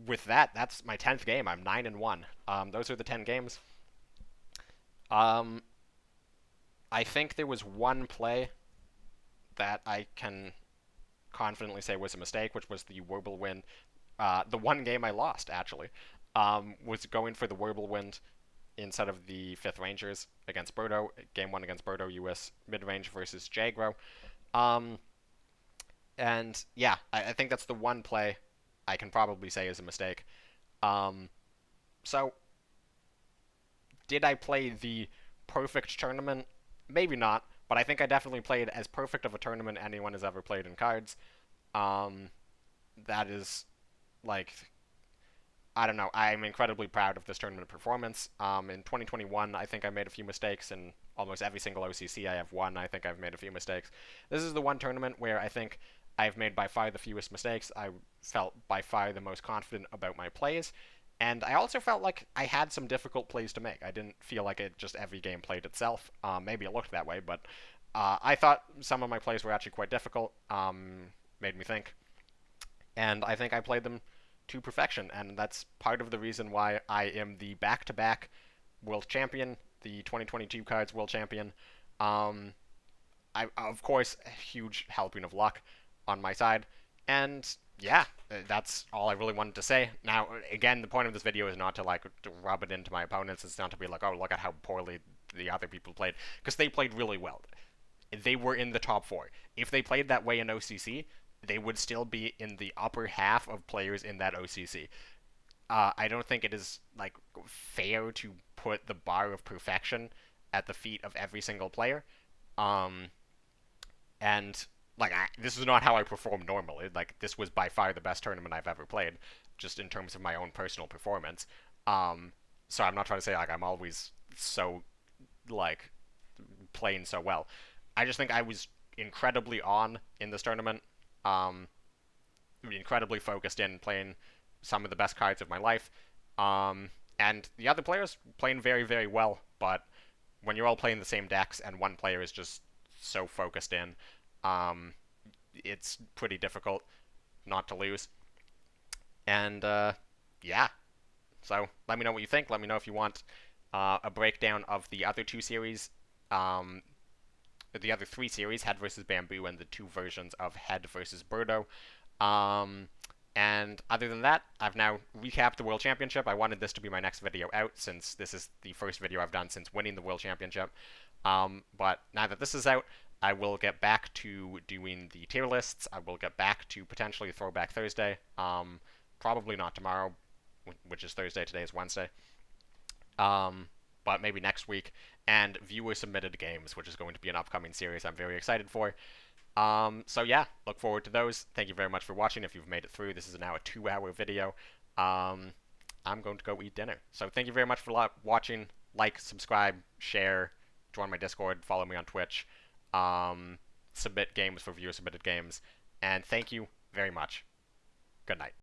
with that, that's my 10th game. I'm 9-1. Those are the 10 games. I think there was one play that I can confidently say was a mistake, which was the Whirlwind. The one game I lost, actually, was going for the Whirlwind instead of the 5th Rangers against Birdo. Game 1 against Birdo, US mid-range versus Jagro. And yeah, I think that's the one play I can probably say is a mistake. So, did I play the perfect tournament? Maybe not, but I think I definitely played as perfect of a tournament anyone has ever played in cards. That is, like, I don't know. I'm incredibly proud of this tournament performance. In 2021, I think I made a few mistakes. In almost every single OCC I have won, I think I've made a few mistakes. This is the one tournament where I think I've made by far the fewest mistakes. I felt by far the most confident about my plays. And I also felt like I had some difficult plays to make. I didn't feel like it just every game played itself. Maybe it looked that way, but I thought some of my plays were actually quite difficult. made me think. And I think I played them to perfection, and that's part of the reason why I am the back-to-back world champion, the 2022 Cards world champion. Um, I, of course, a huge helping of luck on my side, and yeah, that's all I really wanted to say. Now, again, the point of this video is not to like to rub it into my opponents. It's not to be like, oh, look at how poorly the other people played, because they played really well. They were in the top four. If they played that way in OCC, they would still be in the upper half of players in that OCC. I don't think it is like fair to put the bar of perfection at the feet of every single player. Um, and like this is not how I perform normally. Like this was by far the best tournament I've ever played, just in terms of my own personal performance. Um, so I'm not trying to say like I'm always so like playing so well. I just think I was incredibly on in this tournament. Um, incredibly focused in playing some of the best cards of my life. Um, and the other players playing very, very well, but when you're all playing the same decks and one player is just so focused in, um, it's pretty difficult not to lose. And yeah, so let me know what you think. Let me know if you want a breakdown of the other two series, um, the other three series, Head versus Bamboo, and the two versions of Head versus Birdo. Um, and other than that, I've now recapped the World Championship. I wanted this to be my next video out, since this is the first video I've done since winning the World Championship. But now that this is out, I will get back to doing the tier lists. I will get back to potentially Throwback Thursday. Probably not tomorrow, which is Thursday. Today is Wednesday. But maybe next week. And viewer submitted games, which is going to be an upcoming series I'm very excited for. So yeah, look forward to those. Thank you very much for watching. If you've made it through, this is now a 2-hour video. I'm going to go eat dinner. So thank you very much for watching. Like, subscribe, share, join my Discord, follow me on Twitch, submit games for viewer submitted games, and thank you very much. Good night.